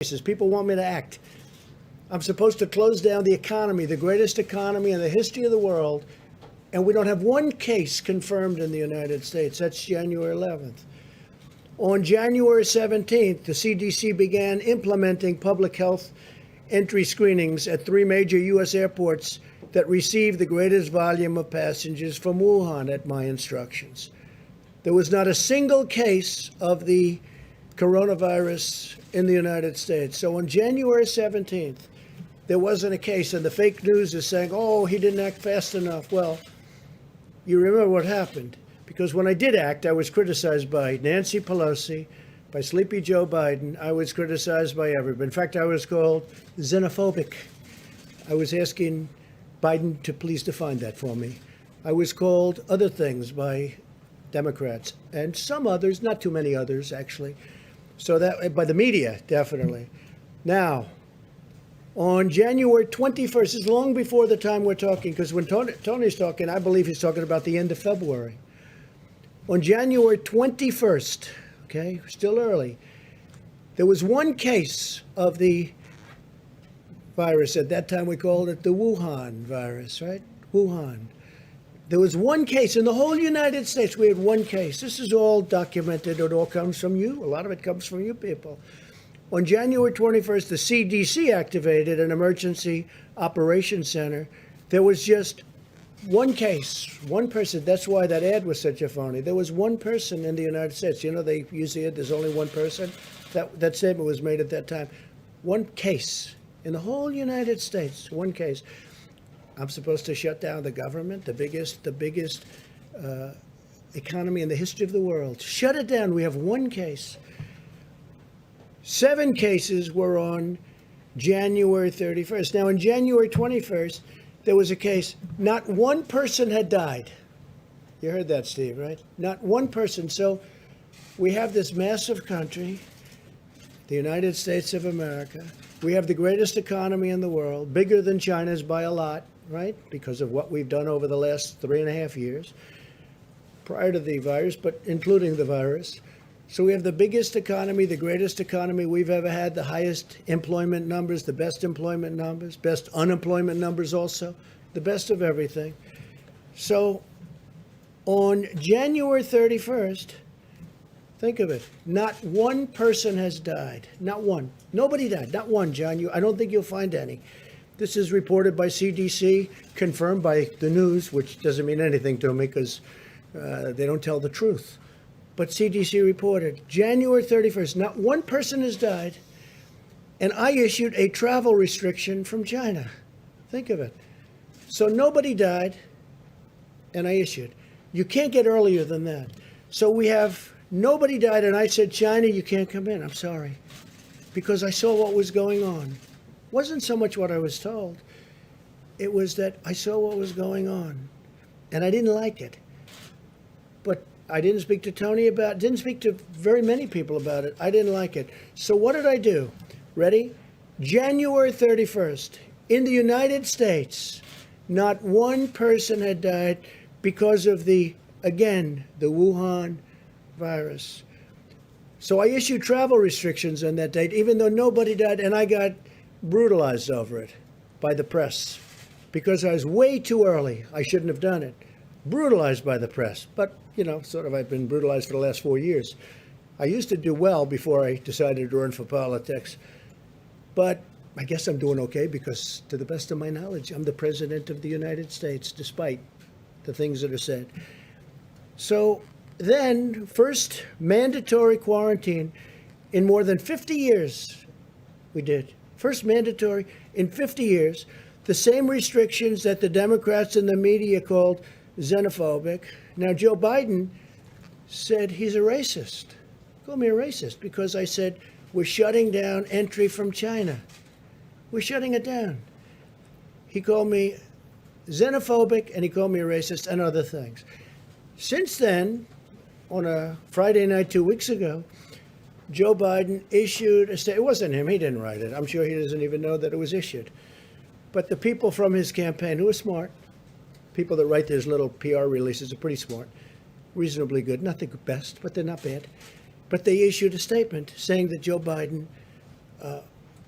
cases. People want me to act. I'm supposed to close down the economy, the greatest economy in the history of the world, and we don't have one case confirmed in the United States. That's January 11th. On January 17th, the CDC began implementing public health entry screenings at 3 major U.S. airports that received the greatest volume of passengers from Wuhan at my instructions. There was not a single case of the coronavirus in the United States. So on January 17th, there wasn't a case, and the fake news is saying, oh, he didn't act fast enough. Well, you remember what happened, because when I did act, I was criticized by Nancy Pelosi, by Sleepy Joe Biden. I was criticized by everybody. In fact, I was called xenophobic. I was asking Biden to please define that for me. I was called other things by Democrats and some others, not too many others, actually. So that by the media, definitely. Now, on January 21st, is long before the time we're talking, because when Tony's talking, I believe he's talking about the end of February. On January 21st, okay, still early, there was one case of the virus. At that time, we called it the Wuhan virus, right? Wuhan. There was one case in the whole United States. We had one case. This is all documented. It all comes from you. A lot of it comes from you people. On January 21st, the CDC activated an emergency operations center. There was just one case, one person. That's why that ad was such a phony. There was one person in the United States. You know, they use the ad, there's only one person. That statement was made at that time. One case in the whole United States, one case. I'm supposed to shut down the government, the biggest economy in the history of the world. Shut it down. We have one case. 7 cases were on January 31st. Now, on January 21st, there was a case. Not one person had died. You heard that, Steve, right? Not one person. So we have this massive country, the United States of America. We have the greatest economy in the world, bigger than China's by a lot, right? Because of what we've done over the last 3.5 years prior to the virus, but including the virus. So we have the biggest economy, the greatest economy we've ever had, the highest employment numbers, the best employment numbers, best unemployment numbers also, the best of everything. So on January 31st, think of it, not one person has died. Not one. Nobody died. Not one, John. I don't think you'll find any. This is reported by CDC, confirmed by the news, which doesn't mean anything to me because they don't tell the truth. But CDC reported January 31st, not one person has died, and I issued a travel restriction from China. Think of it. So nobody died, and I issued. You can't get earlier than that. So we have nobody died, and I said, China, you can't come in. I'm sorry. Because I saw what was going on. It wasn't so much what I was told. It was that I saw what was going on, and I didn't like it. But I didn't speak to Tony about it, didn't speak to very many people about it. I didn't like it. So what did I do? Ready? January 31st, in the United States, not one person had died because of the Wuhan virus. So I issued travel restrictions on that date, even though nobody died, and I got brutalized over it by the press because I was way too early. I shouldn't have done it. Brutalized by the press, but sort of I've been brutalized for the last 4 years. I used to do well before I decided to run for politics, but I guess I'm doing okay because, to the best of my knowledge, I'm the President of the United States, despite the things that are said. So then, first mandatory quarantine in more than 50 years, we did. First mandatory in 50 years, the same restrictions that the Democrats and the media called xenophobic. Now, Joe Biden said he's a racist. Called me a racist because I said, we're shutting down entry from China. We're shutting it down. He called me xenophobic, and he called me a racist and other things. Since then, on a Friday night 2 weeks ago, Joe Biden issued a statement. It wasn't him. He didn't write it. I'm sure he doesn't even know that it was issued. But the people from his campaign, who are smart, people that write these little PR releases are pretty smart, reasonably good, not the best, but they're not bad. But they issued a statement saying that Joe Biden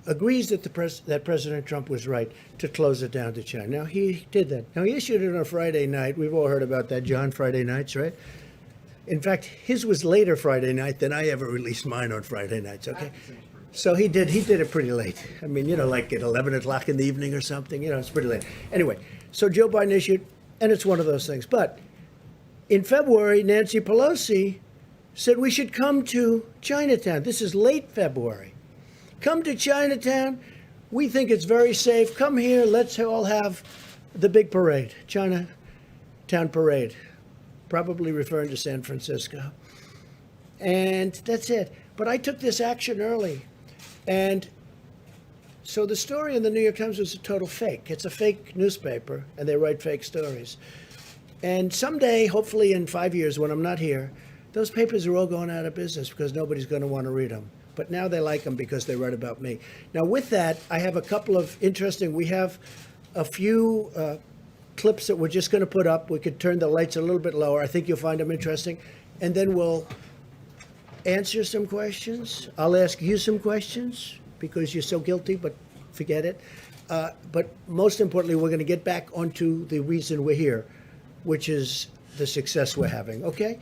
agrees that that President Trump was right to close it down to China. Now, he did that. Now, he issued it on a Friday night. We've all heard about that, John, Friday nights, right? In fact, his was later Friday night than I ever released mine on Friday nights, okay? So he did it pretty late. I mean, like at 11 o'clock in the evening or something. It's pretty late. Anyway, so Joe Biden issued, and it's one of those things. But in February, Nancy Pelosi said we should come to Chinatown. This is late February. Come to Chinatown. We think it's very safe. Come here. Let's all have the big parade, Chinatown parade, probably referring to San Francisco. And that's it. But I took this action early. And so the story in the New York Times was a total fake. It's a fake newspaper, and they write fake stories. And someday, hopefully in 5 years when I'm not here, those papers are all going out of business because nobody's going to want to read them. But now they like them because they write about me. Now, with that, I have a couple of we have a few clips that we're just going to put up. We could turn the lights a little bit lower. I think you'll find them interesting. And then we'll answer some questions. I'll ask you some questions because you're so guilty, but forget it. But most importantly, we're going to get back onto the reason we're here, which is the success we're having. Okay?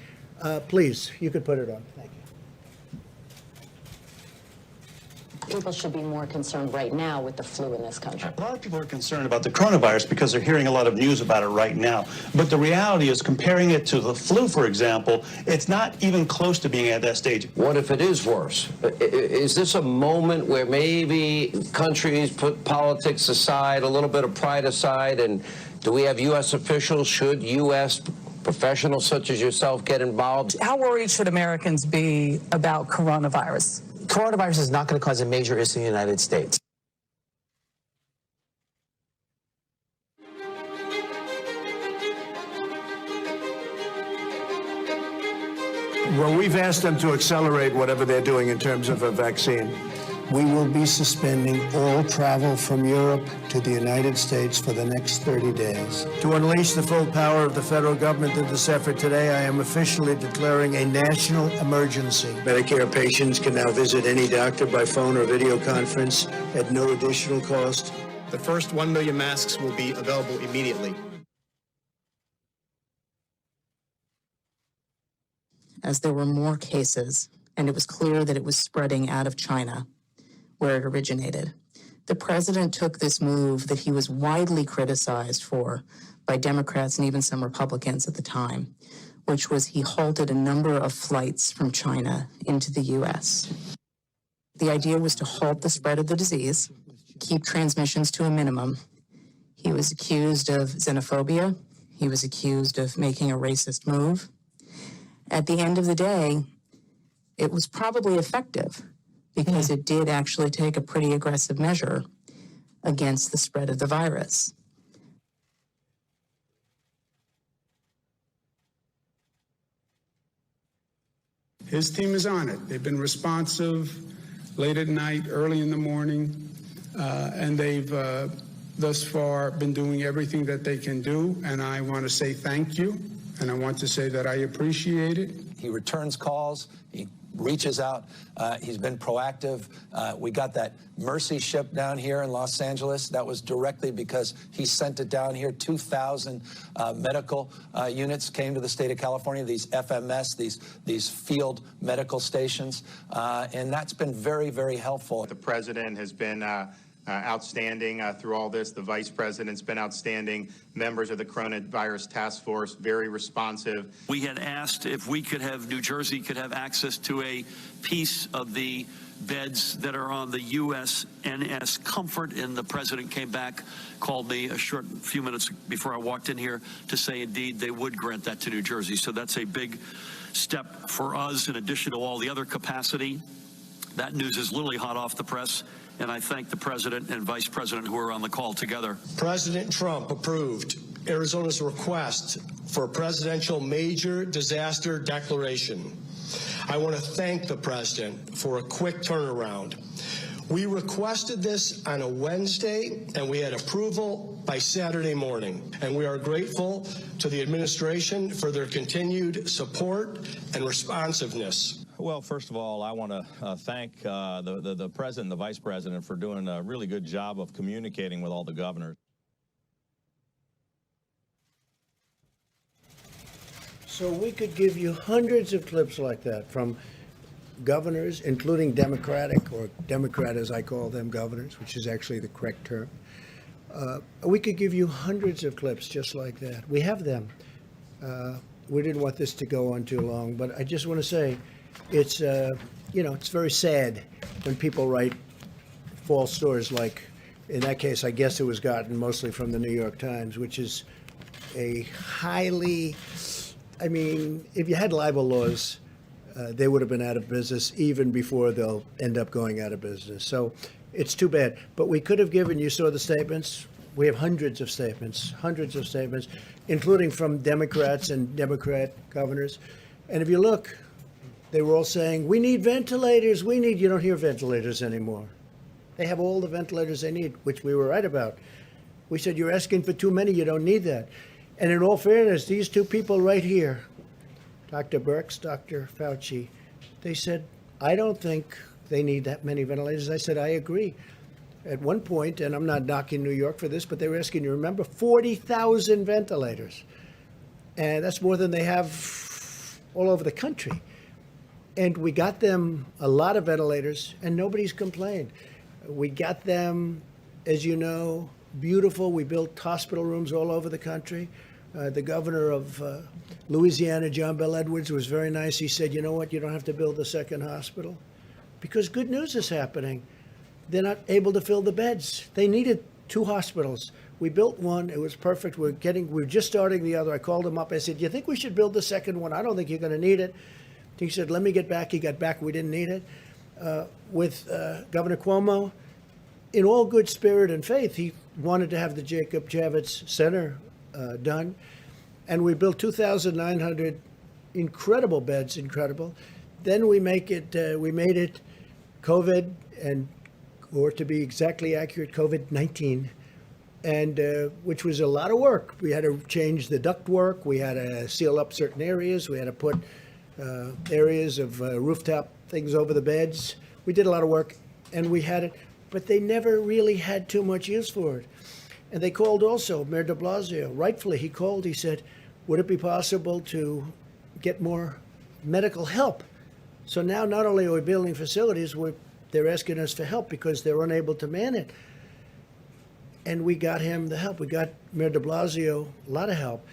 Please, you could put it on. Thank you. People should be more concerned right now with the flu in this country. A lot of people are concerned about the coronavirus because they're hearing a lot of news about it right now. But the reality is, comparing it to the flu, for example, it's not even close to being at that stage. What if it is worse? Is this a moment where maybe countries put politics aside, a little bit of pride aside, and do we have U.S. officials? Should U.S. professionals such as yourself get involved? How worried should Americans be about coronavirus? Coronavirus is not going to cause a major issue in the United States. Well, we've asked them to accelerate whatever they're doing in terms of a vaccine. We will be suspending all travel from Europe to the United States for the next 30 days. To unleash the full power of the federal government in this effort today, I am officially declaring a national emergency. Medicare patients can now visit any doctor by phone or video conference at no additional cost. The first 1 million masks will be available immediately. As there were more cases, and it was clear that it was spreading out of China, where it originated, the president took this move that he was widely criticized for by Democrats and even some Republicans at the time, which was he halted a number of flights from China into the U.S. The idea was to halt the spread of the disease, keep transmissions to a minimum. He was accused of xenophobia. He was accused of making a racist move. At the end of the day, it was probably effective because it did actually take a pretty aggressive measure against the spread of the virus. His team is on it. They've been responsive late at night, early in the morning, and they've thus far been doing everything that they can do, and I want to say thank you, and I want to say that I appreciate it. He returns calls. He reaches out. He's been proactive. We got that Mercy ship down here in Los Angeles. That was directly because he sent it down here. 2,000 medical units came to the state of California, these FMS, these field medical stations, and that's been very, very helpful. The president has been outstanding through all this. The vice president's been outstanding. Members of the coronavirus task force, very responsive. We had asked if we could have, New Jersey could have access to a piece of the beds that are on the USNS Comfort, and the president came back, called me a few minutes before I walked in here to say indeed they would grant that to New Jersey. So that's a big step for us in addition to all the other capacity. That news is literally hot off the press, and I thank the president and vice president who are on the call together. President Trump approved Arizona's request for a presidential major disaster declaration. I want to thank the president for a quick turnaround. We requested this on a Wednesday, and we had approval by Saturday morning. And we are grateful to the administration for their continued support and responsiveness. Well, first of all, I want to thank the president and the vice president for doing a really good job of communicating with all the governors. So we could give you hundreds of clips like that from governors, including Democratic, or Democrat as I call them, governors, which is actually the correct term. We could give you hundreds of clips just like that. We have them. We didn't want this to go on too long, but I just want to say it's, it's very sad when people write false stories like, in that case, I guess it was gotten mostly from the New York Times, which is a highly, if you had libel laws, they would have been out of business even before they'll end up going out of business. So it's too bad. But we could have given, you saw the statements. We have hundreds of statements, including from Democrats and Democrat governors. And if you look, they were all saying, we need ventilators, you don't hear ventilators anymore. They have all the ventilators they need, which we were right about. We said, you're asking for too many, you don't need that. And in all fairness, these two people right here, Dr. Birx, Dr. Fauci, they said, I don't think they need that many ventilators. I said, I agree. At one point, and I'm not knocking New York for this, but they were asking, you remember, 40,000 ventilators. And that's more than they have all over the country. And we got them a lot of ventilators, and nobody's complained. We got them, as you know, beautiful. We built hospital rooms all over the country. The governor of Louisiana, John Bel Edwards, was very nice. He said, you know what, you don't have to build a second hospital because good news is happening. They're not able to fill the beds. They needed 2 hospitals. We built one. It was perfect. We're just starting the other. I called him up. I said, do you think we should build the second one? I don't think you're going to need it. He said, let me get back. He got back. We didn't need it. With Governor Cuomo, in all good spirit and faith, he wanted to have the Jacob Javits Center done. And we built 2,900 incredible beds, incredible. Then we made it COVID, or to be exactly accurate, COVID-19, and which was a lot of work. We had to change the ductwork. We had to seal up certain areas. We had to put areas of rooftop things over the beds. We did a lot of work, and we had it, but they never really had too much use for it. And they called also, Mayor de Blasio, rightfully, he called, he said, would it be possible to get more medical help? So now not only are we building facilities, they're asking us for help because they're unable to man it. And we got him the help. We got Mayor de Blasio a lot of help.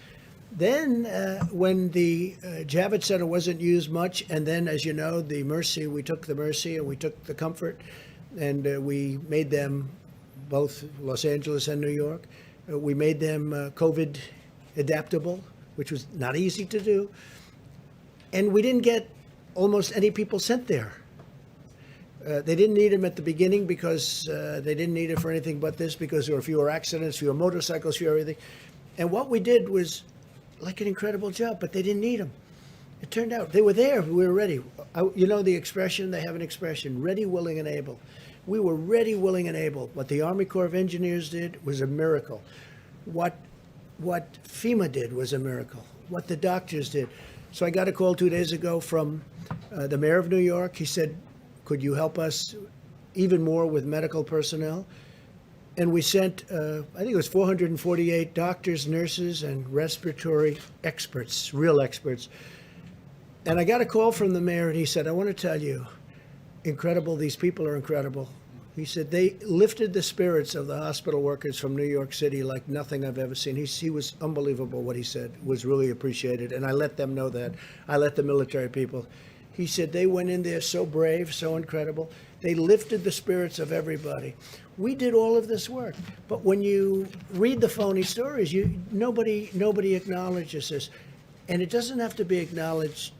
Then when the Javits Center wasn't used much, and then, as you know, the Mercy, we took the Mercy and we took the Comfort, and we made them both Los Angeles and New York. We made them COVID adaptable, which was not easy to do. And we didn't get almost any people sent there. They didn't need them at the beginning because they didn't need it for anything but this, because there were fewer accidents, fewer motorcycles, fewer everything. And what we did was like an incredible job, but they didn't need them. It turned out they were there. We were ready. You know the expression, they have an expression, ready, willing, and able. We were ready, willing, and able. What the Army Corps of Engineers did was a miracle. What FEMA did was a miracle. What the doctors did. So I got a call 2 days ago from the mayor of New York. He said, could you help us even more with medical personnel? And we sent, I think it was 448 doctors, nurses, and respiratory experts, real experts. And I got a call from the mayor, and he said, I want to tell you, incredible, these people are incredible. He said they lifted the spirits of the hospital workers from New York City like nothing I've ever seen. He was unbelievable what he said, was really appreciated. And I let them know that. I let the military people. He said they went in there so brave, so incredible. They lifted the spirits of everybody. We did all of this work. But when you read the phony stories, nobody acknowledges this. And it doesn't have to be acknowledged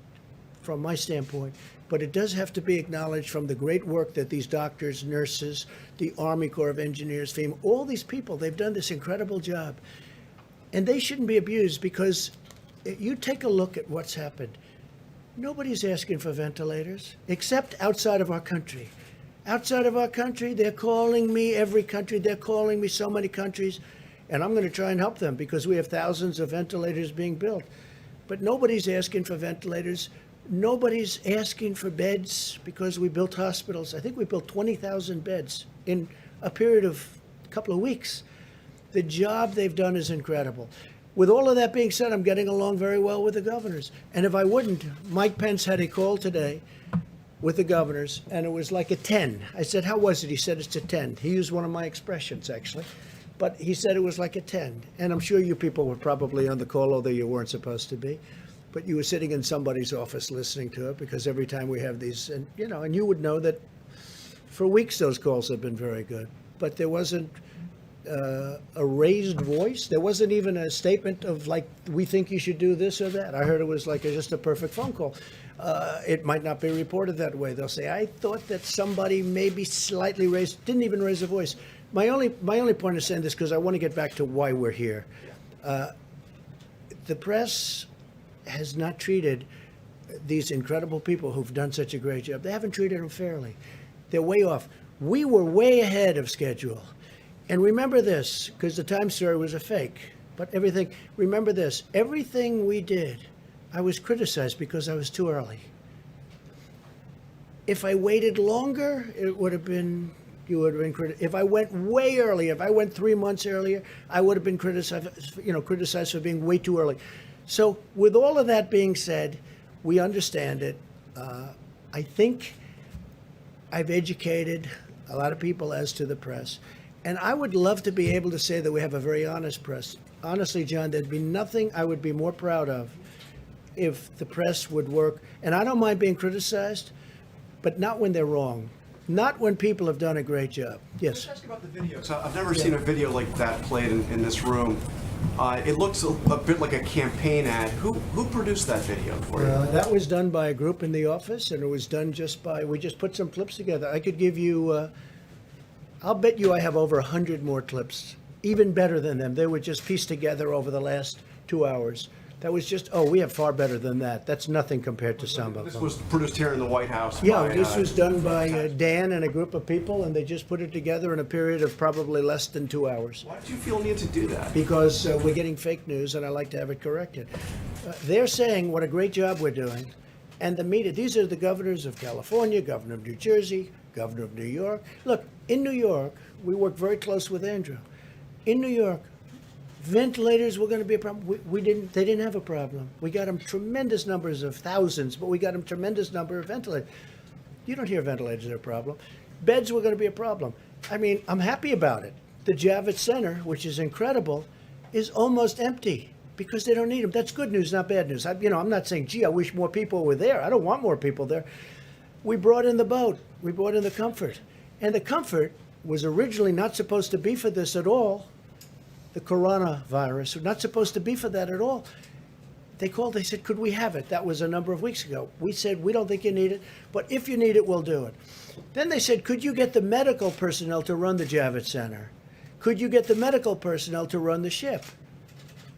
from my standpoint, but it does have to be acknowledged from the great work that these doctors, nurses, the Army Corps of Engineers, FEMA, all these people, they've done this incredible job. And they shouldn't be abused, because you take a look at what's happened. Nobody's asking for ventilators, except outside of our country. Outside of our country, they're calling me, every country, they're calling me, so many countries, and I'm going to try and help them because we have thousands of ventilators being built. But nobody's asking for ventilators. Nobody's asking for beds because we built hospitals. I think we built 20,000 beds in a period of a couple of weeks. The job they've done is incredible. With all of that being said, I'm getting along very well with the governors. And if I wouldn't, Mike Pence had a call today with the governors, and it was like a 10. I said, how was it? He said, it's a 10. He used one of my expressions, actually. But he said it was like a 10. And I'm sure you people were probably on the call, although you weren't supposed to be. But you were sitting in somebody's office listening to it, because every time we have these, and you would know that for weeks those calls have been very good. But there wasn't a raised voice. There wasn't even a statement of like, we think you should do this or that. I heard it was like just a perfect phone call. It might not be reported that way. They'll say, I thought that somebody maybe slightly didn't even raise a voice. My only point of saying this, because I want to get back to why we're here. The press has not treated these incredible people who've done such a great job. They haven't treated them fairly. They're way off. We were way ahead of schedule. And remember this, because the Times story was a fake, but remember this, everything we did, I was criticized because I was too early. If I waited longer, you would have been criticized. If I went way early, if I went 3 months earlier, I would have been criticized for being way too early. So with all of that being said, we understand it. I think I've educated a lot of people as to the press. And I would love to be able to say that we have a very honest press. Honestly, John, there'd be nothing I would be more proud of if the press would work. And I don't mind being criticized, but not when they're wrong. Not when people have done a great job. Yes? Can I ask you about the video? So I've never seen a video like that played in this room. It looks a bit like a campaign ad. Who produced that video for you? That was done by a group in the office, and it was done we just put some clips together. I could give you, I'll bet you I have over 100 more clips, even better than them. They were just pieced together over the last 2 hours. That was just, we have far better than that. That's nothing compared to some of them. This was produced here in the White House. Yeah, this was done by Dan and a group of people, and they just put it together in a period of probably less than 2 hours. Why did you feel the need to do that? Because we're getting fake news, and I like to have it corrected. They're saying what a great job we're doing, and the media, these are the governors of California, governor of New Jersey, governor of New York. Look, in New York, we work very close with Andrew. In New York, ventilators were going to be a problem. They didn't have a problem. We got them tremendous numbers of thousands, but we got them tremendous number of ventilators. You don't hear ventilators are a problem. Beds were going to be a problem. I mean, I'm happy about it. The Javits Center, which is incredible, is almost empty because they don't need them. That's good news, not bad news. I'm not saying, gee, I wish more people were there. I don't want more people there. We brought in the boat. We brought in the Comfort. And the Comfort was originally not supposed to be for this at all. The coronavirus, was not supposed to be for that at all. They called, they said, could we have it? That was a number of weeks ago. We said, we don't think you need it, but if you need it, we'll do it. Then they said, could you get the medical personnel to run the Javits Center? Could you get the medical personnel to run the ship?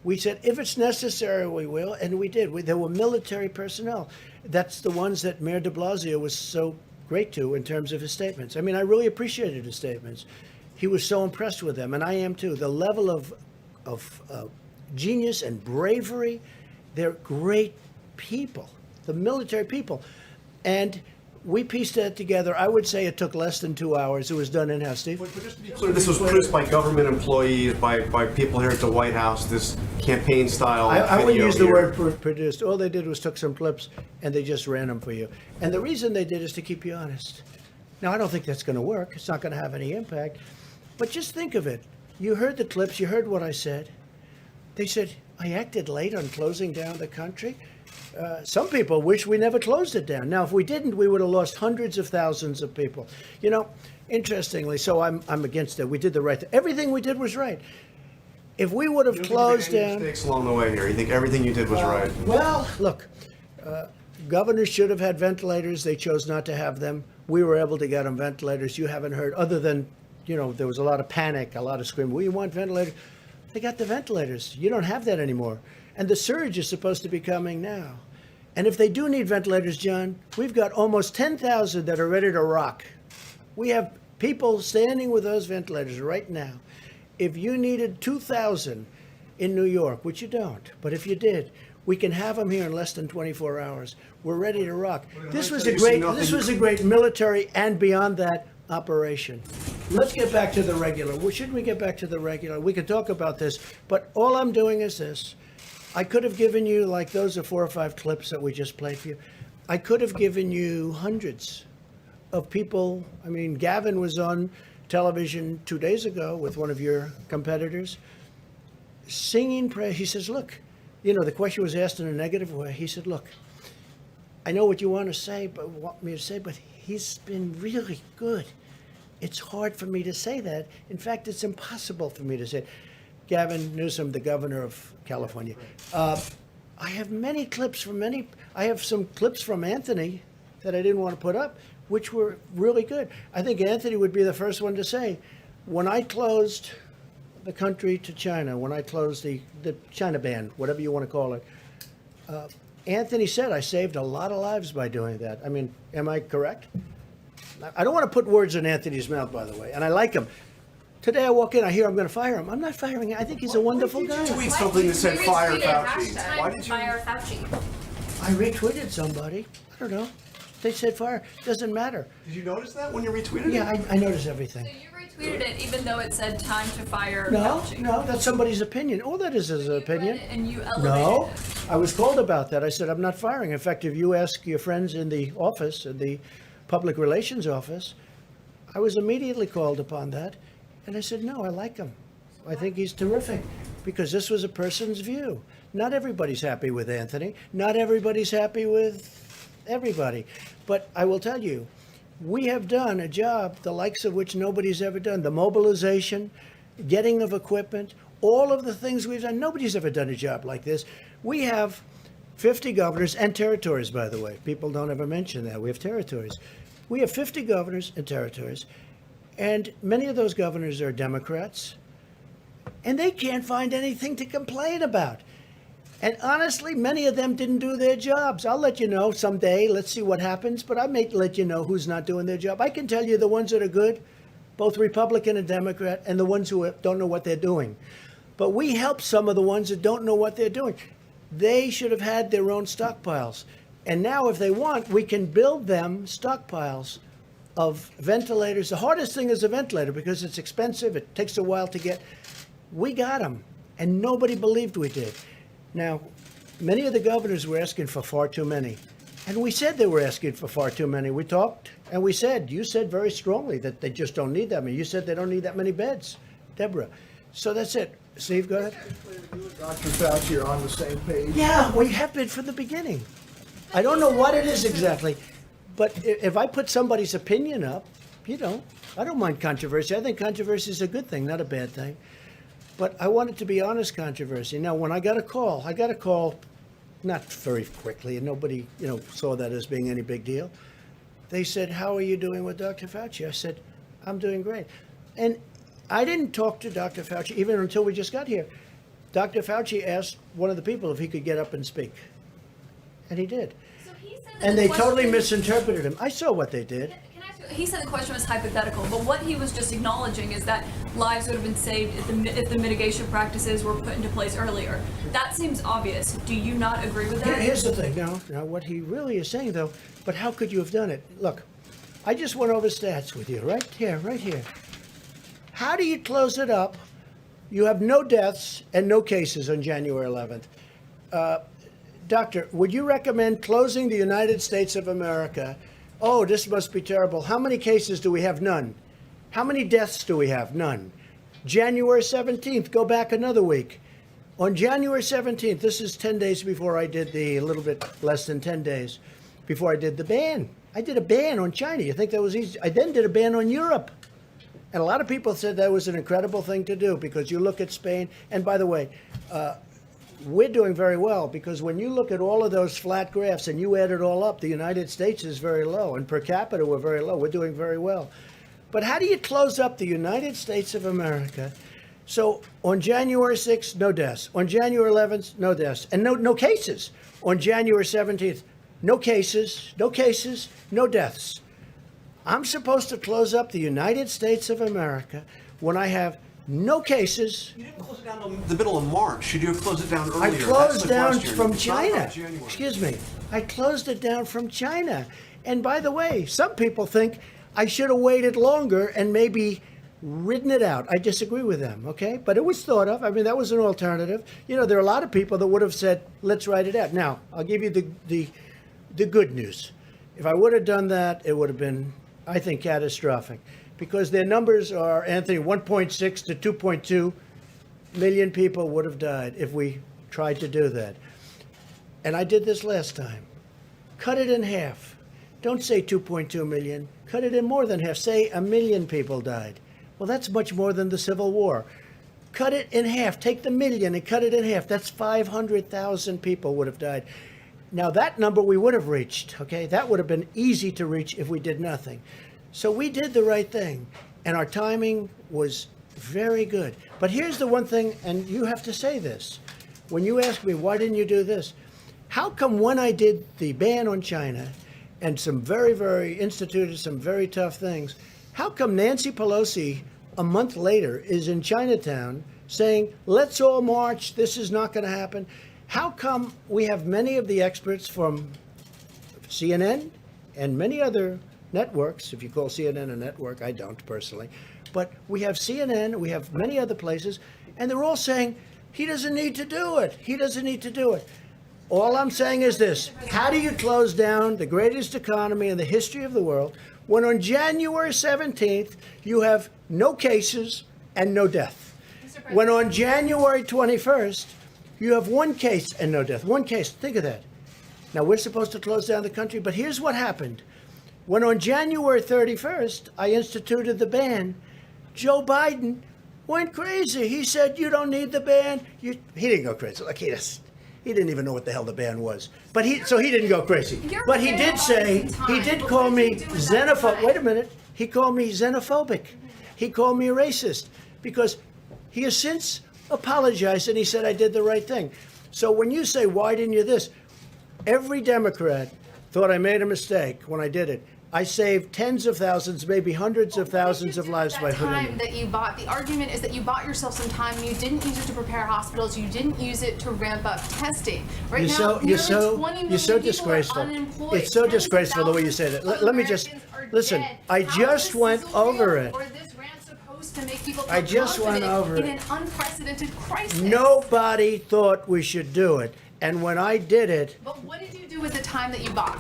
We said, if it's necessary, we will, and we did. There were military personnel. That's the ones that Mayor de Blasio was so great to in terms of his statements. I mean, I really appreciated his statements. He was so impressed with them, and I am too. The level of genius and bravery, they're great people, the military people. And we pieced that together. I would say it took less than 2 hours. It was done in-house, Steve. But just to be clear, this was produced by government employees, by people here at the White House, this campaign style I wouldn't video use the here. word produced. All they did was took some clips, and they just ran them for you. And the reason they did is to keep you honest. Now, I don't think that's going to work. It's not going to have any impact. But just think of it. You heard the clips. You heard what I said. They said, I acted late on closing down the country. Some people wish we never closed it down. Now, if we didn't, we would have lost hundreds of thousands of people. Interestingly, so I'm against it. We did the right thing. Everything we did was right. If we would have closed down... mistakes along the way here? You think everything you did was right? Well, look, governors should have had ventilators. They chose not to have them. We were able to get them ventilators. You haven't heard, other than... there was a lot of panic, a lot of screaming. We want ventilators. They got the ventilators. You don't have that anymore. And the surge is supposed to be coming now. And if they do need ventilators, John, we've got almost 10,000 that are ready to rock. We have people standing with those ventilators right now. If you needed 2,000 in New York, which you don't, but if you did, We can have them here in less than 24 hours. We're ready to rock. This was you see nothing- this was a great military and beyond that operation. Let's get back to the regular. Well, shouldn't we get back to the regular? We could talk about this, but all I'm doing is this. I could have given you, like, those are 4 or 5 clips that we just played for you. I could have given you hundreds of people. I mean, Gavin was on television 2 days ago with one of your competitors singing praise. He says, look, you know, the question was asked in a negative way. He said, look, I know what you want me to say, but he's been really good. It's hard for me to say that. In fact, it's impossible for me to say. Gavin Newsom, the governor of California. I have many clips from I have some clips from Anthony that I didn't want to put up, which were really good. I think Anthony would be the first one to say, when I closed the country to China, when I closed the China ban, whatever you want to call it, Anthony said I saved a lot of lives by doing that. I mean, am I correct? I don't want to put words in Anthony's mouth, by the way, and I like him. Today I walk in, I hear I'm going to fire him. I'm not firing him. I think he's a wonderful guy. Tweet something that said fire Fauci. Why did you? Fire Fauci. I retweeted somebody. I don't know. They said fire. Doesn't matter. Did you notice that when you retweeted Yeah, it? I notice everything. So you retweeted it even though it said time to fire No, Fauci. no, that's somebody's opinion. All that is an opinion. And you elevated No, it. I was called about that. I said, I'm not firing. In fact, if you ask your friends in the office, in the public relations office, I was immediately called upon that. And I said, no, I like him. I think he's terrific because this was a person's view. Not everybody's happy with Anthony. Not everybody's happy with everybody. But I will tell you, we have done a job the likes of which nobody's ever done. The mobilization, getting of equipment, all of the things we've done. Nobody's ever done a job like this. We have 50 governors and territories, by the way. People don't ever mention that. We have territories. We have 50 governors and territories. And many of those governors are Democrats, and they can't find anything to complain about. And honestly, many of them didn't do their jobs. I'll let you know someday. Let's see what happens. But I may let you know who's not doing their job. I can tell you the ones that are good, both Republican and Democrat, and the ones who don't know what they're doing. But we help some of the ones that don't know what they're doing. They should have had their own stockpiles. And now, if they want, we can build them stockpiles of ventilators. The hardest thing is a ventilator because it's expensive. It takes a while to get. We got them, and nobody believed we did. Now, many of the governors were asking for far too many, and we said they were asking for far too many. We talked, and we said, you said very strongly that they just don't need that many. You said they don't need that many beds, Deborah. So that's it. Steve, go ahead. Dr. Fauci are on the same page. Yeah, we have been from the beginning. I don't know what it is exactly. But if I put somebody's opinion up, I don't mind controversy. I think controversy is a good thing, not a bad thing. But I want it to be honest controversy. Now, when I got a call not very quickly, and nobody, saw that as being any big deal. They said, how are you doing with Dr. Fauci? I said, I'm doing great. And I didn't talk to Dr. Fauci even until we just got here. Dr. Fauci asked one of the people if he could get up and speak. And he did. And they totally misinterpreted him. I saw what they did. Can I ask you, he said the question was hypothetical, but what he was just acknowledging is that lives would have been saved if the mitigation practices were put into place earlier. That seems obvious. Do you not agree with that? Here's the thing. Now, what he really is saying, though, but how could you have done it? Look, I just went over stats with you, right here. How do you close it up? You have no deaths and no cases on January 11th. Doctor, would you recommend closing the United States of America? Oh, this must be terrible. How many cases do we have? None. How many deaths do we have? None. January 17th, go back another week. On January 17th, this is 10 days before I did a little bit less than 10 days, before I did the ban. I did a ban on China. You think that was easy? I then did a ban on Europe. And a lot of people said that was an incredible thing to do because you look at Spain. And by the way, we're doing very well because when you look at all of those flat graphs and you add it all up, the United States is very low, and per capita we're very low. We're doing very well. But how do you close up the United States of America? So on January 6th, no deaths. On January 11th, no deaths. And no cases. On January 17th, no cases, no deaths. I'm supposed to close up the United States of America when I have no cases. You didn't close it down in the middle of March. Should you have closed it down earlier? I That's closed the down question. from It's not about China. January. Excuse me. I closed it down from China. And by the way, some people think I should have waited longer and maybe ridden it out. I disagree with them, okay? But it was thought of. I mean, that was an alternative. You know, there are a lot of people that would have said, let's write it out. Now, I'll give you the good news. If I would have done that, it would have been, I think, catastrophic. Because their numbers are, Anthony, 1.6 to 2.2 million people would have died if we tried to do that. And I did this last time. Cut it in half. Don't say 2.2 million. Cut it in more than half. Say 1 million people died. Well, that's much more than the Civil War. Cut it in half. Take the million and cut it in half. That's 500,000 people would have died. Now, that number we would have reached, okay? That would have been easy to reach if we did nothing. So we did the right thing, and our timing was very good. But here's the one thing, and you have to say this. When you ask me, why didn't you do this? How come when I did the ban on China and instituted some very tough things, how come Nancy Pelosi a month later is in Chinatown saying, let's all march, this is not going to happen? How come we have many of the experts from CNN and many other networks, if you call CNN a network, I don't personally, but we have CNN, we have many other places, and they're all saying, he doesn't need to do it. He doesn't need to do it. All I'm saying is this: how do you close down the greatest economy in the history of the world when on January 17th you have no cases and no death? When on January 21st you have one case and no death. One case. Think of that. Now, we're supposed to close down the country, but here's what happened. When on January 31st I instituted the ban, Joe Biden went crazy. He said, you don't need the ban. He didn't go crazy. Like, he didn't even know what the hell the ban was. But he didn't go crazy. But he did say, he did call me xenophobic. Wait a minute. He called me xenophobic. He called me a racist because he has since apologized and he said I did the right thing. So when you say, why didn't you this? Every Democrat thought I made a mistake when I did it. I saved tens of thousands, maybe hundreds of thousands of lives by putting time that you bought. The argument is that you bought yourself some time. You didn't use it to prepare hospitals. You didn't use it to ramp up testing. Right now, you're so disgraceful. It's so disgraceful the way you say that. Let me just listen. I just went over it. I just went over it. In an unprecedented crisis. Nobody thought we should do it, and when I did it. But what did you do with the time that you bought?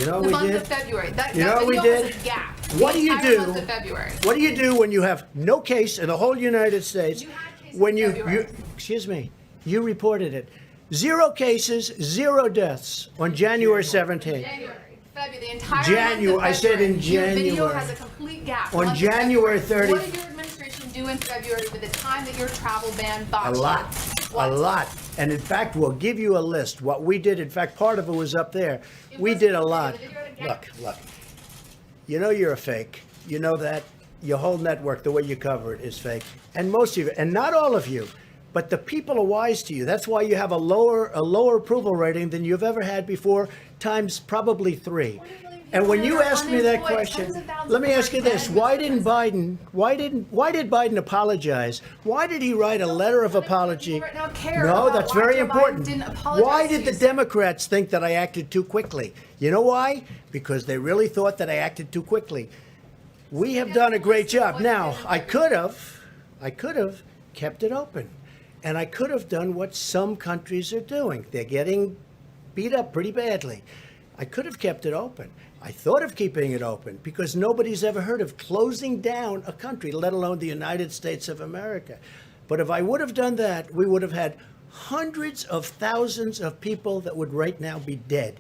You know the what we month did? of February. You know what we did? Was a gap. What do you do? Month of February. What do you do when you have no case in the whole United States? You had cases when in February. excuse me, you reported it. 0 cases, 0 deaths on January 17th. February, the entire January. month of I said in February. Your video January. has a complete gap. On Month of January February. 30th. What did your administration do in February with the time that your travel ban bought A lot. What? A lot. And in fact, we'll give you a list. What we did, in fact, part of it was up there. We did a lot. Look. You know you're a fake. You know that. Your whole network, the way you cover it, is fake. And most of you, and not all of you, but the people are wise to you. That's why you have a lower approval rating than you've ever had before, times probably 3. And when you ask me that question, let me ask you this: why did Biden apologize? Why did he write a letter of apology? No, that's very important. Why did the Democrats think that I acted too quickly? You know why? Because they really thought that I acted too quickly. We have done a great job. Now, I could have kept it open, and I could have done what some countries are doing. They're getting beat up pretty badly. I could have kept it open. I thought of keeping it open because nobody's ever heard of closing down a country, let alone the United States of America. But if I would have done that, we would have had hundreds of thousands of people that would right now be dead.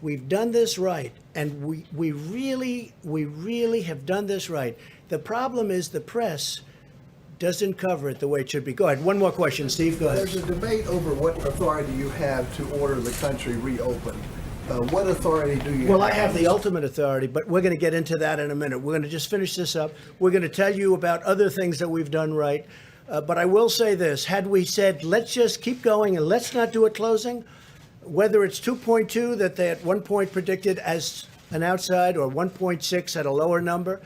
We've done this right, and we really have done this right. The problem is the press doesn't cover it the way it should be. Go ahead. One more question, Steve. Go ahead. There's a debate over what authority you have to order the country reopened. What authority do you have? Well, I have the ultimate authority, but we're going to get into that in a minute. We're going to just finish this up. We're going to tell you about other things that we've done right. But I will say this. Had we said, let's just keep going and let's not do a closing, whether it's 2.2 that they at one point predicted as an outside or 1.6 at a lower number,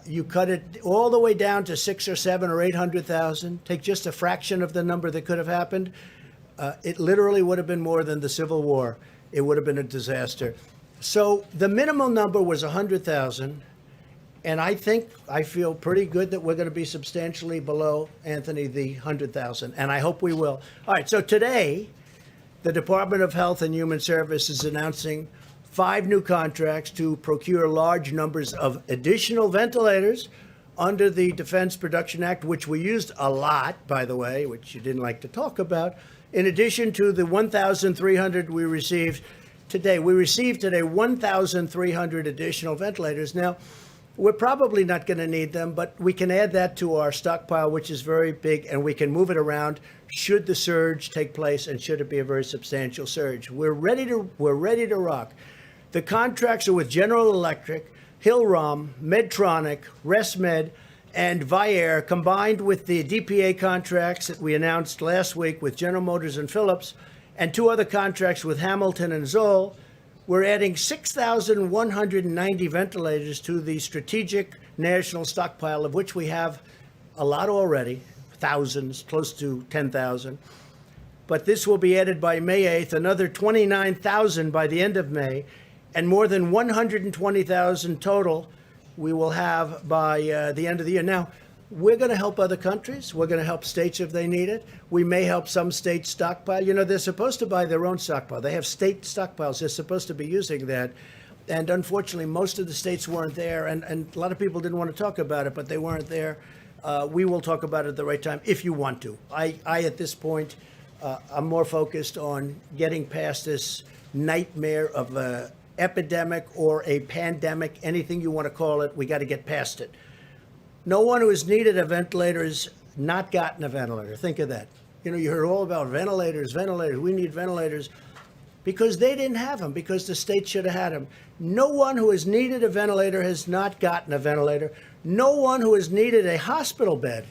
You cut it all the way down to 6 or 7 or 800,000. Take just a fraction of the number that could have happened. It literally would have been more than the Civil War. It would have been a disaster. So the minimum number was 100,000. And I feel pretty good that we're going to be substantially below, Anthony, the 100,000. And I hope we will. All right. So today, the Department of Health and Human Services is announcing 5 new contracts to procure large numbers of additional ventilators under the Defense Production Act, which we used a lot, by the way, which you didn't like to talk about, in addition to the 1,300 we received today. We received today 1,300 additional ventilators. Now, we're probably not going to need them, but we can add that to our stockpile, which is very big, and we can move it around should the surge take place and should it be a very substantial surge. We're ready to rock. The contracts are with General Electric, Hillrom, Medtronic, ResMed, and Vyaire, combined with the DPA contracts that we announced last week with General Motors and Philips, and 2 other contracts with Hamilton and Zoll. We're adding 6,190 ventilators to the strategic national stockpile, of which we have a lot already, thousands, close to 10,000. But this will be added by May 8th, another 29,000 by the end of May, and more than 120,000 total we will have by the end of the year. Now, we're going to help other countries. We're going to help states if they need it. We may help some states stockpile. You know, they're supposed to buy their own stockpile. They have state stockpiles. They're supposed to be using that. And unfortunately, most of the states weren't there. And a lot of people didn't want to talk about it, but they weren't there. We will talk about it at the right time if you want to. I at this point, I'm more focused on getting past this nightmare of a epidemic or a pandemic, anything you want to call it. We got to get past it. No one who has needed a ventilator has not gotten a ventilator. Think of that. You know, you heard all about ventilators. We need ventilators because they didn't have them, because the state should have had them. No one who has needed a ventilator has not gotten a ventilator. No one who has needed a hospital bed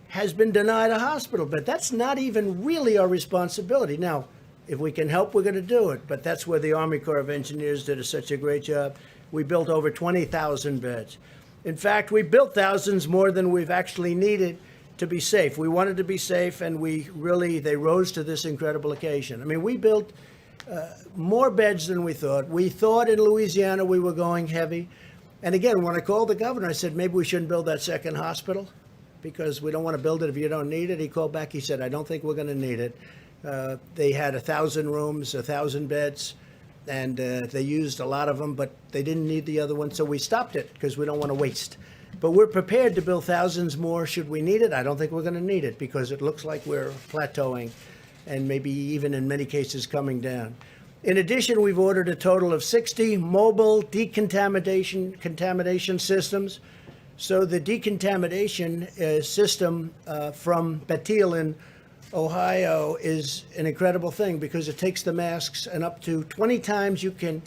has been denied a hospital bed. That's not even really our responsibility. Now, if we can help, we're going to do it. But that's where the Army Corps of Engineers did such a great job. We built over 20,000 beds. In fact, we built thousands more than we've actually needed to be safe. We wanted to be safe, and they rose to this incredible occasion. I mean, we built more beds than we thought. We thought in Louisiana we were going heavy. And again, when I called the governor, I said, maybe we shouldn't build that second hospital because we don't want to build it if you don't need it. He called back. He said, I don't think we're going to need it. They had 1,000 rooms, 1,000 beds, and they used a lot of them, but they didn't need the other one. So we stopped it because we don't want to waste. But we're prepared to build thousands more should we need it. I don't think we're going to need it because it looks like we're plateauing and maybe even in many cases coming down. In addition, we've ordered a total of 60 mobile contamination systems. So the decontamination system from Bethel in Ohio is an incredible thing because it takes the masks and up to 20 times you can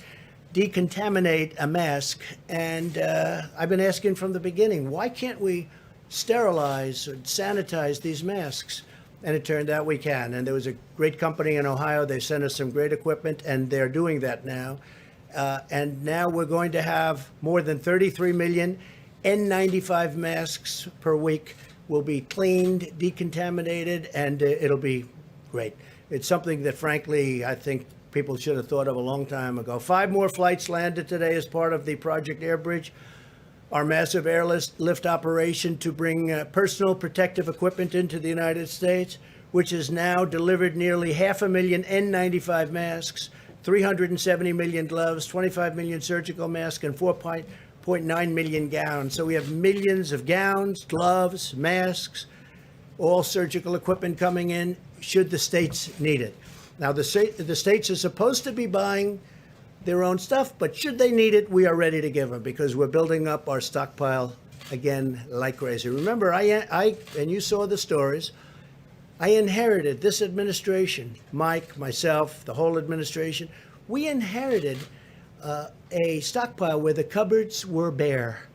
decontaminate a mask. And I've been asking from the beginning, why can't we sterilize or sanitize these masks? And it turned out we can. And there was a great company in Ohio. They sent us some great equipment, and they're doing that now. And now we're going to have more than 33 million N95 masks per week will be cleaned, decontaminated, and it'll be great. It's something that, frankly, I think people should have thought of a long time ago. 5 more flights landed today as part of the Project Airbridge, our massive airlift operation to bring personal protective equipment into the United States, which has now delivered nearly 500,000 N95 masks, 370 million gloves, 25 million surgical masks, and 4.9 million gowns. So we have millions of gowns, gloves, masks, all surgical equipment coming in should the states need it. Now, the states are supposed to be buying their own stuff, but should they need it, we are ready to give them because we're building up our stockpile again like crazy. Remember, I and you saw the stories, I inherited this administration, Mike, myself, the whole administration, we inherited a stockpile where the cupboards were bare.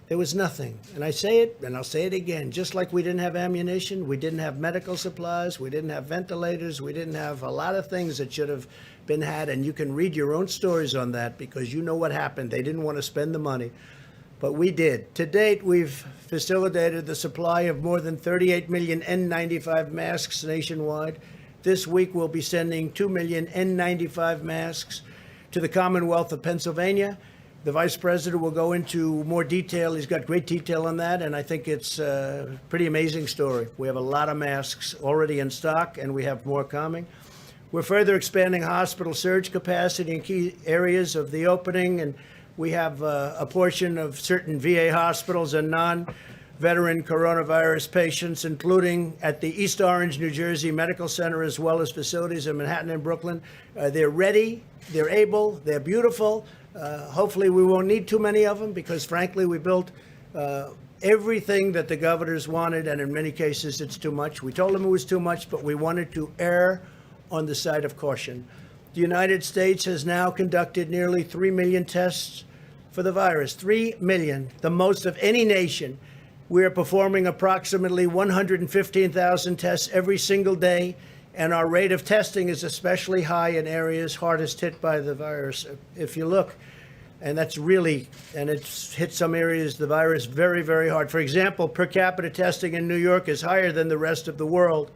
There was nothing. And I say it, and I'll say it again, just like we didn't have ammunition, we didn't have medical supplies, we didn't have ventilators, we didn't have a lot of things that should have been had. And you can read your own stories on that because you know what happened. They didn't want to spend the money. but we did. To date, we've facilitated the supply of more than 38 million N95 masks nationwide. This week, we'll be sending 2 million N95 masks to the Commonwealth of Pennsylvania. The Vice President will go into more detail. He's got great detail on that, and I think it's a pretty amazing story. We have a lot of masks already in stock, and we have more coming. We're further expanding hospital surge capacity in key areas of the opening, and we have a portion of certain VA hospitals and non-veteran coronavirus patients, including at the East Orange, New Jersey Medical Center, as well as facilities in Manhattan and Brooklyn. They're ready, they're able, they're beautiful. Hopefully we won't need too many of them because, frankly, we built everything that the governors wanted, and in many cases it's too much. We told them it was too much, but we wanted to err on the side of caution. The United States has now conducted nearly 3 million tests for the virus. 3 million, the most of any nation. We are performing approximately 115,000 tests every single day, and our rate of testing is especially high in areas hardest hit by the virus. If you look, and that's really, and it's hit some areas, the virus very, very hard. For example, per capita testing in New York is higher than the rest of the world.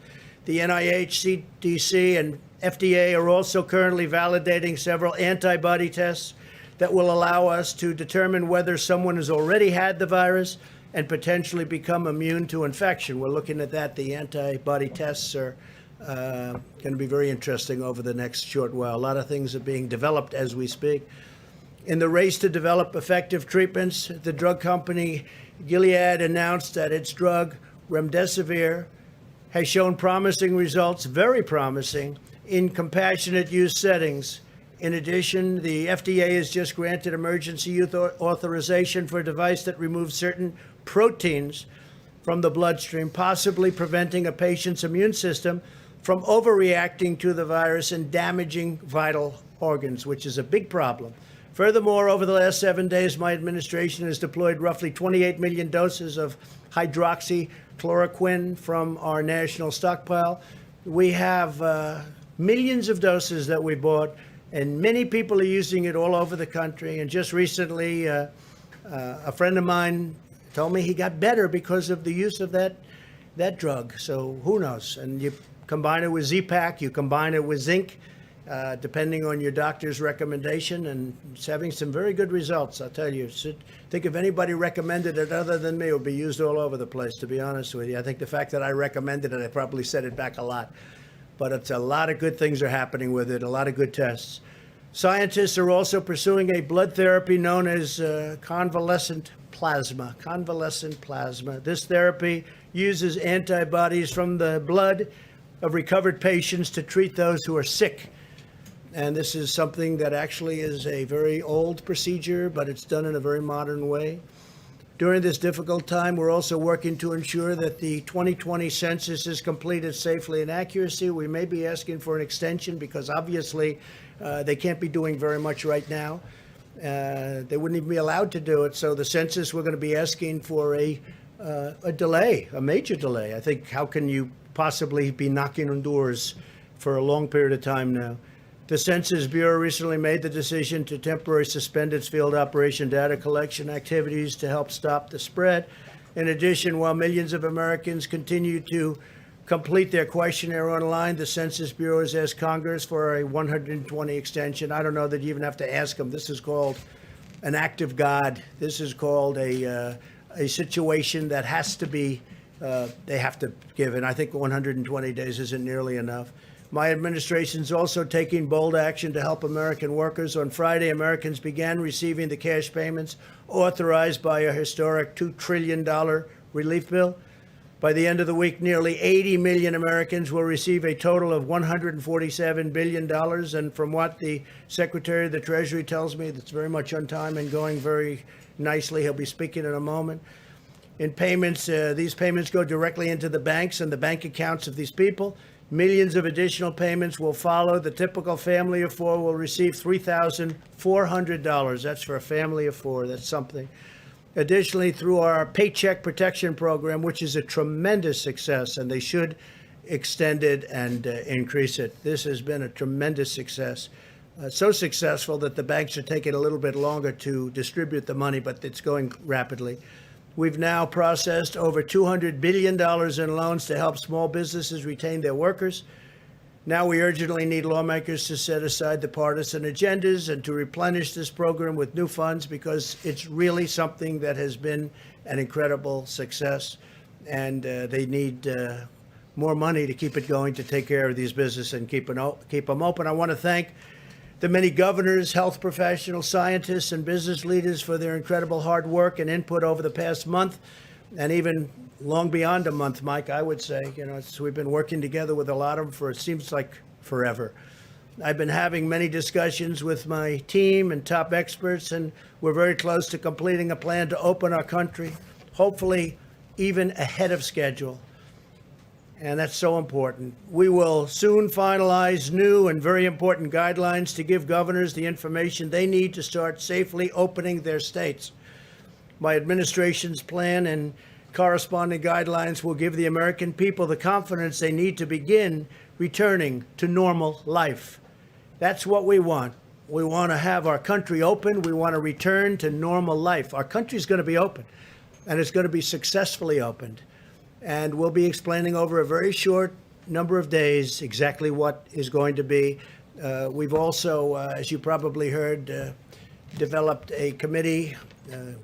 The NIH, CDC, and FDA are also currently validating several antibody tests that will allow us to determine whether someone has already had the virus and potentially become immune to infection. We're looking at that. The antibody tests are going to be very interesting over the next short while. A lot of things are being developed as we speak. In the race to develop effective treatments, the drug company Gilead announced that its drug remdesivir has shown promising results, very promising, in compassionate use settings. In addition, the FDA has just granted emergency use authorization for a device that removes certain proteins from the bloodstream, possibly preventing a patient's immune system from overreacting to the virus and damaging vital organs, which is a big problem. Furthermore, over the last 7 days, my administration has deployed roughly 28 million doses of hydroxychloroquine from our national stockpile. We have millions of doses that we bought, and many people are using it all over the country. And just recently, a friend of mine told me he got better because of the use of that drug. So who knows? And you combine it with Z-Pak, you combine it with zinc, depending on your doctor's recommendation, and it's having some very good results, I'll tell you. Think if anybody recommended it other than me, it would be used all over the place, to be honest with you. I think the fact that I recommended it, I probably set it back a lot. But it's a lot of good things are happening with it, a lot of good tests. Scientists are also pursuing a blood therapy known as convalescent plasma. Convalescent plasma. This therapy uses antibodies from the blood of recovered patients to treat those who are sick. And this is something that actually is a very old procedure, but it's done in a very modern way. During this difficult time, we're also working to ensure that the 2020 census is completed safely and accuracy. We may be asking for an extension because obviously they can't be doing very much right now. They wouldn't even be allowed to do it. So the census, we're going to be asking for a delay, a major delay. I think, how can you possibly be knocking on doors for a long period of time now? The Census Bureau recently made the decision to temporarily suspend its field operation data collection activities to help stop the spread. In addition, while millions of Americans continue to complete their questionnaire online, the Census Bureau has asked Congress for a 120 extension. I don't know that you even have to ask them. This is called an act of God. This is called a situation that has to be, they have to give. And I think 120 days isn't nearly enough. My administration is also taking bold action to help American workers. On Friday, Americans began receiving the cash payments authorized by a historic $2 trillion relief bill. By the end of the week, nearly 80 million Americans will receive a total of $147 billion. And from what the Secretary of the Treasury tells me, that's very much on time and going very nicely. He'll be speaking in a moment. In payments, these payments go directly into the banks and the bank accounts of these people. Millions of additional payments will follow. The typical family of four will receive $3,400. That's for a family of four. That's something. Additionally, through our Paycheck Protection Program, which is a tremendous success, and they should extend it and increase it. This has been a tremendous success. so successful that the banks are taking a little bit longer to distribute the money, but it's going rapidly. We've now processed over $200 billion in loans to help small businesses retain their workers. Now we urgently need lawmakers to set aside the partisan agendas and to replenish this program with new funds, because it's really something that has been an incredible success. And they need more money to keep it going, to take care of these businesses and keep them open. I want to thank the many governors, health professionals, scientists, and business leaders for their incredible hard work and input over the past month, and even long beyond a month, Mike, I would say. We've been working together with a lot of them for, it seems like, forever. I've been having many discussions with my team and top experts, and we're very close to completing a plan to open our country, hopefully even ahead of schedule. And that's so important. We will soon finalize new and very important guidelines to give governors the information they need to start safely opening their states. My administration's plan and corresponding guidelines will give the American people the confidence they need to begin returning to normal life. That's what we want. We want to have our country open. We want to return to normal life. Our country's going to be open, and it's going to be successfully opened. And we'll be explaining over a very short number of days exactly what is going to be. We've also, as you probably heard, developed a committee.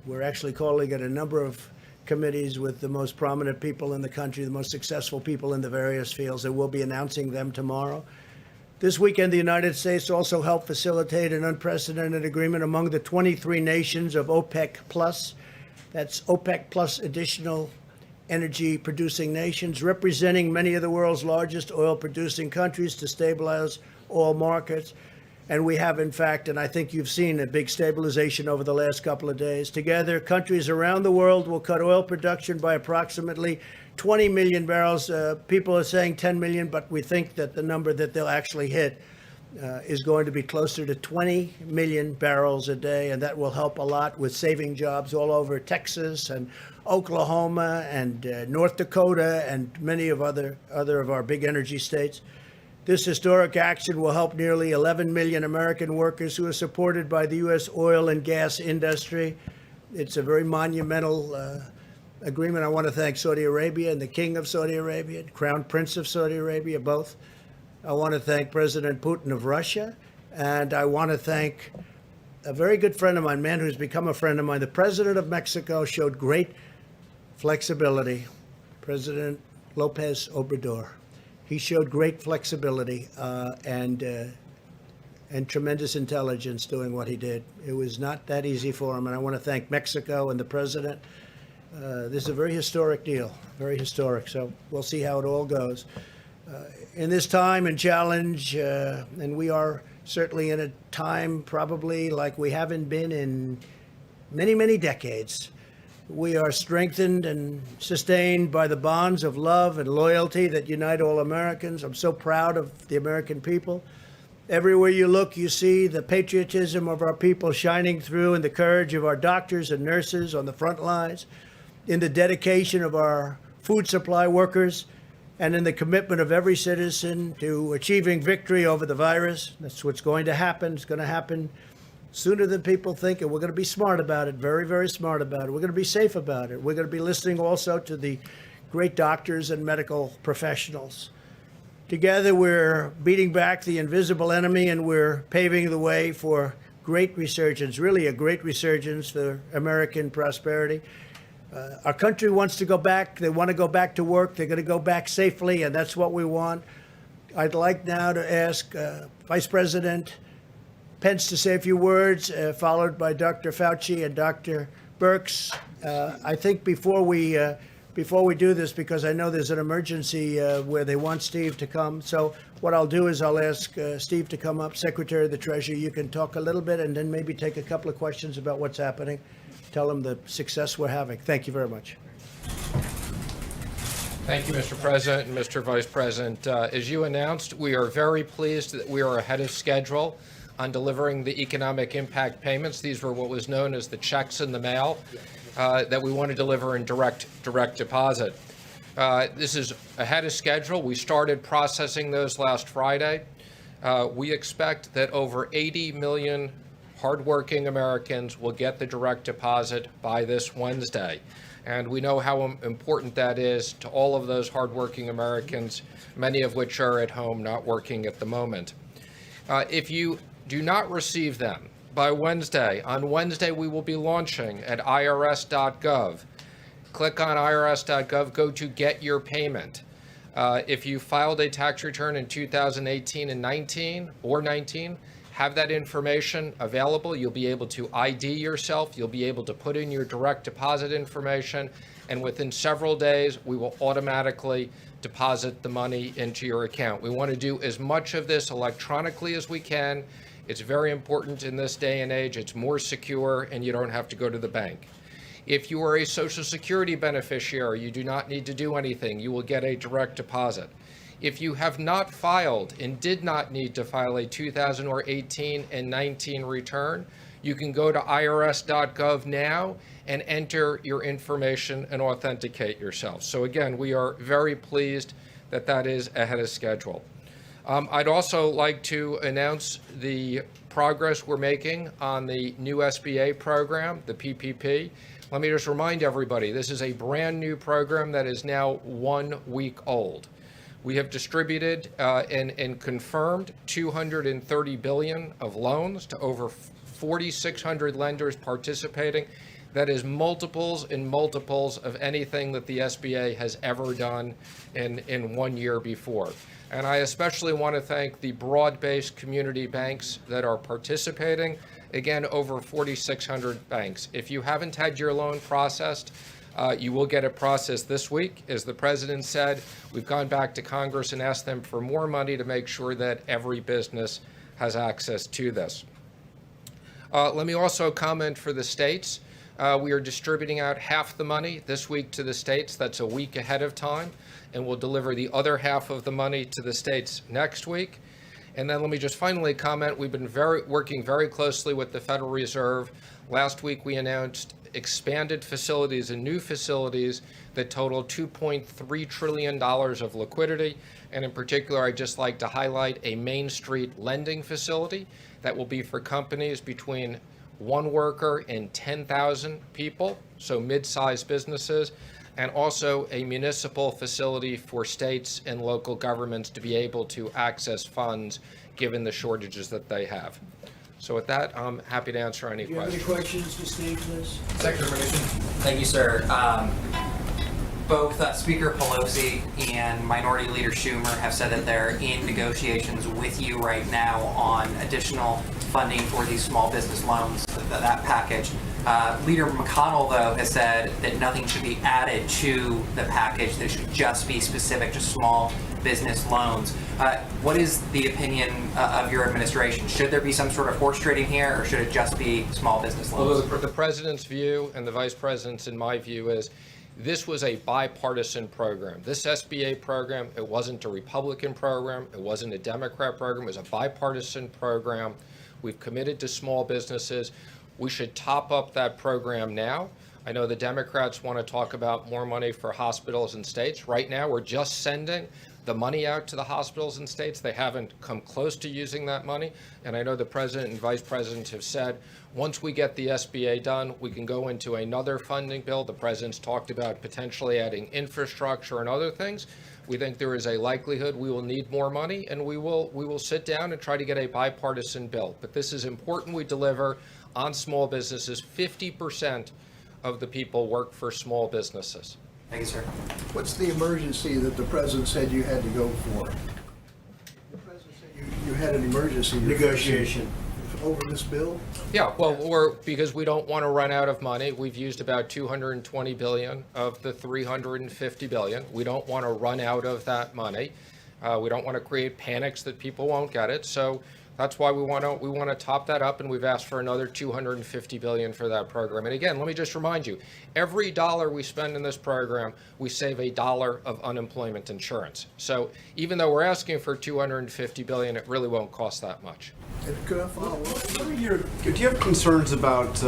We're actually calling it a number of committees with the most prominent people in the country, the most successful people in the various fields, and we'll be announcing them tomorrow. This weekend, the United States also helped facilitate an unprecedented agreement among the 23 nations of OPEC+. That's OPEC plus additional energy-producing nations, representing many of the world's largest oil-producing countries, to stabilize oil markets. And we have, in fact, and I think you've seen a big stabilization over the last couple of days. Together, countries around the world will cut oil production by approximately 20 million barrels. People are saying 10 million, but we think that the number that they'll actually hit is going to be closer to 20 million barrels a day, and that will help a lot with saving jobs all over Texas and Oklahoma and North Dakota and many of other of our big energy states. This historic action will help nearly 11 million American workers who are supported by the U.S. oil and gas industry. It's a very monumental agreement. I want to thank Saudi Arabia and the King of Saudi Arabia, Crown Prince of Saudi Arabia, both. I want to thank President Putin of Russia, and I want to thank a very good friend of mine, man who's become a friend of mine. The President of Mexico showed great flexibility. President Lopez Obrador. He showed great flexibility and tremendous intelligence doing what he did. It was not that easy for him, and I want to thank Mexico and the president. This is a very historic deal, very historic. So we'll see how it all goes. In this time and challenge, and we are certainly in a time probably like we haven't been in many, many decades. We are strengthened and sustained by the bonds of love and loyalty that unite all Americans. I'm so proud of the American people. Everywhere you look, you see the patriotism of our people shining through, and the courage of our doctors and nurses on the front lines, in the dedication of our food supply workers, and in the commitment of every citizen to achieving victory over the virus. That's what's going to happen. It's going to happen sooner than people think, and we're going to be smart about it, very, very smart about it. We're going to be safe about it. We're going to be listening also to the great doctors and medical professionals. Together, we're beating back the invisible enemy, and we're paving the way for great resurgence, really a great resurgence for American prosperity. Our country wants to go back. They want to go back to work. They're going to go back safely, and that's what we want. I'd like now to ask Vice President Pence to say a few words, followed by Dr. Fauci and Dr. Birx. I think before we do this, because I know there's an emergency where they want Steve to come. So what I'll do is I'll ask Steve to come up, Secretary of the Treasury. You can talk a little bit and then maybe take a couple of questions about what's happening. Tell them the success we're having. Thank you very much. Thank you, Mr. President and Mr. Vice President. As you announced, we are very pleased that we are ahead of schedule on delivering the economic impact payments. These were what was known as the checks in the mail that we want to deliver in direct deposit. This is ahead of schedule. We started processing those last Friday. We expect that over 80 million hardworking Americans will get the direct deposit by this Wednesday. And we know how important that is to all of those hardworking Americans, many of which are at home not working at the moment. If you do not receive them by Wednesday, on Wednesday we will be launching at irs.gov. Click on irs.gov, go to Get Your Payment. If you filed a tax return in 2018 and 19 or 19, have that information available. You'll be able to ID yourself. You'll be able to put in your direct deposit information. And within several days, we will automatically deposit the money into your account. We want to do as much of this electronically as we can. It's very important in this day and age. It's more secure, and you don't have to go to the bank. If you are a Social Security beneficiary, you do not need to do anything. You will get a direct deposit. If you have not filed and did not need to file a 2018 and 19 return, you can go to irs.gov now and enter your information and authenticate yourself. So again, we are very pleased that that is ahead of schedule. I'd also like to announce the progress we're making on the new SBA program, the PPP. Let me just remind everybody, this is a brand new program that is now 1 week old. We have distributed and confirmed $230 billion of loans to over 4,600 lenders participating. That is multiples and multiples of anything that the SBA has ever done in 1 year before. And I especially want to thank the broad-based community banks that are participating. Again, over 4,600 banks. If you haven't had your loan processed, you will get it processed this week. As the president said, we've gone back to Congress and asked them for more money to make sure that every business has access to this. Let me also comment for the states. We are distributing out half the money this week to the states. That's a week ahead of time. And we'll deliver the other half of the money to the states next week. And then let me just finally comment, we've been working very closely with the Federal Reserve. Last week we announced expanded facilities and new facilities that total $2.3 trillion of liquidity. And in particular, I'd just like to highlight a Main Street lending facility that will be for companies between 1 worker and 10,000 people, so mid-sized businesses, and also a municipal facility for states and local governments to be able to access funds given the shortages that they have. So with that, I'm happy to answer any Do you have questions. any questions to Steve, please? Secretary Thank you, sir. Both Speaker Pelosi and Minority Leader Schumer have said that they're in negotiations with you right now on additional funding for these small business loans, that package. Leader McConnell, though, has said that nothing should be added to the package. That it should just be specific to small business loans. What is the opinion of your administration? Should there be some sort of horse trading here, or should it just be small business loans? Well, the president's view and the vice president's, in my view, is this was a bipartisan program. This SBA program, it wasn't a Republican program, it wasn't a Democrat program, it was a bipartisan program. We've committed to small businesses. We should top up that program now. I know the Democrats want to talk about more money for hospitals and states. Right now, we're just sending the money out to the hospitals and states. They haven't come close to using that money. And I know the president and vice president have said, once we get the SBA done, we can go into another funding bill. The president's talked about potentially adding infrastructure and other things. We think there is a likelihood we will need more money, and we will sit down and try to get a bipartisan bill. But this is important we deliver on small businesses. 50% of the people work for small businesses. Thank you, sir. What's the emergency that the president said you had to go for? The president said you had an emergency Negotiation. over this bill? Yeah, well, because we don't want to run out of money. We've used about $220 billion of the $350 billion. We don't want to run out of that money. We don't want to create panics that people won't get it. So that's why we want to top that up, and we've asked for another $250 billion for that program. And again, let me just remind you, every dollar we spend in this program, we save a dollar of unemployment insurance. So even though we're asking for $250 billion, it really won't cost that much. Could I follow up? Do you have concerns about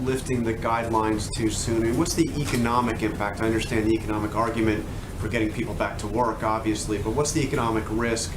lifting the guidelines too soon? And what's the economic impact? I understand the economic argument for getting people back to work, obviously, but what's the economic risk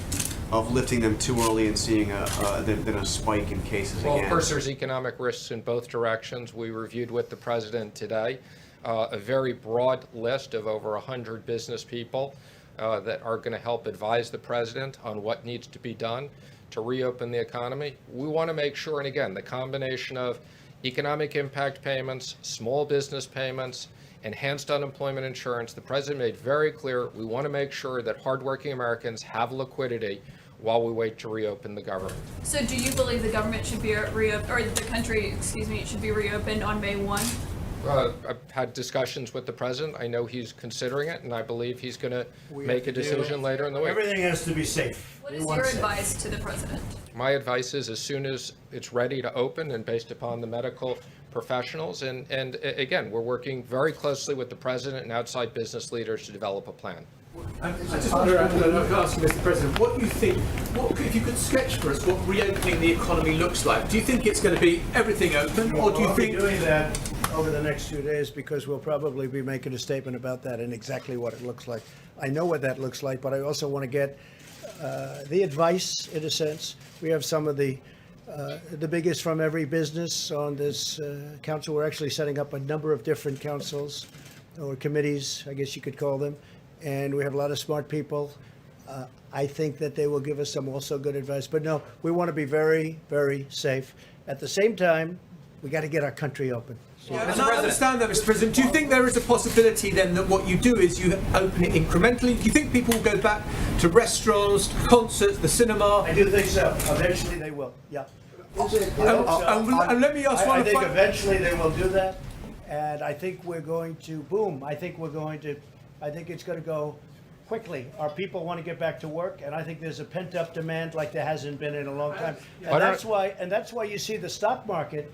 of lifting them too early and seeing then a spike in cases Well, again? of course, there's economic risks in both directions. We reviewed with the president today a very broad list of over 100 business people that are going to help advise the president on what needs to be done to reopen the economy. We want to make sure, and again, the combination of economic impact payments, small business payments, enhanced unemployment insurance, the president made very clear we want to make sure that hardworking Americans have liquidity while we wait to reopen the government. So do you believe the government should be reopened, or the country, excuse me, should be reopened on May 1? I've had discussions with the president. I know he's considering it, and I believe he's going to make a decision later in the week. Everything has to be safe. What is your advice to the president? My advice is as soon as it's ready to open and based upon the medical professionals, and again, we're working very closely with the president and outside business leaders to develop a plan. I just wonder, to ask you, Mr. President, what you think, if you could sketch for us what reopening the economy looks like. Do you think it's going to be everything open, or do you think... We'll be doing that over the next few days because we'll probably be making a statement about that and exactly what it looks like. I know what that looks like, but I also want to get the advice, in a sense. We have some of the biggest from every business on this council. We're actually setting up a number of different councils or committees, I guess you could call them. And we have a lot of smart people. I think that they will give us some also good advice. But no, we want to be very, very safe. At the same time, we got to get our country open. Yeah, and I understand that, Mr. President. Do you think there is a possibility then that what you do is you open it incrementally? Do you think people will go back to restaurants, concerts, the cinema? I do think so. Eventually they will, yeah. And let me ask one. I think eventually they will do that. And I think we're going to, boom, I think it's going to go quickly. Our people want to get back to work, and I think there's a pent-up demand like there hasn't been in a long time. And that's why you see the stock market.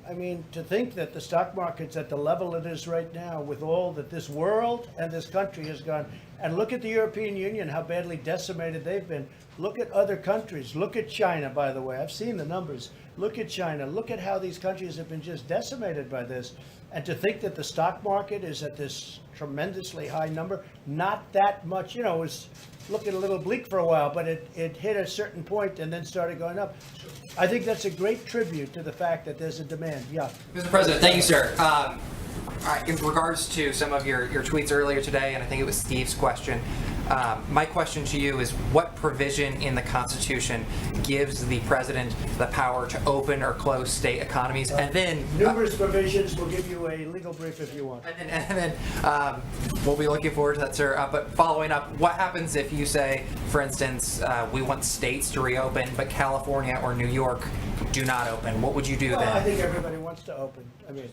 I mean, to think that the stock market's at the level it is right now with all that this world and this country has gone. And look at the European Union, how badly decimated they've been. Look at other countries. Look at China, by the way. I've seen the numbers. Look at China. Look at how these countries have been just decimated by this. And to think that the stock market is at this tremendously high number, not that much, it was looking a little bleak for a while, but it hit a certain point and then started going up. I think that's a great tribute to the fact that there's a demand. Yeah. Mr. President, thank you, sir. In regards to some of your tweets earlier today, and I think it was Steve's question, my question to you is what provision in the Constitution gives the president the power to open or close state economies? And then numerous provisions. We'll give you a legal brief if you want. And then we'll be looking forward to that, sir. But following up, what happens if you say, for instance, we want states to reopen, but California or New York do not open? What would you do then? I think everybody wants to open. I mean.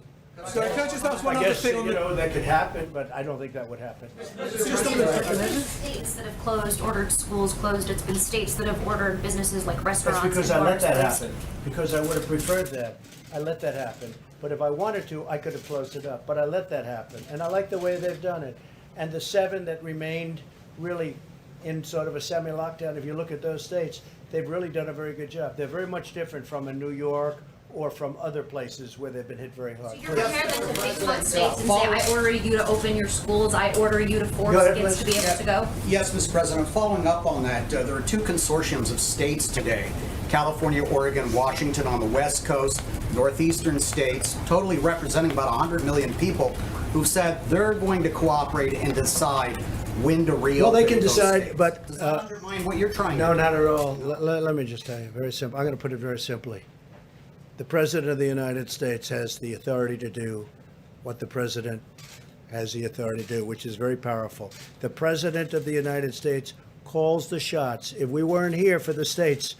So can I just ask one other thing on that could happen, but I don't think that would happen. It's been states that have closed, ordered schools closed. It's been states that have ordered businesses like restaurants. That's because and I let bars that closed. happen. Because I would have preferred that. I let that happen. But if I wanted to, I could have closed it up. But I let that happen. And I like the way they've done it. And the 7 that remained really in sort of a semi-lockdown, if you look at those states, they've really done a very good job. They're very much different from a New York or from other places where they've been hit very hard. So you're prepared then to pick on states and say, I order you to open your schools, I order you to force kids to be able to go? Yes, Mr. President. Following up on that, there are 2 consortiums of states today, California, Oregon, Washington on the West Coast, northeastern states, totally representing about 100 million people who said they're going to cooperate and decide when to reopen. Well, they can those decide, states. but Does that undermine what you're trying to do? No, not at all. Let me just tell you, very simple. I'm going to put it very simply. The President of the United States has the authority to do what the President has the authority to do, which is very powerful. The President of the United States calls the shots. If we weren't here for the states,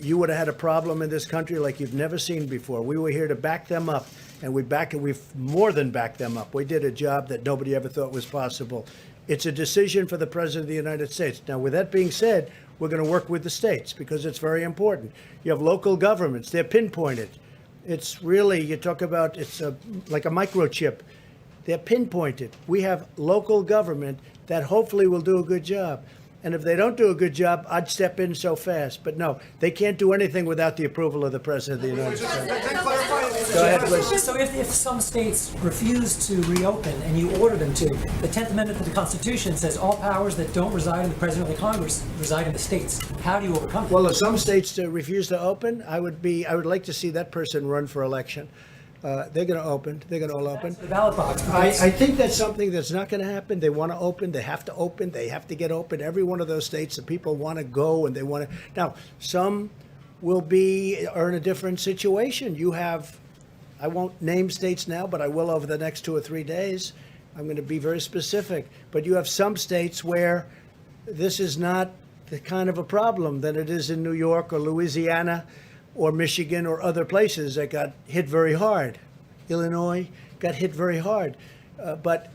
you would have had a problem in this country like you've never seen before. We were here to back them up, and we've more than backed them up. We did a job that nobody ever thought was possible. It's a decision for the President of the United States. Now, with that being said, we're going to work with the states because it's very important. You have local governments. They're pinpointed. It's really, you talk about, it's like a microchip. They're pinpointed. We have local government that hopefully will do a good job. And if they don't do a good job, I'd step in so fast. But no, they can't do anything without the approval of the President of the United States. Go ahead, please. So if some states refuse to reopen and you order them to, the 10th Amendment to the Constitution says all powers that don't reside in the President or the Congress reside in the states. How do you overcome that? Well, if some states refuse to open, I would like to see that person run for election. They're going to open. They're going to all open. The ballot box. I think that's something that's not going to happen. They want to open. They have to open. They have to get open. Every one of those states, the people want to go and they want to. Now, some are in a different situation. You have, I won't name states now, but I will over the next 2 or 3 days. I'm going to be very specific. But you have some states where this is not the kind of a problem that it is in New York or Louisiana or Michigan or other places that got hit very hard. Illinois got hit very hard. But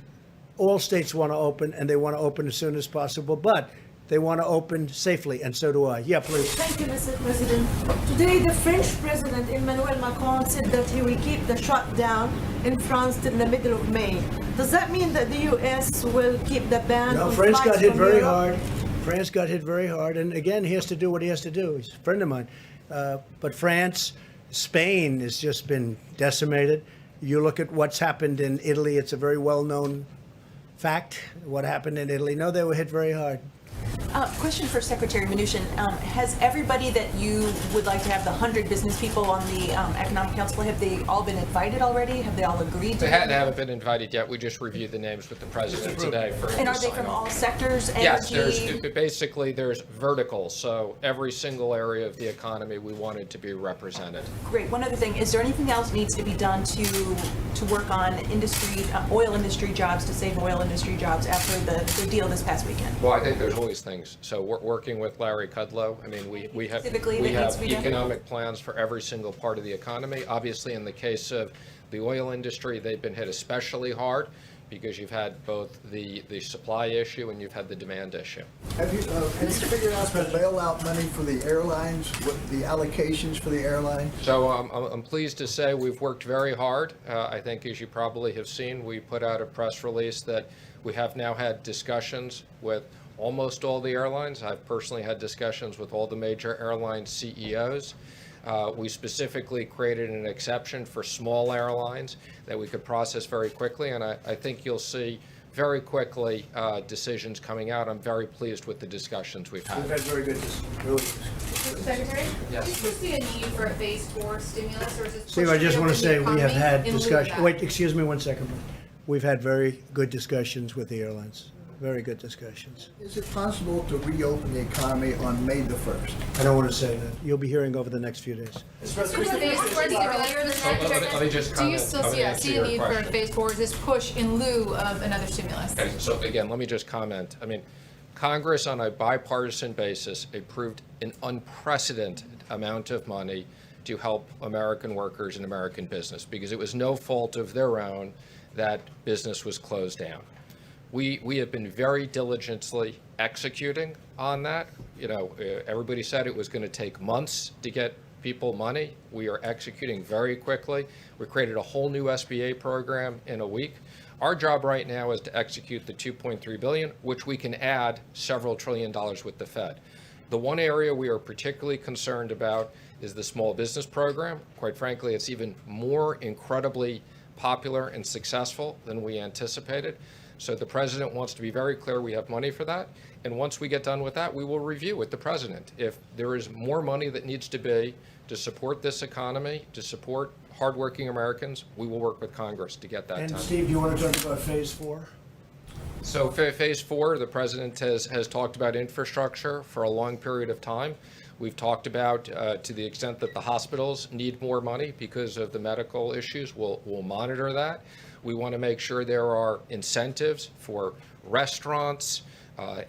all states want to open, and they want to open as soon as possible, but they want to open safely, and so do I. Yeah, please. Thank you, Mr. President. Today, the French President Emmanuel Macron said that he will keep the shutdown in France till the middle of May. Does that mean that the U.S. will keep the ban No, on France flights got hit from very Europe? hard. France got hit very hard, and again, he has to do what he has to do. He's a friend of mine. But France, Spain has just been decimated. You look at what's happened in Italy, it's a very well-known fact, what happened in Italy. No, they were hit very hard. Question for Secretary Mnuchin. Has everybody that you would like to have, the 100 business people on the Economic Council, have they all been invited already? Have they all agreed to They haven't been invited yet. We just reviewed the names with the President today. And are they from all sectors? Yes, Energy? there's verticals, so every single area of the economy we wanted to be represented. Great. One other thing, is there anything else needs to be done to work on industry, oil industry jobs, to save oil industry jobs after the deal this past weekend? Well, I think there's always things. So we're working with Larry Kudlow. I mean, we have economic plans for every single part of the economy. Obviously, in the case of the oil industry, they've been hit especially hard because you've had both the supply issue and you've had the demand issue. Have you figured out the bailout money for the airlines, what the allocations for the airlines? So I'm pleased to say we've worked very hard. I think, as you probably have seen, we put out a press release that we have now had discussions with almost all the airlines. I've personally had discussions with all the major airline CEOs. We specifically created an exception for small airlines that we could process very quickly, and I think you'll see very quickly decisions coming out. I'm very pleased with the discussions we've had. We've had very good discussions. Secretary, Yes. do you foresee a need for a phase 4 stimulus, or is this Steve, I just want to say we have had discussions. discussion. Wait, excuse me 1 second. We've had very good discussions with the airlines. Very good discussions. Is it possible to reopen the economy on May the 1st? I don't want to say that. You'll be hearing over the next few days. Let me just Do you comment. still Let me answer see a your need for a question. phase 4? Is this push in lieu of another stimulus? Okay, so again, let me just comment. I mean, Congress on a bipartisan basis approved an unprecedented amount of money to help American workers and American business because it was no fault of their own that business was closed down. We have been very diligently executing on that. You know, everybody said it was going to take months to get people money. We are executing very quickly. We created a whole new SBA program in a week. Our job right now is to execute the $2.3 billion, which we can add several $1 trillion with the Fed. The one area we are particularly concerned about is the small business program. Quite frankly, it's even more incredibly popular and successful than we anticipated. So the president wants to be very clear we have money for that. And once we get done with that, we will review with the president. If there is more money that needs to be to support this economy, to support hardworking Americans, we will work with Congress to get that And done. Steve, do you want to talk about phase 4? So phase 4, the president has talked about infrastructure for a long period of time. We've talked about, to the extent that the hospitals need more money because of the medical issues, we'll monitor that. We want to make sure there are incentives for restaurants,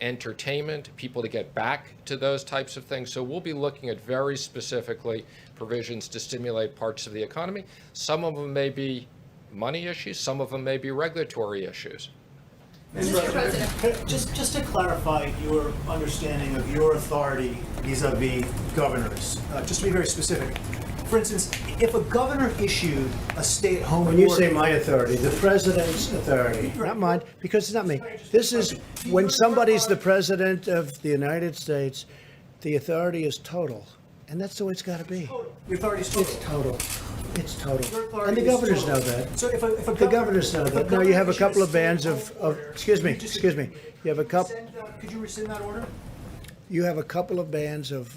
entertainment, people to get back to those types of things. So we'll be looking at very specifically provisions to stimulate parts of the economy. Some of them may be money issues, some of them may be regulatory issues. Mr. President, just to clarify your understanding of your authority vis-a-vis governors, just to be very specific, For instance, if a governor issued a stay-at-home When you order, say my authority, the president's authority, not mine, because it's not me. This is, when somebody's the president of the United States, the authority is total. And that's the way it's got to be. your authority is total. It's total. It's total. Your authority And the is governors total. know that. So if a The governors know if a that. Now, you governor have a issued couple of bands stay-at-home order, excuse me, you just- excuse me. You have a couple. Could you rescind that order? You have a couple of bands of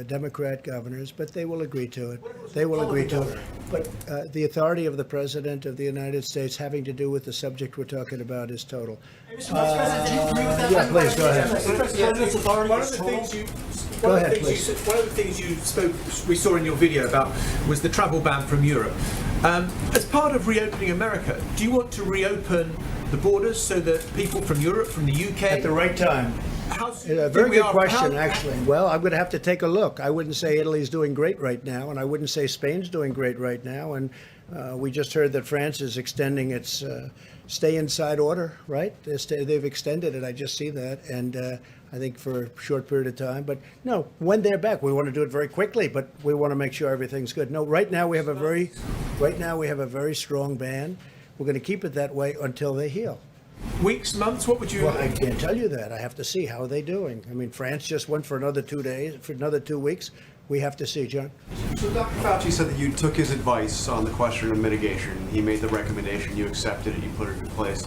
Democrat governors, but they will agree to it. They will agree to it. But the authority of the President of the United States having to do with the subject we're talking about is total. Mr. Vice President, do you agree with that? Yeah, please, go ahead. Mr. President's authority One is of the total? things you, Go one of ahead, the things please. one of the things you spoke, we saw in your video about, was the travel ban from Europe. As part of reopening America, do you want to reopen the borders so that people from Europe, from the UK, At the right time. How's, A very good question, actually. Well, I'm going to have to take a look. I wouldn't say Italy's doing great right now, and I wouldn't say Spain's doing great right now. And we just heard that France is extending its stay inside order, right? They've extended it. I just see that, and I think for a short period of time. But no, when they're back, we want to do it very quickly, but we want to make sure everything's good. No, right now we have a very strong ban. We're going to keep it that way until they heal. Weeks, months? What would you? Well, I can't tell you that. I have to see how are they doing. I mean, France just went for another 2 days, for another 2 weeks. We have to see, John. So Dr. Fauci said that you took his advice on the question of mitigation. He made the recommendation, you accepted it, you put it in place.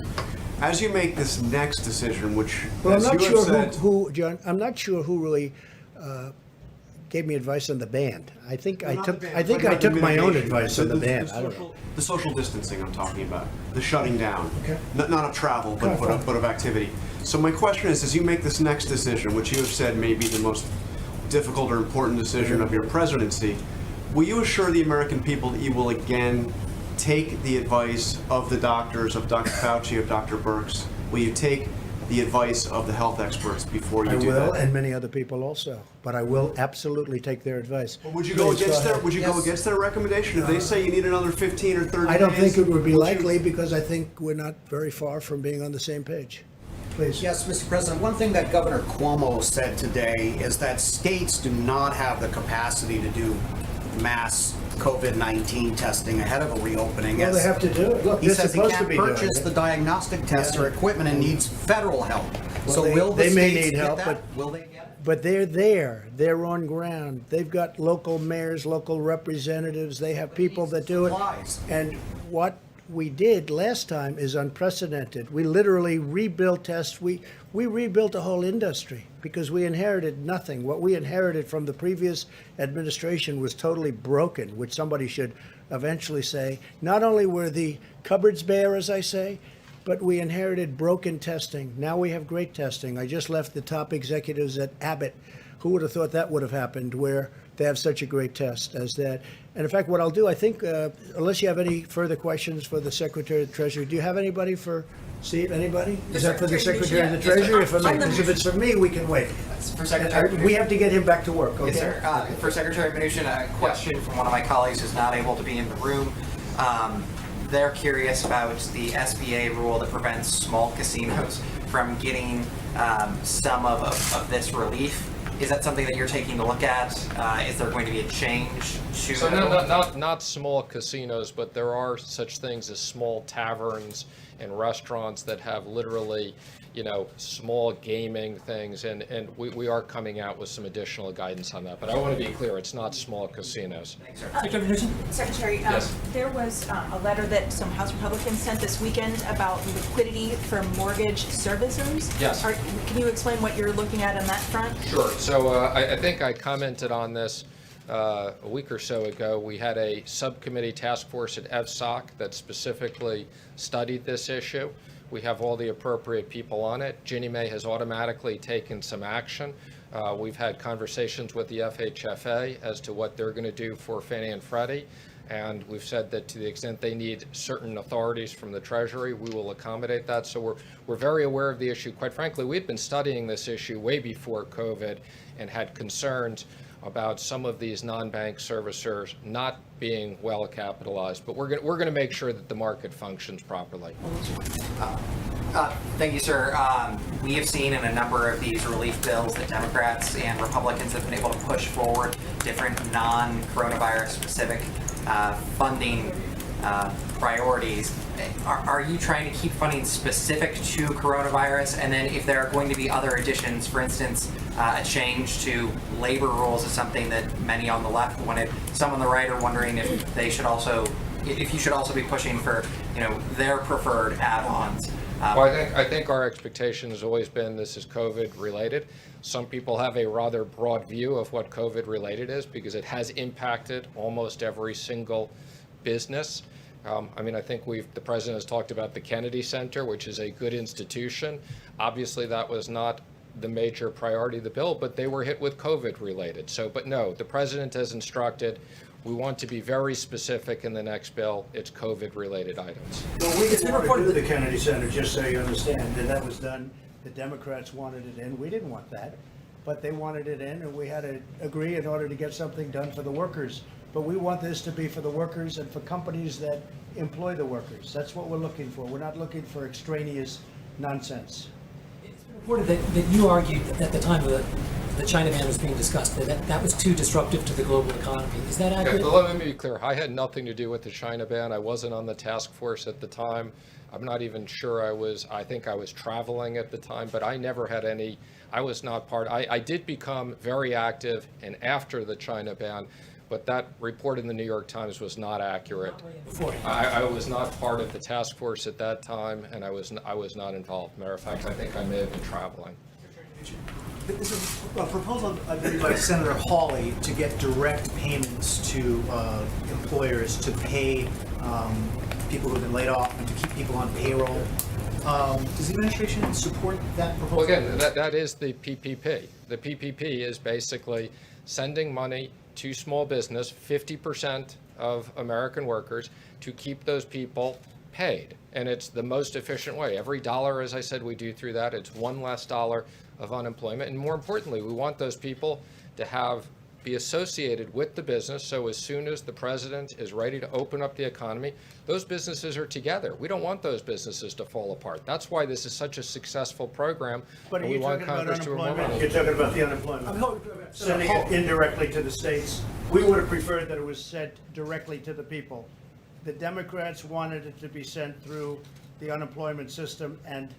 As you make this next decision, which, Well, I'm as not you sure have said, who, John. I'm not sure who really gave me advice on the ban. I think I took my own advice on the ban. I don't know. The social distancing I'm talking about, the shutting down, Okay. not of travel, but of activity. So my question is, as you make this next decision, which you have said may be the most difficult or important decision of your presidency, will you assure the American people that you will again take the advice of the doctors, of Dr. Fauci, of Dr. Birx? Will you take the advice of the health experts before you I do will, that? and many other people also. But I will absolutely take their advice. Would you go Please, against their ahead. Would you go against their recommendation if they say you need another 15 or 30 days? I don't think it would be you- likely because I think we're not very far from being on the same page. Please. Yes, Mr. President, one thing that Governor Cuomo said today is that states do not have the capacity to do mass COVID-19 testing ahead of a reopening. Well, they have to do it. Look, He they're says he supposed to can't be doing purchase it. the diagnostic tests or equipment and needs federal help. Well, So will the they may states need get help, that? Will they get it? But they're there. They're on ground. They've got local mayors, local representatives. They have people that do it. Supplies. And what we did last time is unprecedented. We literally rebuilt tests. We rebuilt a whole industry because we inherited nothing. What we inherited from the previous administration was totally broken, which somebody should eventually say. Not only were the cupboards bare, as I say, but we inherited broken testing. Now we have great testing. I just left the top executives at Abbott. Who would have thought that would have happened, where they have such a great test as that? And in fact, what I'll do, I think, unless you have any further questions for the Secretary of the Treasury, do you have anybody for Steve? Anybody? Is that for the Secretary of the Treasury or for me? Because if it's for me, we can wait. For Secretary We have to get him back to work, okay? Yes, sir. For Secretary Mnuchin, a question from one of my colleagues who's not able to be in the room. They're curious about the SBA rule that prevents small casinos from getting some of this relief. Is that something that you're taking a look at? Is there going to be a change to So that? not small casinos, but there are such things as small taverns and restaurants that have literally, small gaming things, and we are coming out with some additional guidance on that. But I want to be clear, it's not small casinos. Secretary, Yes. there was a letter that some House Republicans sent this weekend about liquidity for mortgage servicers. Yes. Can you explain what you're looking at on that front? Sure. So I think I commented on this a week or so ago. We had a subcommittee task force at FSOC that specifically studied this issue. We have all the appropriate people on it. Ginnie Mae has automatically taken some action. We've had conversations with the FHFA as to what they're going to do for Fannie and Freddie. And we've said that to the extent they need certain authorities from the Treasury, we will accommodate that. So we're very aware of the issue. Quite frankly, we've been studying this issue way before COVID and had concerns about some of these non-bank servicers not being well capitalized. But we're going to make sure that the market functions properly. Thank you, sir. We have seen in a number of these relief bills that Democrats and Republicans have been able to push forward different non-coronavirus specific funding priorities. Are you trying to keep funding specific to coronavirus? And then if there are going to be other additions, for instance, a change to labor rules is something that many on the left wanted. Some on the right are wondering if they should also, if you should also be pushing for, their preferred add-ons. Well, I think our expectation has always been this is COVID related. Some people have a rather broad view of what COVID related is because it has impacted almost every single business. I think the president has talked about the Kennedy Center, which is a good institution. Obviously, that was not the major priority of the bill, but they were hit with COVID related. But no, the president has instructed, we want to be very specific in the next bill. It's COVID related items. Well, we didn't want to do the Kennedy Center, just so you understand, and that was done. The Democrats wanted it in. We didn't want that, but they wanted it in, and we had to agree in order to get something done for the workers. But we want this to be for the workers and for companies that employ the workers. That's what we're looking for. We're not looking for extraneous nonsense. It's been reported that you argued at the time of the China ban was being discussed, that was too disruptive to the global economy. Is that accurate? Okay, let me be clear. I had nothing to do with the China ban. I wasn't on the task force at the time. I'm not even sure I think I was traveling at the time, but I never had any, I was not part. I did become very active and after the China ban, but that report in the New York Times was not accurate. I was not part of the task force at that time, and I was not involved. Matter of fact, I think I may have been traveling. There's a proposal, I believe, by Senator Hawley to get direct payments to employers to pay people who have been laid off and to keep people on payroll. Does the administration support that proposal? Well, again, that is the PPP. The PPP is basically sending money to small business, 50% of American workers, to keep those people paid. And it's the most efficient way. Every dollar, as I said, we do through that, it's one less dollar of unemployment. And more importantly, we want those people to be associated with the business. So as soon as the president is ready to open up the economy, those businesses are together. We don't want those businesses to fall apart. That's why this is such a successful program. But are we you want talking about Congress to remember unemployment? it. You're talking about the unemployment. Sending it indirectly to the states. We would have preferred that it was sent directly to the people. The Democrats wanted it to be sent through the unemployment system, and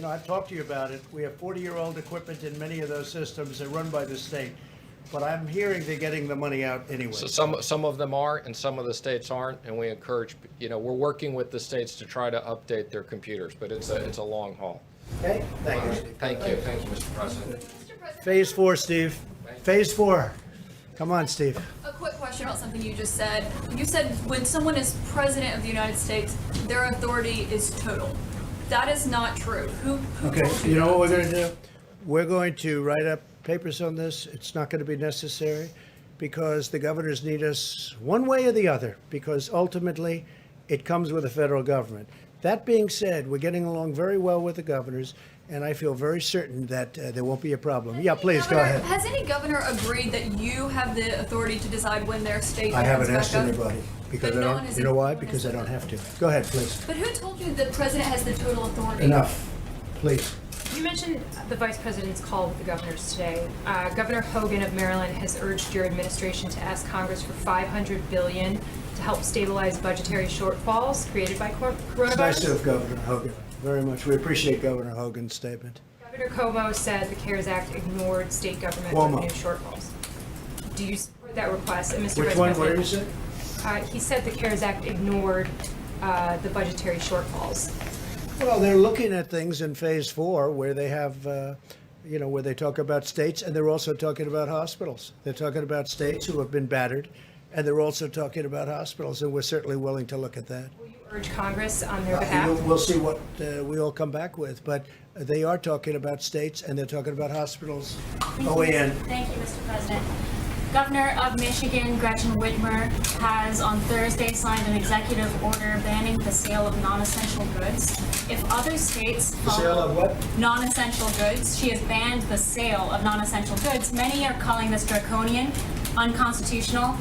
I've talked to you about it. We have 40-year-old equipment in many of those systems. They're run by the state. But I'm hearing they're getting the money out anyway. So some of them are, and some of the states aren't, and we encourage, we're working with the states to try to update their computers, but it's a long haul. Okay, thank you, Steve. Thank you, Mr. President. Phase 4, Steve. Phase 4. Come on, Steve. A quick question about something you just said. You said when someone is president of the United States, their authority is total. That is not true. Who Okay, told you know that? what we're going to do? We're going to write up papers on this. It's not going to be necessary because the governors need us one way or the other, because ultimately it comes with the federal government. That being said, we're getting along very well with the governors, and I feel very certain that there won't be a problem. Yeah, please, go ahead. Has any governor agreed that you have the authority to decide when their state I haven't opens asked back up? anybody because But I no don't, one has you know why? even- Because I don't have to. Go ahead, please. But who told you the president has the total authority? Enough, please. You mentioned the vice president's call with the governors today. Governor Hogan of Maryland has urged your administration to ask Congress for $500 billion to help stabilize budgetary shortfalls created by coronavirus. It's nice of Governor Hogan, very much. We appreciate Governor Hogan's statement. Governor Cuomo said the CARES Act ignored state government revenue shortfalls. Do you support that request? And Mr. Which Vice one? President, What did you say? he said the CARES Act ignored the budgetary shortfalls. Well, they're looking at things in phase 4 where they have, where they talk about states, and they're also talking about hospitals. They're talking about states who have been battered, and they're also talking about hospitals, and we're certainly willing to look at that. Will you urge Congress on their behalf? We'll see what we all come back with, but they are talking about states, and they're talking about hospitals. OAN. Thank you, Mr. President. Governor of Michigan, Gretchen Whitmer, has on Thursday signed an executive order banning the sale of non-essential goods. If other states The sale of what? non-essential goods, she has banned the sale of non-essential goods. Many are calling this draconian, unconstitutional.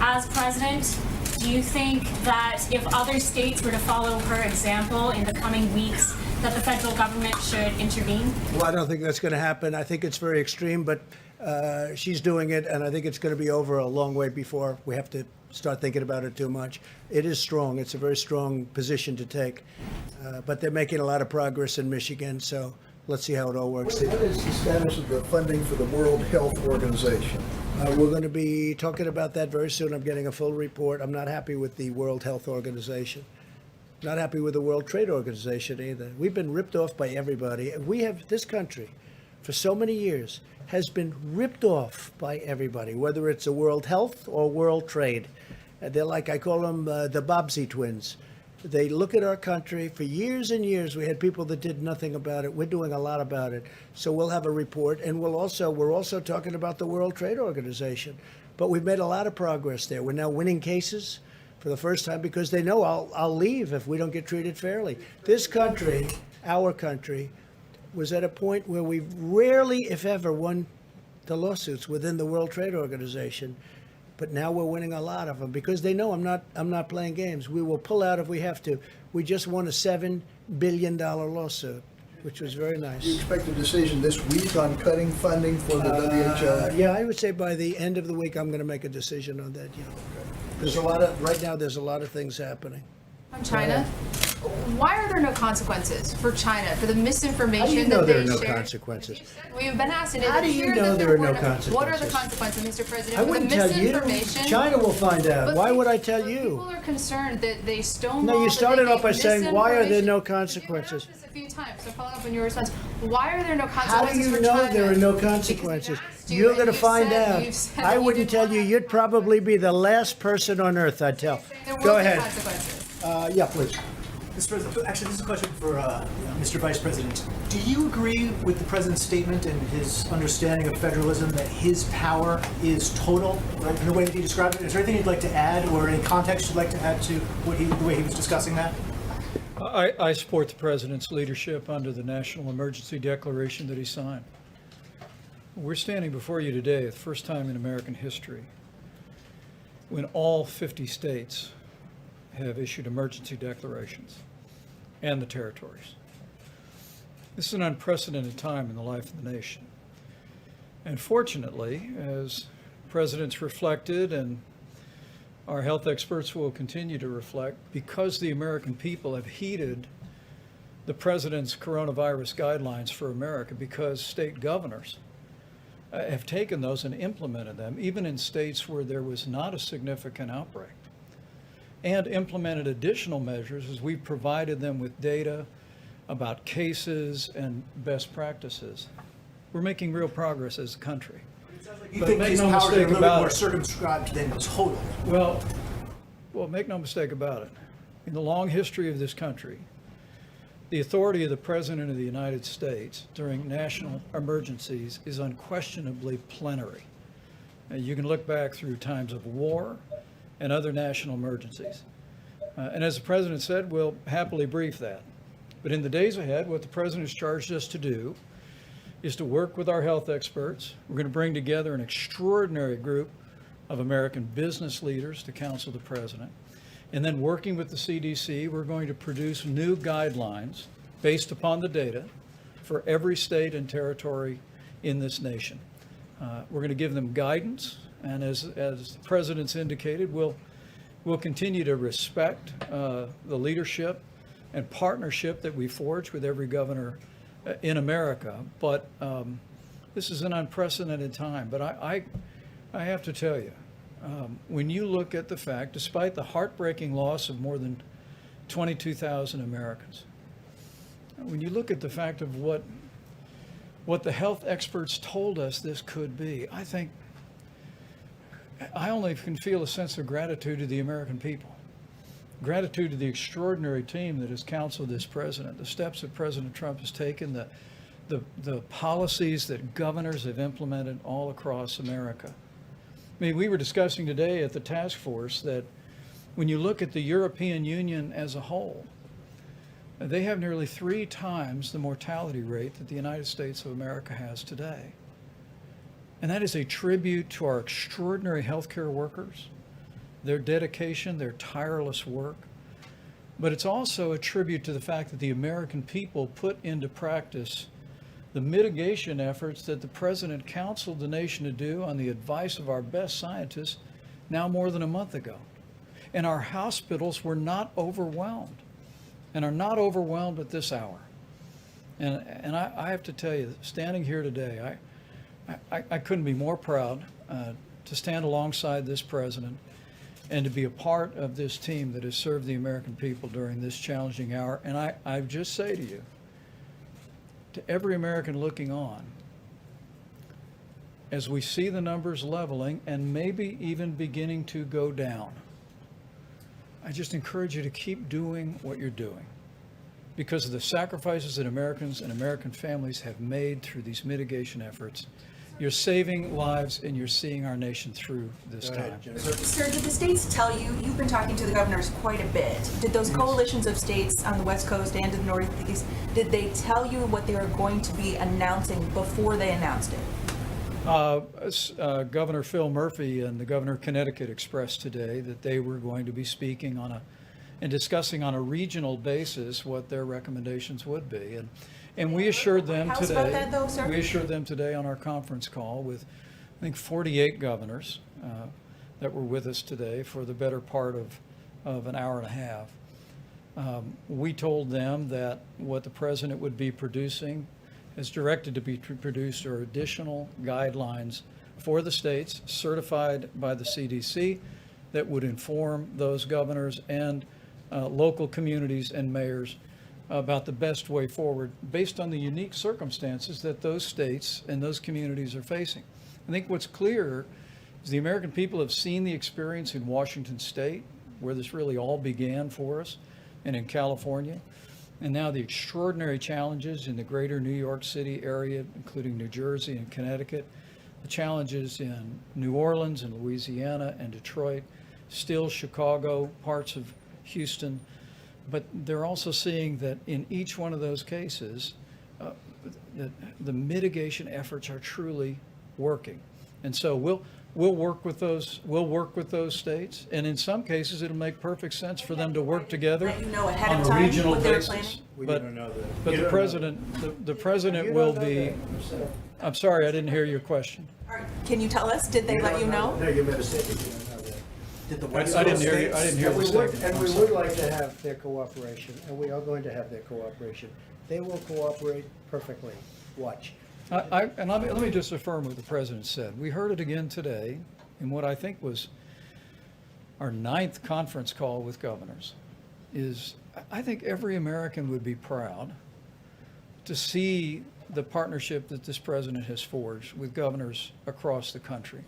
As president, do you think that if other states were to follow her example in the coming weeks, that the federal government should intervene? Well, I don't think that's going to happen. I think it's very extreme, but she's doing it, and I think it's going to be over a long way before we have to start thinking about it too much. It is strong. It's a very strong position to take, but they're making a lot of progress in Michigan, so let's see how it all works. What is the status of the funding for the World Health Organization? We're going to be talking about that very soon. I'm getting a full report. I'm not happy with the World Health Organization. Not happy with the World Trade Organization either. We've been ripped off by everybody. This country, for so many years, has been ripped off by everybody, whether it's a World Health or World Trade. They're like, I call them the Bobbsey twins. They look at our country. For years and years, we had people that did nothing about it. We're doing a lot about it. So we'll have a report, and we're also talking about the World Trade Organization. But we've made a lot of progress there. We're now winning cases for the first time because they know I'll leave if we don't get treated fairly. This country, our country, was at a point where we rarely, if ever, won the lawsuits within the World Trade Organization. But now we're winning a lot of them because they know I'm not playing games. We will pull out if we have to. We just won a $7 billion lawsuit, which was very nice. Do you expect a decision this week on cutting funding for the WHO? Yeah, I would say by the end of the week I'm going to make a decision on that. Yeah. There's right now there's a lot of things happening. On China, why are there no consequences for China for the misinformation How do you know that there they are no shared? consequences? We've been asked, and it How do you appears know that there are no were consequences? What are the consequences, Mr. President? I for the wouldn't tell you. misinformation? China will find out. But Why would I tell you? People are concerned that they stonewalled. No, you that started they off by gave saying, why are there no misinformation. consequences? You've asked this a few times, so following up on your response, why are there no How do consequences you for know China? there are no consequences? you, You're and going to you've find said- out. you've said I that you wouldn't did tell you. You'd probably be the last person on earth I'd tell. There will Go be ahead. consequences. Yeah, please. Mr. President, actually, this is a question for Mr. Vice President. Do you agree with the President's statement and his understanding of federalism that his power is total, right, in the way that he described it? Is there anything you'd like to add or any context you'd like to add to the way he was discussing that? I support the President's leadership under the National Emergency Declaration that he signed. We're standing before you today, the first time in American history, when all 50 states have issued emergency declarations, and the territories. This is an unprecedented time in the life of the nation. And fortunately, as presidents reflected, and our health experts will continue to reflect, because the American people have heeded the president's coronavirus guidelines for America, because state governors have taken those and implemented them, even in states where there was not a significant outbreak, and implemented additional measures as we provided them with data about cases and best practices. We're making real progress as a country. You But think make his no powers are a mistake little bit about more it. circumscribed than total? Well, make no mistake about it. In the long history of this country, the authority of the President of the United States during national emergencies is unquestionably plenary. You can look back through times of war and other national emergencies. And as the President said, we'll happily brief that. But in the days ahead, what the President has charged us to do is to work with our health experts. We're going to bring together an extraordinary group of American business leaders to counsel the President. And then working with the CDC, we're going to produce new guidelines based upon the data for every state and territory in this nation. We're going to give them guidance, and as the President's indicated, we'll continue to respect the leadership and partnership that we forge with every governor in America. But this is an unprecedented time. But I have to tell you, when you look at the fact, despite the heartbreaking loss of more than 22,000 Americans, when you look at the fact of what the health experts told us this could be, I think I only can feel a sense of gratitude to the American people. Gratitude to the extraordinary team that has counseled this president, the steps that President Trump has taken, the policies that governors have implemented all across America. I mean, we were discussing today at the task force that when you look at the European Union as a whole, they have nearly 3 times the mortality rate that the United States of America has today. And that is a tribute to our extraordinary healthcare workers, their dedication, their tireless work. but it's also a tribute to the fact that the American people put into practice the mitigation efforts that the President counseled the nation to do on the advice of our best scientists now more than a month ago. And our hospitals were not overwhelmed, and are not overwhelmed at this hour. And I have to tell you, standing here today, I couldn't be more proud to stand alongside this president and to be a part of this team that has served the American people during this challenging hour. And I just say to you, to every American looking on, as we see the numbers leveling and maybe even beginning to go down, I just encourage you to keep doing what you're doing, because of the sacrifices that Americans and American families have made through these mitigation efforts. You're saving lives and you're seeing our nation through this time. Sir, did the states tell you, you've been talking to the governors quite a bit, did those coalitions of states on the West Coast and in the Northeast, did they tell you what they were going to be announcing before they announced it? Governor Phil Murphy and the governor of Connecticut expressed today that they were going to be speaking and discussing on a regional basis what their recommendations would be. And we assured them today. About that, though, sir? We assured them today on our conference call with, I think, 48 governors that were with us today for the better part of an hour and a half. We told them that what the president would be producing, as directed to be produced, are additional guidelines for the states certified by the CDC that would inform those governors and local communities and mayors about the best way forward based on the unique circumstances that those states and those communities are facing. I think what's clear is the American people have seen the experience in Washington State, where this really all began for us, and in California, and now the extraordinary challenges in the greater New York City area, including New Jersey and Connecticut, the challenges in New Orleans and Louisiana and Detroit, still Chicago, parts of Houston. But they're also seeing that in each one of those cases, the mitigation efforts are truly working. And so we'll work with those states, and in some cases it'll make perfect sense for them to work together Let you know ahead on of a time regional what they're basis. planning? But the president will be. I'm sorry, I didn't hear your question. Can you tell us, did they let you know? No, you made a statement. Did the West I didn't Coast hear you. states- I didn't hear the statement. And I'm we sorry. would like to have their cooperation, and we are going to have their cooperation. They will cooperate perfectly. Watch. And let me just affirm what the president said. We heard it again today in what I think was our 9th conference call with governors. I think every American would be proud to see the partnership that this president has forged with governors across the country.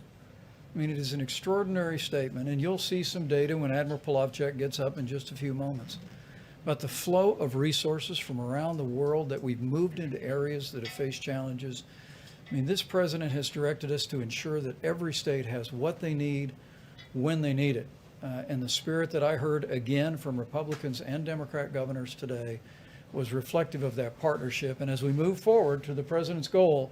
I mean, it is an extraordinary statement, and you'll see some data when Admiral Polovchek gets up in just a few moments. But the flow of resources from around the world that we've moved into areas that have faced challenges. I mean, this president has directed us to ensure that every state has what they need when they need it. And the spirit that I heard again from Republicans and Democrat governors today was reflective of that partnership. And as we move forward to the president's goal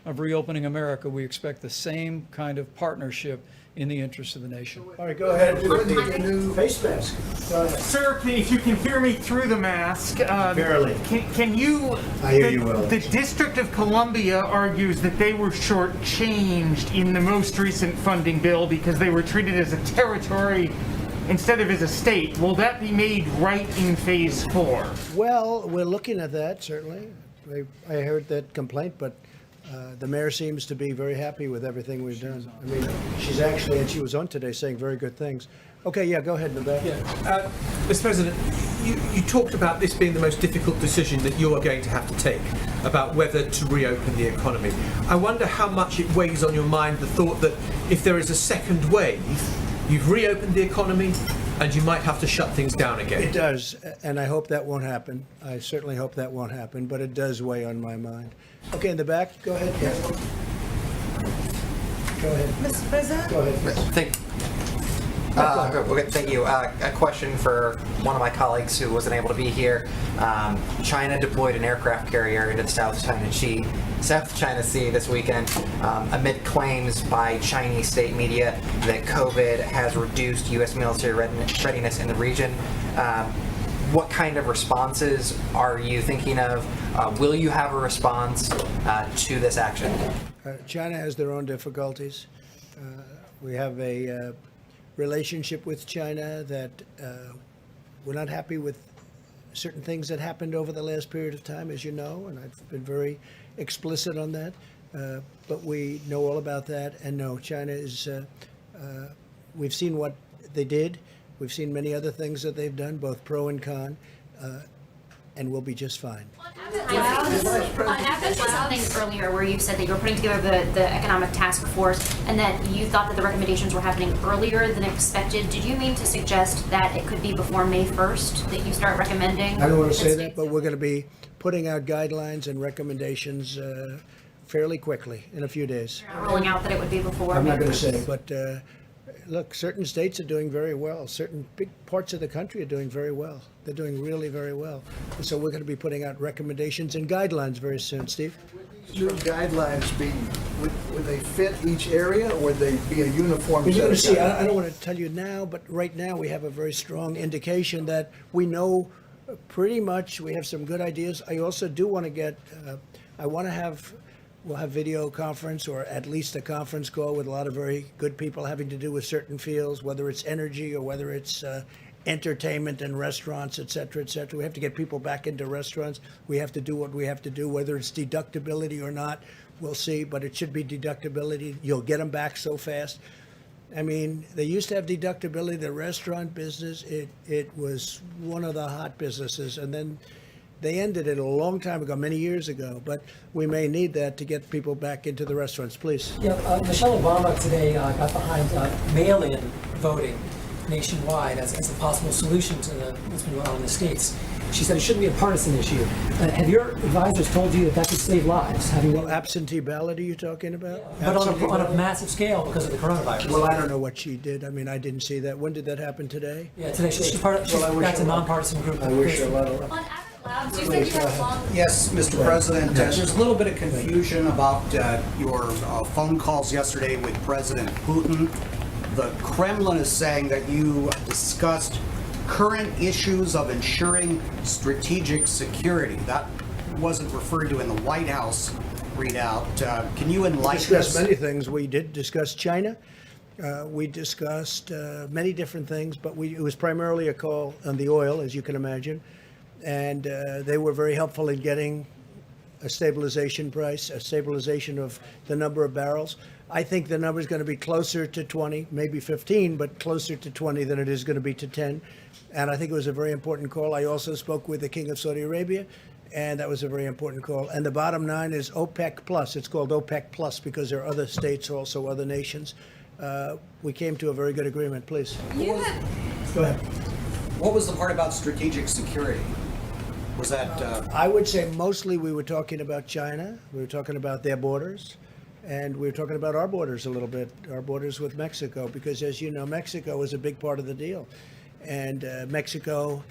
of reopening America, we expect the same kind of partnership in the interest of the nation. All right, go ahead with the new face mask. Go ahead. Sir, if you can hear me through the mask. Barely. Can you... I hear you well. The District of Columbia argues that they were shortchanged in the most recent funding bill because they were treated as a territory instead of as a state. Will that be made right in phase 4? Well, we're looking at that, certainly. I heard that complaint, but the mayor seems to be very happy with everything we've done. I mean, she's actually, and she was on today saying very good things. Okay, yeah, go ahead, Nabeel. Yeah. Mr. President, you talked about this being the most difficult decision that you are going to have to take about whether to reopen the economy. I wonder how much it weighs on your mind, the thought that if there is a second wave, you've reopened the economy and you might have to shut things down again. It does, and I hope that won't happen. I certainly hope that won't happen, but it does weigh on my mind. Okay, in the back, go ahead. Yeah. Go ahead. Mr. President? Go ahead. Thank you. A question for one of my colleagues who wasn't able to be here. China deployed an aircraft carrier into the South China Sea this weekend amid claims by Chinese state media that COVID has reduced U.S. military readiness in the region. what kind of responses are you thinking of? Will you have a response to this action? China has their own difficulties. We have a relationship with China that we're not happy with certain things that happened over the last period of time, as you know, and I've been very explicit on that. But we know all about that, and no, China is, we've seen what they did. We've seen many other things that they've done, both pro and con, and we'll be just fine. I mentioned something earlier where you said that you were putting together the economic task force and that you thought that the recommendations were happening earlier than expected. Did you mean to suggest that it could be before May 1st that you start recommending? I don't want to say that, but we're going to be putting out guidelines and recommendations fairly quickly, in a few days. You're not ruling out that it would be before I'm May not going to 1st. say, but look, certain states are doing very well. Certain big parts of the country are doing very well. They're doing really very well. And so we're going to be putting out recommendations and guidelines very soon. Steve? Would these new guidelines be, would they fit each area, or would they be a uniform You're set going of to see, guidelines? I don't want to tell you now, but right now we have a very strong indication that we know pretty much, we have some good ideas. I also do want to get, we'll have video conference or at least a conference call with a lot of very good people having to do with certain fields, whether it's energy or whether it's entertainment and restaurants, et cetera, et cetera. We have to get people back into restaurants. We have to do what we have to do, whether it's deductibility or not, we'll see, but it should be deductibility. You'll get them back so fast. I mean, they used to have deductibility, the restaurant business, it was one of the hot businesses, and then they ended it a long time ago, many years ago, but we may need that to get people back into the restaurants. Please. Yeah, Michelle Obama today got behind mail-in voting nationwide as a possible solution to what's been going on in the states. She said it shouldn't be a partisan issue. Have your advisors told you that could save lives? Well, absentee ballot are you talking about? But on a massive scale because of the coronavirus. Well, I don't know what she did. I mean, I didn't see that. When did that happen today? Yeah, today. She's back to nonpartisan group. I wish her a lot of luck. On Abbott Labs, you said you had a long. Yes, Mr. President, there's a little bit of confusion about your phone calls yesterday with President Putin. The Kremlin is saying that you discussed current issues of ensuring strategic security. That wasn't referred to in the White House readout. Can you We enlighten discussed us? many things. We did discuss China. We discussed many different things, but it was primarily a call on the oil, as you can imagine. And they were very helpful in getting a stabilization price, a stabilization of the number of barrels. I think the number is going to be closer to 20, maybe 15, but closer to 20 than it is going to be to 10. And I think it was a very important call. I also spoke with the King of Saudi Arabia, and that was a very important call. And the bottom line is OPEC plus. It's called OPEC plus because there are other states, also other nations. We came to a very good agreement. Please. Go ahead. What was the part about strategic security? Was that? I would say mostly we were talking about China. We were talking about their borders. And we were talking about our borders a little bit, our borders with Mexico, because as you know, Mexico is a big part of the deal. And Mexico,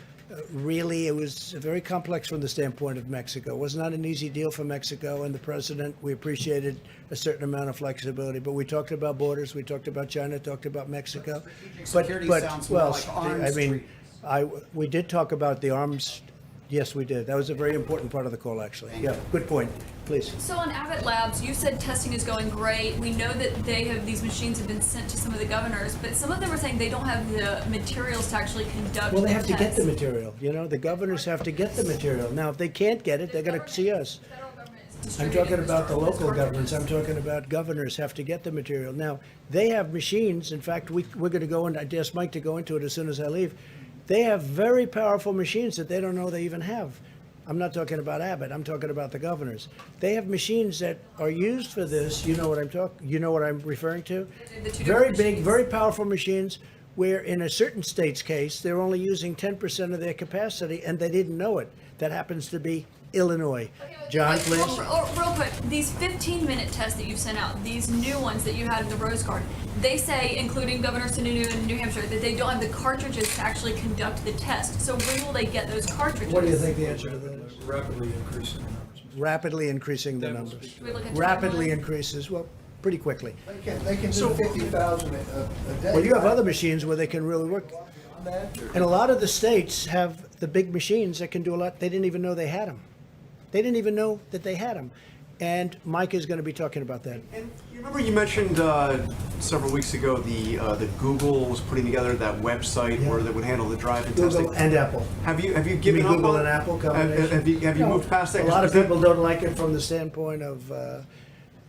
really, it was very complex from the standpoint of Mexico. It was not an easy deal for Mexico and the president. We appreciated a certain amount of flexibility. But we talked about borders, we talked about China, talked about Mexico. Security sounds more like arms I mean, we did talk about the arms. Yes, we did. That was a very important part of the call, actually. Yeah, good point. Please. So on Abbott Labs, you said testing is going great. We know that these machines have been sent to some of the governors, but some of them are saying they don't have the materials to actually conduct. Well, they have to get tests. the material. You know, the governors have to get the material. Now, if they can't get it, they're going to see us. I'm talking about the local governments. I'm talking about governors have to get the material. Now, they have machines. In fact, we're going to go in. I asked Mike to go into it as soon as I leave. They have very powerful machines that they don't know they even have. I'm not talking about Abbott. I'm talking about the governors. They have machines that are used for this. You know what I'm referring to? Very big, very powerful machines where in a certain state's case, they're only using 10% of their capacity and they didn't know it. That happens to be Illinois. John, please. Real quick, these 15-minute tests that you've sent out, these new ones that you had in the Rose Garden, they say, including Governor Sununu in New Hampshire, that they don't have the cartridges to actually conduct the test. So when will they get those cartridges? What do you think the answer to that is? Rapidly increasing the numbers. Rapidly increasing the numbers. Should we look at Rapidly timeline? increases, well, pretty quickly. They can do 50,000 a day. Well, you have other machines where they can really work. And a lot of the states have the big machines that can do a lot. They didn't even know they had them. They didn't even know that they had them. And Mike is going to be talking about that. And you remember you mentioned several weeks ago the Google was putting together that website where they would handle the drive-in testing. Google and Apple. Have you given You mean up Google on and Apple combination? Have you No. moved past that? A lot of Is that- people don't like it from the standpoint of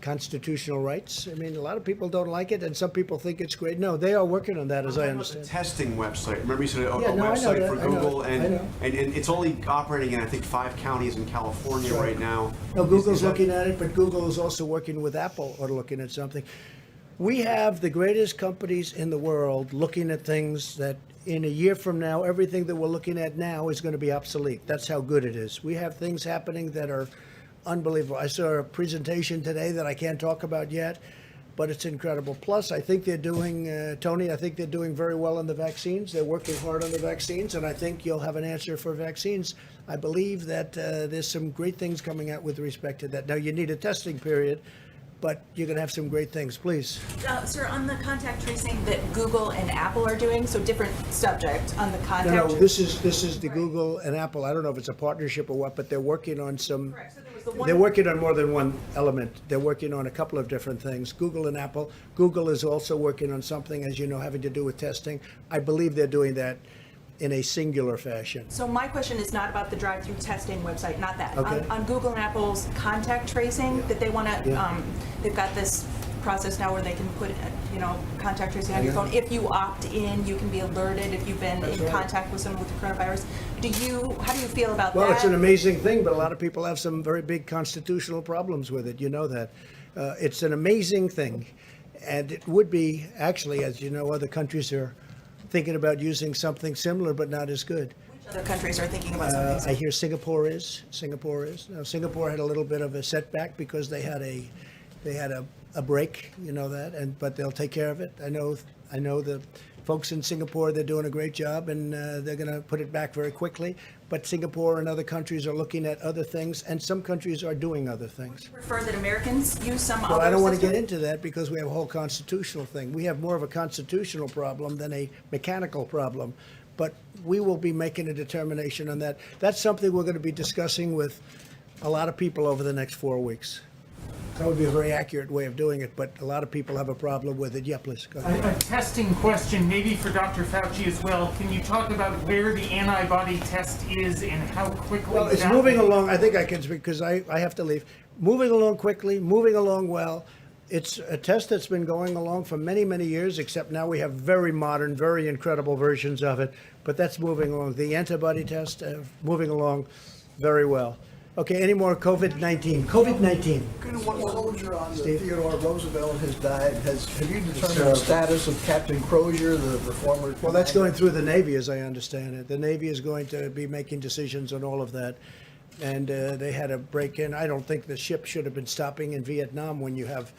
constitutional rights. I mean, a lot of people don't like it, and some people think it's great. No, they are working on that, as I understand. testing website. Remember you said a Yeah, no, I know website that. for I know. Google, I know. and it's only operating in I think 5 counties in California right now. No, Is Google's that- looking at it, but Google is also working with Apple or looking at something. We have the greatest companies in the world looking at things that in a year from now, everything that we're looking at now is going to be obsolete. That's how good it is. We have things happening that are unbelievable. I saw a presentation today that I can't talk about yet, but it's incredible. Plus, I think they're doing, Tony, I think they're doing very well on the vaccines. They're working hard on the vaccines, and I think you'll have an answer for vaccines. I believe that there's some great things coming out with respect to that. Now, you need a testing period, but you're going to have some great things. Please. Sir, on the contact tracing that Google and Apple are doing, so different subject on the contact. No, this is the Google and Apple. I don't know if it's a partnership or what, but they're working on some. They're working on more than one element. They're working on a couple of different things. Google and Apple. Google is also working on something, as you know, having to do with testing. I believe they're doing that in a singular fashion. So my question is not about the drive-through testing website, not that. Okay. On Google and Apple's contact tracing, that they want to, Yeah. they've got this process now where they can put, contact tracing on your phone. If you opt in, you can be alerted if you've been That's in right. contact with someone with the coronavirus. How do you feel about that? Well, it's an amazing thing, but a lot of people have some very big constitutional problems with it. You know that. It's an amazing thing. And it would be, actually, as you know, other countries are thinking about using something similar, but not as good. Other countries are thinking about something. I hear Singapore is. Now, Singapore had a little bit of a setback because they had a break, you know that, but they'll take care of it. I know the folks in Singapore, they're doing a great job, and they're going to put it back very quickly. But Singapore and other countries are looking at other things, and some countries are doing other things. Prefer that Americans use some other Well, I don't want to system? get into that because we have a whole constitutional thing. We have more of a constitutional problem than a mechanical problem. But we will be making a determination on that. That's something we're going to be discussing with a lot of people over the next 4 weeks. That would be a very accurate way of doing it, but a lot of people have a problem with it. Yeah, please, go ahead. A testing question, maybe for Dr. Fauci as well. Can you talk about where the antibody test is and how quickly? Well, it's that moving will- along. I think I can speak because I have to leave. Moving along quickly, moving along well. It's a test that's been going along for many, many years, except now we have very modern, very incredible versions of it. But that's moving along. The antibody test, moving along very well. Okay, any more COVID-19? COVID-19. What soldier on the Steve? Theodore Roosevelt has died? Have you determined the status of Captain Crozier, the former? Well, that's going through the Navy, as I understand it. The Navy is going to be making decisions on all of that. And they had a break-in. I don't think the ship should have been stopping in Vietnam when you have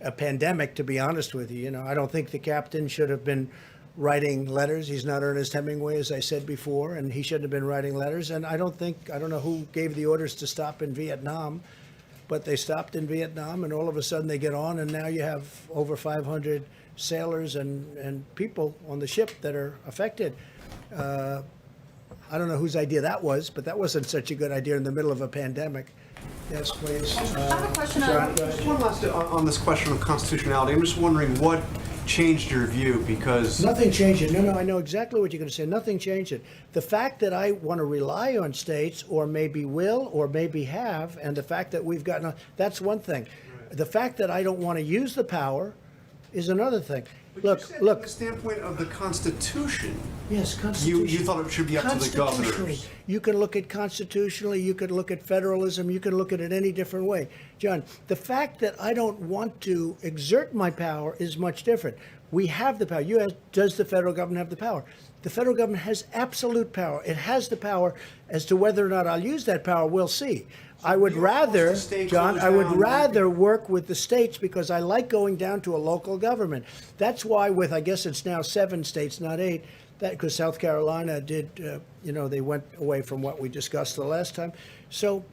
a pandemic, to be honest with you. I don't think the captain should have been writing letters. He's not Ernest Hemingway, as I said before, and he shouldn't have been writing letters. And I don't know who gave the orders to stop in Vietnam, but they stopped in Vietnam, and all of a sudden they get on, and now you have over 500 sailors and people on the ship that are affected. I don't know whose idea that was, but that wasn't such a good idea in the middle of a pandemic. Yes, please. I have a question John, on. go ahead. Just one last on this question of constitutionality. I'm just wondering what changed your view because Nothing changed it. No, I know exactly what you're going to say. Nothing changed it. The fact that I want to rely on states, or maybe will, or maybe have, and the fact that we've gotten, that's one thing. The fact that I don't want to use the power is another thing. Look. From the standpoint of the Constitution, Yes, constitution. you thought it should be up to the Constitutionally, governors. you can look at constitutionally, you can look at federalism, you can look at it any different way. John, the fact that I don't want to exert my power is much different. We have the power. Does the federal government have the power? The federal government has absolute power. It has the power. As to whether or not I'll use that power, we'll see. I would rather, John, I would rather work with the states because I like going down to a local government. That's why with, I guess it's now 7 states, not 8, that because South Carolina did, they went away from what we discussed the last time. So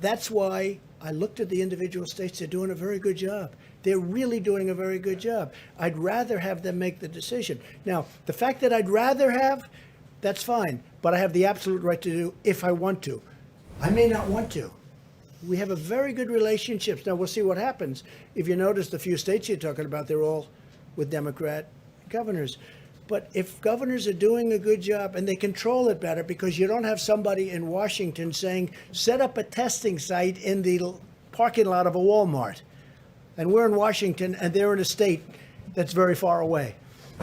that's why I looked at the individual states. They're doing a very good job. They're really doing a very good job. I'd rather have them make the decision. Now, the fact that I'd rather have, that's fine, but I have the absolute right to do if I want to. I may not want to. We have a very good relationship. Now, we'll see what happens. If you notice, the few states you're talking about, they're all with Democrat governors. But if governors are doing a good job and they control it better, because you don't have somebody in Washington saying, set up a testing site in the parking lot of a Walmart. And we're in Washington and they're in a state that's very far away.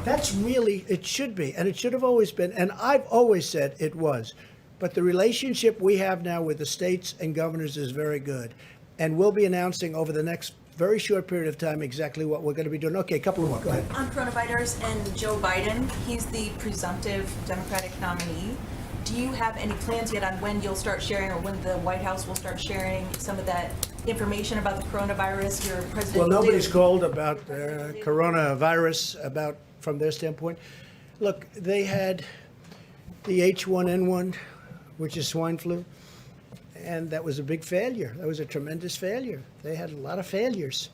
That's really, it should be, and it should have always been. And I've always said it was. But the relationship we have now with the states and governors is very good. And we'll be announcing over the next very short period of time exactly what we're going to be doing. Okay, a couple of more. Go ahead. On coronavirus and Joe Biden, he's the presumptive Democratic nominee. Do you have any plans yet on when you'll start sharing, or when the White House will start sharing some of that information about the coronavirus? Your president. Well, nobody's called about coronavirus from their standpoint. Look, they had the H1N1, which is swine flu, and that was a big failure. That was a tremendous failure. They had a lot of failures,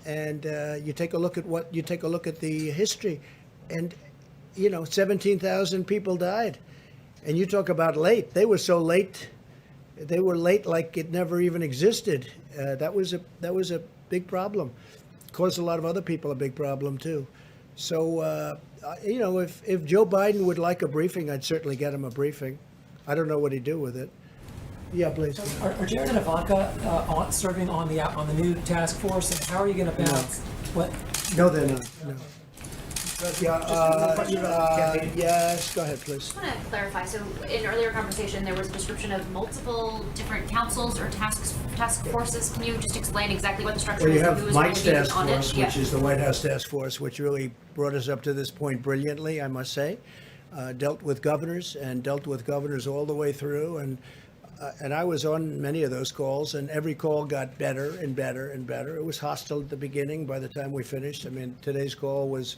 and you take a look at the history, and 17,000 people died. And you talk about late. They were so late. They were late like it never even existed. That was a big problem. Caused a lot of other people a big problem too. So if Joe Biden would like a briefing, I'd certainly get him a briefing. I don't know what he'd do with it. Yeah, please. Are Jared and Ivanka serving on the new task force, and how are you going to balance what? No, they're not. No. Yes, go ahead, please. I want to clarify. So, in earlier conversation, there was a description of multiple different councils or task forces. Can you just explain exactly what the structure Well, is? you and who have is going Mike's to be task on force, it? which is the White House task force, which really brought us up to this point brilliantly, I must say. Dealt with governors all the way through, and I was on many of those calls, and every call got better and better and better. It was hostile at the beginning. By the time we finished, I mean, today's call was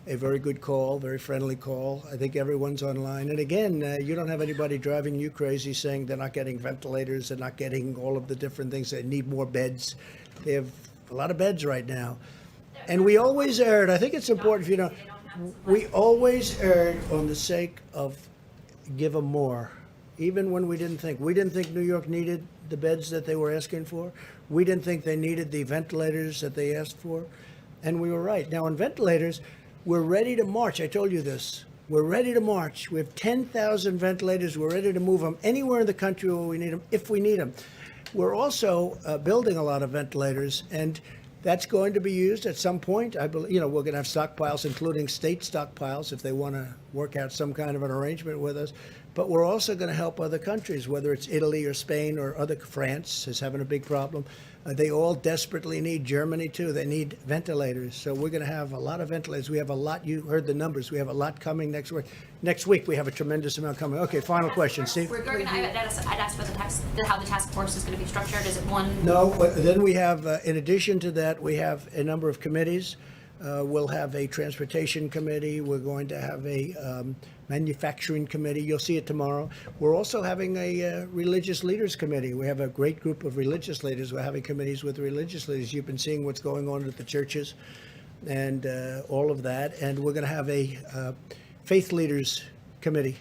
a very good call, very friendly call. I think everyone's online. And again, you don't have anybody driving you crazy saying they're not getting ventilators, they're not getting all of the different things. They need more beds. They have a lot of beds right now. And we always erred, I think it's important if you know, we always erred on the sake of give them more. Even when we didn't think. We didn't think New York needed the beds that they were asking for. We didn't think they needed the ventilators that they asked for. And we were right. Now on ventilators, we're ready to march. I told you this. We're ready to march. We have 10,000 ventilators. We're ready to move them anywhere in the country where we need them, if we need them. We're also building a lot of ventilators, and that's going to be used at some point. I believe, we're going to have stockpiles, including state stockpiles, if they want to work out some kind of an arrangement with us. But we're also going to help other countries, whether it's Italy or Spain or France is having a big problem. They all desperately need, Germany too, they need ventilators. So we're going to have a lot of ventilators. We have a lot, you heard the numbers, we have a lot coming next week. Next week we have a tremendous amount coming. Okay, final question, Steve. I'd asked about how the task force is going to be structured. Is it one? No, then we have, in addition to that, we have a number of committees. We'll have a transportation committee. We're going to have a manufacturing committee. You'll see it tomorrow. We're also having a religious leaders committee. We have a great group of religious leaders. We're having committees with religious leaders. You've been seeing what's going on at the churches and all of that. And we're going to have a faith leaders committee.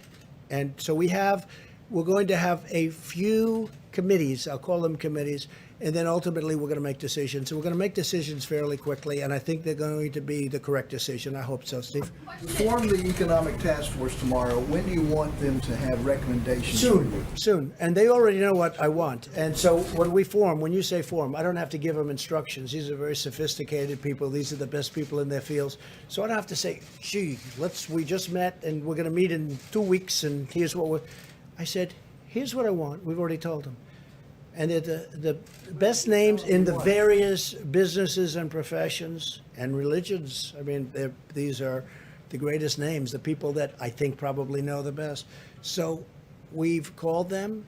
And so we're going to have a few committees. I'll call them committees. And then ultimately, we're going to make decisions. So we're going to make decisions fairly quickly, and I think they're going to be the correct decision. I hope so, Steve. Form the economic task force tomorrow. When do you want them to have recommendations? Soon. And they already know what I want. And so when you say form, I don't have to give them instructions. These are very sophisticated people. These are the best people in their fields. So I don't have to say, gee, we just met, and we're going to meet in 2 weeks, and here's what I said, here's what I want. We've already told them. And they're the best names in the various businesses and professions and religions. I mean, these are the greatest names, the people that I think probably know the best. So we've called them,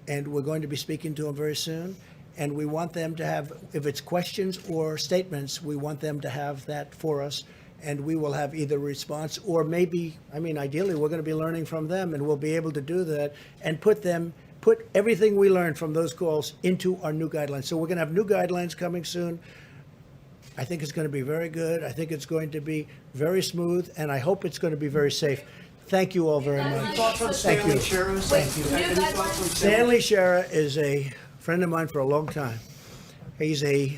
and we're going to be speaking to them very soon. And we want them to have, if it's questions or statements, we want them to have that for us. And we will have either a response or maybe, ideally, we're going to be learning from them, and we'll be able to do that and put them put everything we learned from those calls into our new guidelines. So we're going to have new guidelines coming soon. I think it's going to be very good. I think it's going to be very smooth, and I hope it's going to be very safe. Thank you all very much. Thank you. Stanley Shera is a friend of mine for a long time. He's a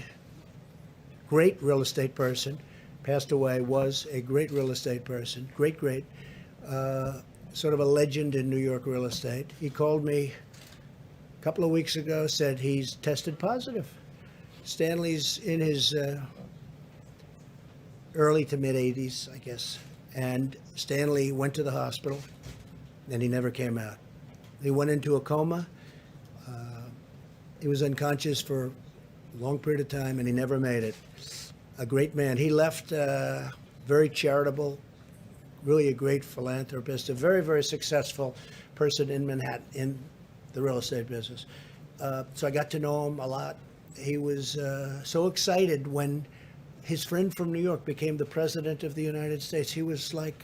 great real estate person. Passed away, was a great real estate person. Great. Sort of a legend in New York real estate. He called me a couple of weeks ago, said he's tested positive. Stanley's in his early to mid 80s, I guess. And Stanley went to the hospital, and he never came out. He went into a coma. He was unconscious for a long period of time, and he never made it. A great man. He left very charitable, really a great philanthropist, a very, very successful person in Manhattan in the real estate business. So I got to know him a lot. He was so excited when his friend from New York became the President of the United States. He was like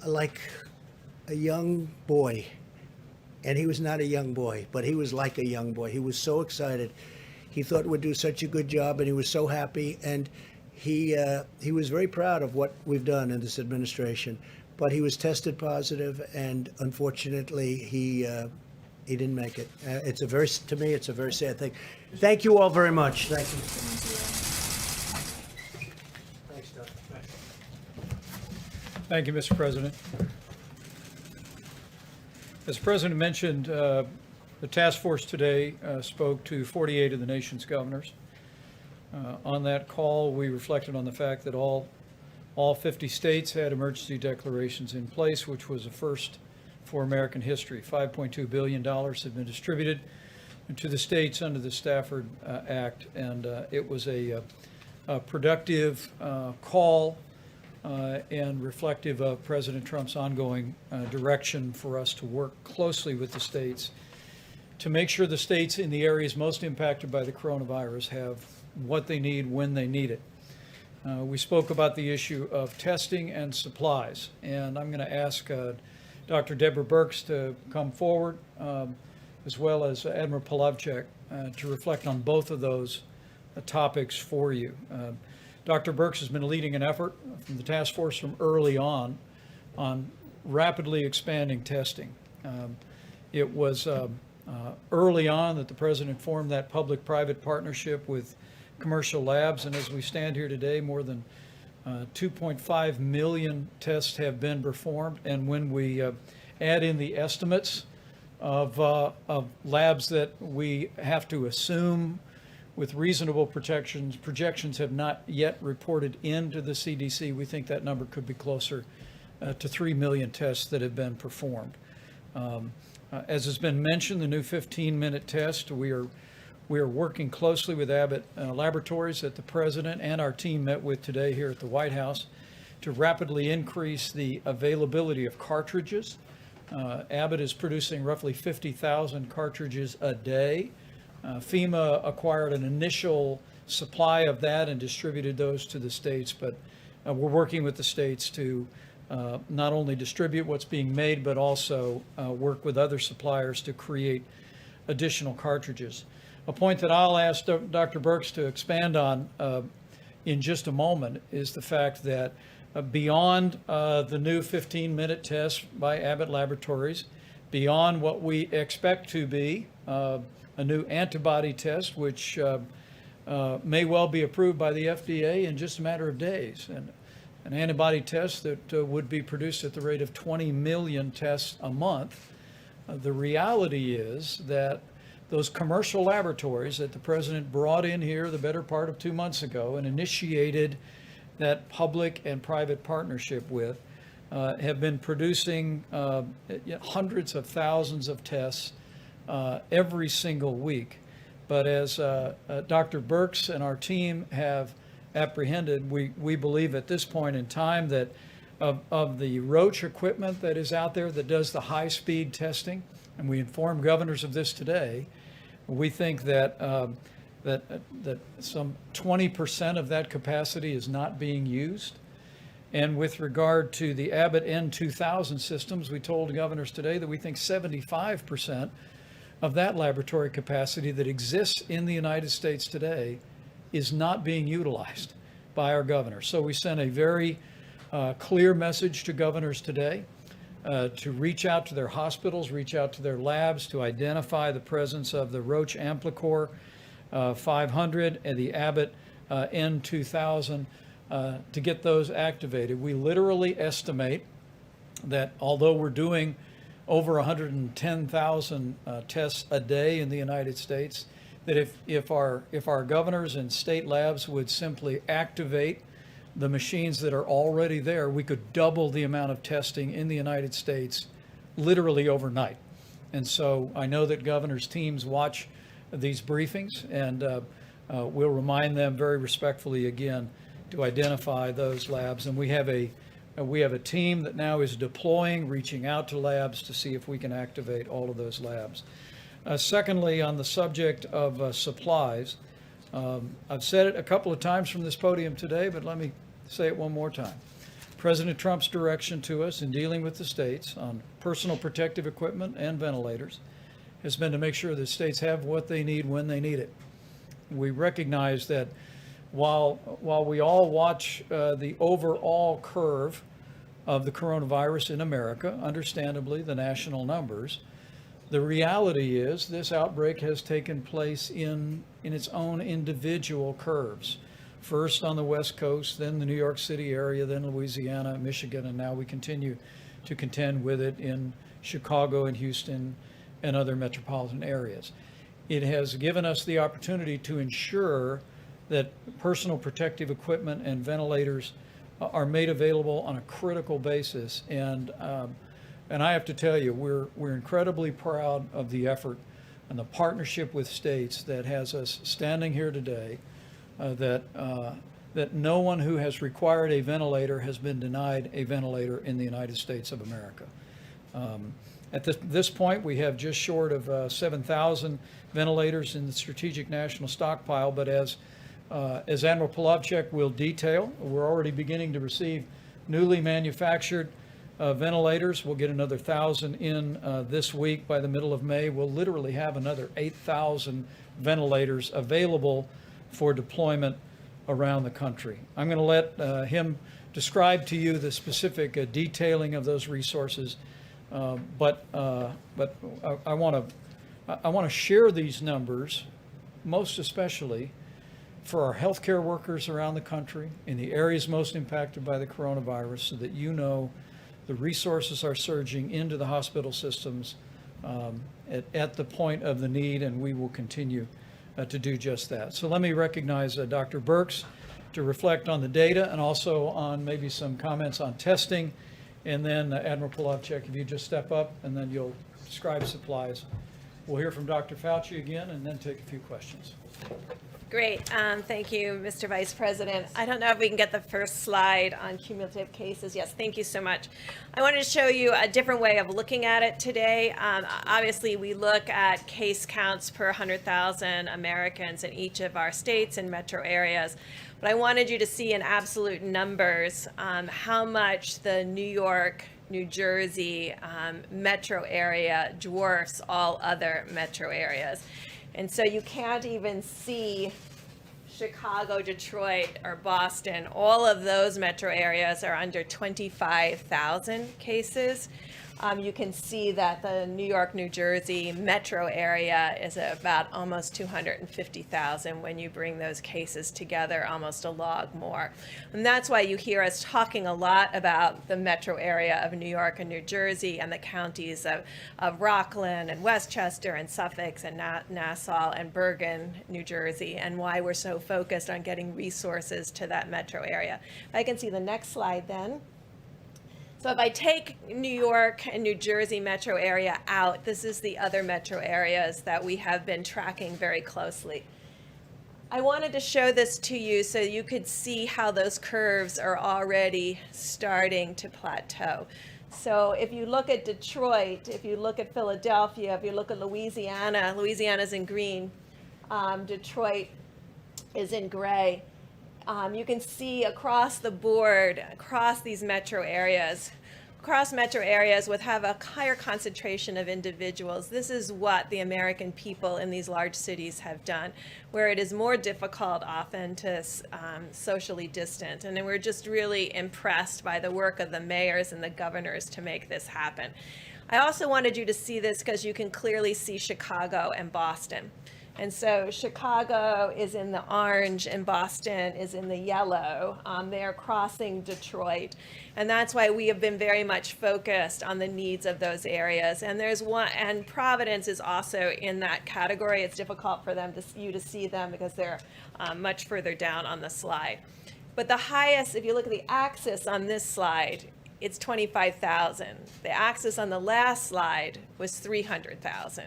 a young boy. And he was not a young boy, but he was like a young boy. He was so excited. He thought we'd do such a good job, and he was so happy. And he was very proud of what we've done in this administration. But he was tested positive, and unfortunately, he didn't make it. To me, it's a very sad thing. Thank you all very much. Thank you. Thanks, Doug. Thank you, Mr. President. As the President mentioned, the task force today spoke to 48 of the nation's governors. On that call, we reflected on the fact that all 50 states had emergency declarations in place, which was a first for American history. $5.2 billion had been distributed to the states under the Stafford Act, and it was a productive call and reflective of President Trump's ongoing direction for us to work closely with the states to make sure the states in the areas most impacted by the coronavirus have what they need when they need it. We spoke about the issue of testing and supplies, and I'm going to ask Dr. Deborah Birx to come forward, as well as Admiral Polovchek, to reflect on both of those topics for you. Dr. Birx has been leading an effort from the task force from early on rapidly expanding testing. It was early on that the President formed that public-private partnership with commercial labs, and as we stand here today, more than 2.5 million tests have been performed. And when we add in the estimates of labs that we have to assume with reasonable projections have not yet reported into the CDC, we think that number could be closer to 3 million tests that have been performed. As has been mentioned, the new 15-minute test, we are working closely with Abbott Laboratories that the President and our team met with today here at the White House to rapidly increase the availability of cartridges. Abbott is producing roughly 50,000 cartridges a day. FEMA acquired an initial supply of that and distributed those to the states, but we're working with the states to not only distribute what's being made, but also work with other suppliers to create additional cartridges. A point that I'll ask Dr. Birx to expand on in just a moment is the fact that beyond the new 15-minute test by Abbott Laboratories, beyond what we expect to be a new antibody test, which may well be approved by the FDA in just a matter of days. And an antibody test that would be produced at the rate of 20 million tests a month. The reality is that those commercial laboratories that the President brought in here the better part of 2 months ago and initiated that public and private partnership with have been producing hundreds of thousands of tests every single week. But as Dr. Birx and our team have apprehended, we believe at this point in time that of the Roche equipment that is out there that does the high-speed testing, and we inform governors of this today, we think that that some 20% of that capacity is not being used. And with regard to the Abbott N2000 systems, we told governors today that we think 75% of that laboratory capacity that exists in the United States today is not being utilized by our governors. So we sent a very clear message to governors today to reach out to their hospitals, reach out to their labs to identify the presence of the Roche Amplicor 500 and the Abbott N2000 to get those activated. We literally estimate that although we're doing over 110,000 tests a day in the United States, that if our governors and state labs would simply activate the machines that are already there, we could double the amount of testing in the United States literally overnight. And so I know that governors' teams watch these briefings, and we'll remind them very respectfully again to identify those labs. And we have a team that now is deploying, reaching out to labs to see if we can activate all of those labs. Secondly, on the subject of supplies, I've said it a couple of times from this podium today, but let me say it one more time. President Trump's direction to us in dealing with the states on personal protective equipment and ventilators has been to make sure that states have what they need when they need it. We recognize that while we all watch the overall curve of the coronavirus in America, understandably the national numbers, the reality is this outbreak has taken place in its own individual curves. First on the West Coast, then the New York City area, then Louisiana, Michigan, and now we continue to contend with it in Chicago and Houston and other metropolitan areas. It has given us the opportunity to ensure that personal protective equipment and ventilators are made available on a critical basis. And I have to tell you, we're incredibly proud of the effort and the partnership with states that has us standing here today, that no one who has required a ventilator has been denied a ventilator in the United States of America. At this point, we have just short of 7,000 ventilators in the Strategic National Stockpile, but as Admiral Polovchek will detail, we're already beginning to receive newly manufactured ventilators. We'll get another 1,000 in this week. By the middle of May, we'll literally have another 8,000 ventilators available for deployment around the country. I'm going to let him describe to you the specific detailing of those resources, but I want to share these numbers, most especially for our healthcare workers around the country in the areas most impacted by the coronavirus, so that you know the resources are surging into the hospital systems at the point of the need, and we will continue to do just that. So let me recognize Dr. Birx to reflect on the data and also on maybe some comments on testing. And then Admiral Polovchek, if you just step up and then you'll describe supplies. We'll hear from Dr. Fauci again and then take a few questions. Great. Thank you, Mr. Vice President. I don't know if we can get the first slide on cumulative cases. Yes, thank you so much. I wanted to show you a different way of looking at it today. Obviously, we look at case counts per 100,000 Americans in each of our states and metro areas. But I wanted you to see in absolute numbers how much the New York, New Jersey metro area dwarfs all other metro areas. And so you can't even see Chicago, Detroit, or Boston. All of those metro areas are under 25,000 cases. You can see that the New York, New Jersey metro area is about almost 250,000 when you bring those cases together, almost a log more. And that's why you hear us talking a lot about the metro area of New York and New Jersey and the counties of Rockland and Westchester and Suffolk and Nassau and Bergen, New Jersey, and why we're so focused on getting resources to that metro area. If I can see the next slide then. So if I take New York and New Jersey metro area out, this is the other metro areas that we have been tracking very closely. I wanted to show this to you so you could see how those curves are already starting to plateau. So if you look at Detroit, if you look at Philadelphia, if you look at Louisiana, Louisiana's in green, Detroit is in gray. You can see across the board, across these metro areas, across metro areas would have a higher concentration of individuals. This is what the American people in these large cities have done, where it is more difficult often to socially distant. And we're just really impressed by the work of the mayors and the governors to make this happen. I also wanted you to see this because you can clearly see Chicago and Boston. And so Chicago is in the orange and Boston is in the yellow. They are crossing Detroit. And that's why we have been very much focused on the needs of those areas. And there's one, and Providence is also in that category. It's difficult for you to see them because they're much further down on the slide. But the highest, if you look at the axis on this slide, it's 25,000. The axis on the last slide was 300,000.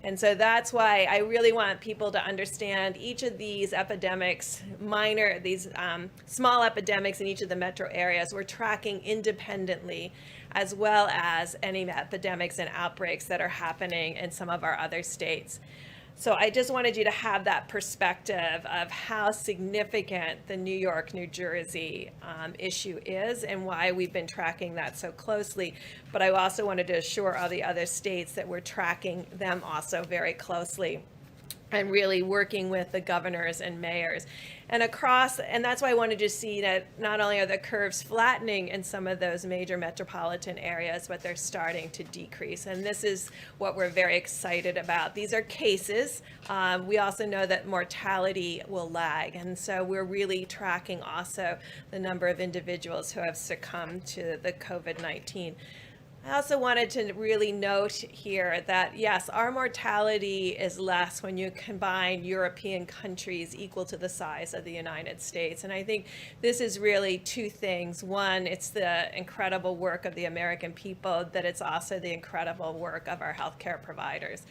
And so that's why I really want people to understand each of these epidemics, these small epidemics in each of the metro areas, we're tracking independently, as well as any epidemics and outbreaks that are happening in some of our other states. So I just wanted you to have that perspective of how significant the New York, New Jersey issue is and why we've been tracking that so closely. But I also wanted to assure all the other states that we're tracking them also very closely and really working with the governors and mayors. And that's why I wanted to see that not only are the curves flattening in some of those major metropolitan areas, but they're starting to decrease. And this is what we're very excited about. These are cases. We also know that mortality will lag. And so we're really tracking also the number of individuals who have succumbed to the COVID-19. I also wanted to really note here that, yes, our mortality is less when you combine European countries equal to the size of the United States. And I think this is really two things. One, it's the incredible work of the American people, that it's also the incredible work of our healthcare providers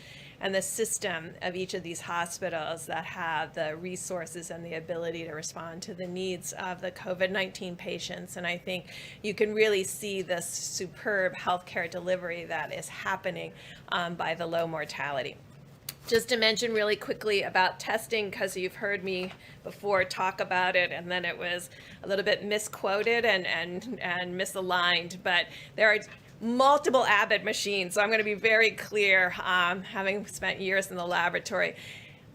and the system of each of these hospitals that have the resources and the ability to respond to the needs of the COVID-19 patients. And I think you can really see this superb healthcare delivery that is happening by the low mortality. Just to mention really quickly about testing, because you've heard me before talk about it, and then it was a little bit misquoted and misaligned, but there are multiple Abbott machines. So I'm going to be very clear, having spent years in the laboratory.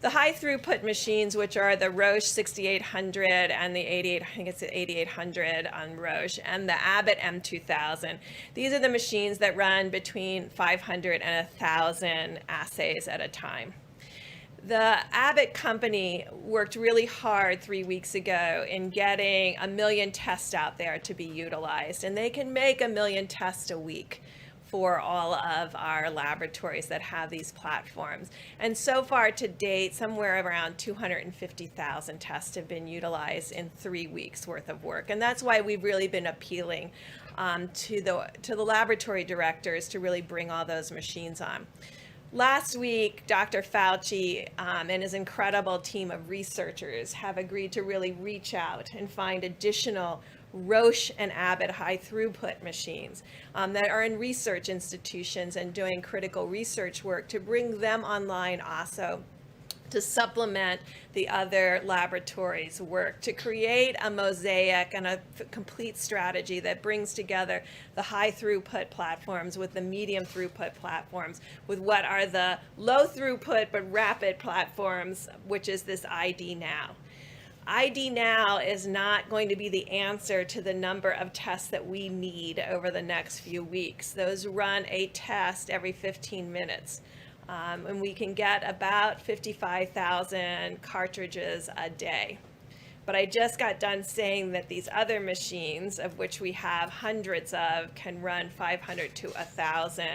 The high throughput machines, which are the Roche 6800 and the 8800 on Roche, and the Abbott M2000, these are the machines that run between 500 and 1,000 assays at a time. The Abbott company worked really hard 3 weeks ago in getting 1 million tests out there to be utilized, and they can make 1 million tests a week for all of our laboratories that have these platforms. And so far to date, somewhere around 250,000 tests have been utilized in 3 weeks worth of work. And that's why we've really been appealing to the laboratory directors to really bring all those machines on. Last week, Dr. Fauci and his incredible team of researchers have agreed to really reach out and find additional Roche and Abbott high throughput machines that are in research institutions and doing critical research work, to bring them online also, to supplement the other laboratories' work, to create a mosaic and a complete strategy that brings together the high throughput platforms with the medium throughput platforms, with what are the low throughput but rapid platforms, which is this ID Now. ID Now is not going to be the answer to the number of tests that we need over the next few weeks. Those run a test every 15 minutes. And we can get about 55,000 cartridges a day. But I just got done saying that these other machines, of which we have hundreds of, can run 500 to 1,000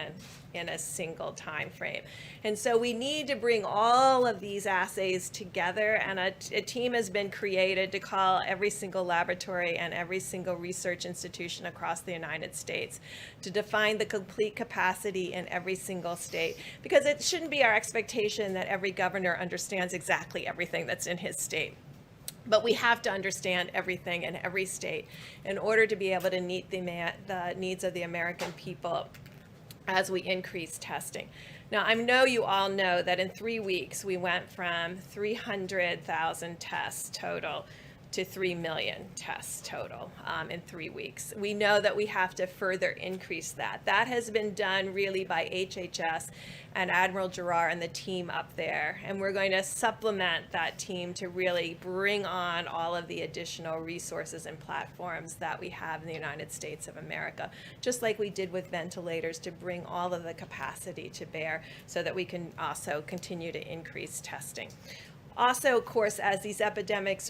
in a single time frame. And so we need to bring all of these assays together, and a team has been created to call every single laboratory and every single research institution across the United States to define the complete capacity in every single state, because it shouldn't be our expectation that every governor understands exactly everything that's in his state. But we have to understand everything in every state in order to be able to meet the needs of the American people as we increase testing. Now, I know you all know that in 3 weeks we went from 300,000 tests total to 3 million tests total in 3 weeks. We know that we have to further increase that. That has been done really by HHS and Admiral Giroir and the team up there. And we're going to supplement that team to really bring on all of the additional resources and platforms that we have in the United States of America, just like we did with ventilators, to bring all of the capacity to bear so that we can also continue to increase testing. Also, of course, as these epidemics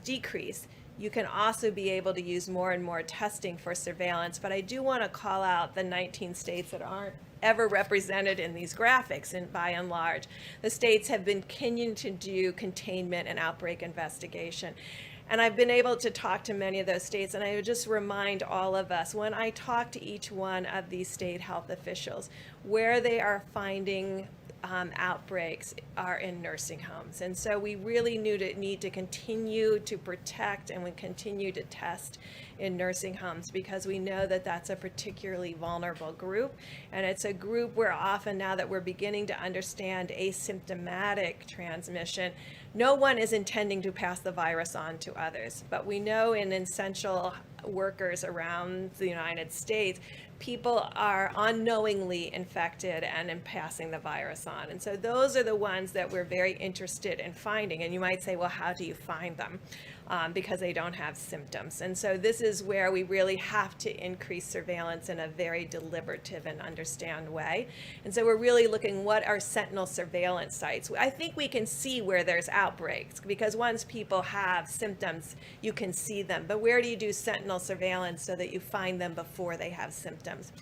decrease, you can also be able to use more and more testing for surveillance. But I do want to call out the 19 states that aren't ever represented in these graphics, and by and large. The states have been continuing to do containment and outbreak investigation. And I've been able to talk to many of those states, and I would just remind all of us, when I talk to each one of these state health officials, where they are finding outbreaks are in nursing homes. And so we really need to continue to protect and we continue to test in nursing homes, because we know that that's a particularly vulnerable group. And it's a group where often, now that we're beginning to understand asymptomatic transmission, no one is intending to pass the virus on to others. But we know in essential workers around the United States, people are unknowingly infected and in passing the virus on. And so those are the ones that we're very interested in finding. And you might say, well, how do you find them? Because they don't have symptoms. And so this is where we really have to increase surveillance in a very deliberative and understand way. And so we're really looking, what are sentinel surveillance sites? I think we can see where there's outbreaks, because once people have symptoms, you can see them. But where do you do sentinel surveillance so that you find them before they have symptoms?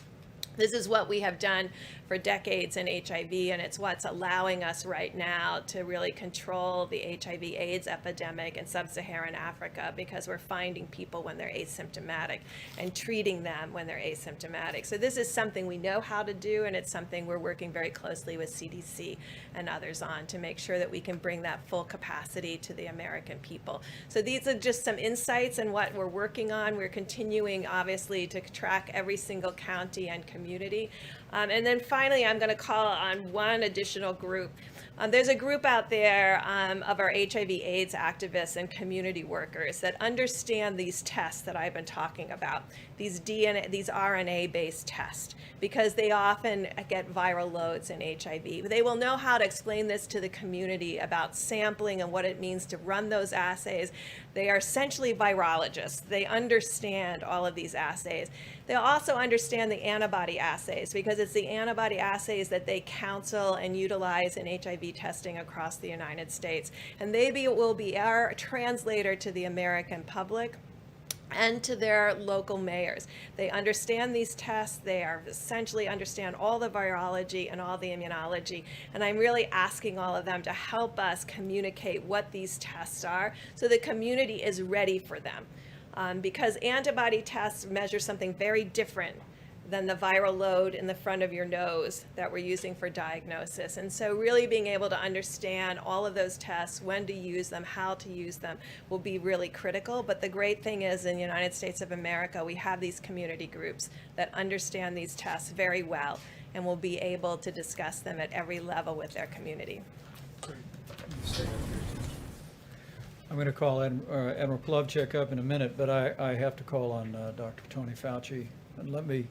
This is what we have done for decades in HIV, and it's what's allowing us right now to really control the HIV/AIDS epidemic in sub-Saharan Africa, because we're finding people when they're asymptomatic and treating them when they're asymptomatic. So this is something we know how to do, and it's something we're working very closely with CDC and others on to make sure that we can bring that full capacity to the American people. So these are just some insights in what we're working on. We're continuing, obviously, to track every single county and community. And then finally, I'm going to call on one additional group. There's a group out there of our HIV/AIDS activists and community workers that understand these tests that I've been talking about, these RNA-based tests, because they often get viral loads in HIV. They will know how to explain this to the community about sampling and what it means to run those assays. They are essentially virologists. They understand all of these assays. They'll also understand the antibody assays, because it's the antibody assays that they counsel and utilize in HIV testing across the United States. And they will be our translator to the American public and to their local mayors. They understand these tests. They are essentially understand all the virology and all the immunology. And I'm really asking all of them to help us communicate what these tests are so the community is ready for them. Because antibody tests measure something very different than the viral load in the front of your nose that we're using for diagnosis. And so really being able to understand all of those tests, when to use them, how to use them, will be really critical. But the great thing is, in the United States of America, we have these community groups that understand these tests very well and will be able to discuss them at every level with their community. I'm going to call Admiral Plavchik up in a minute, but I have to call on Dr. Tony Fauci. And let me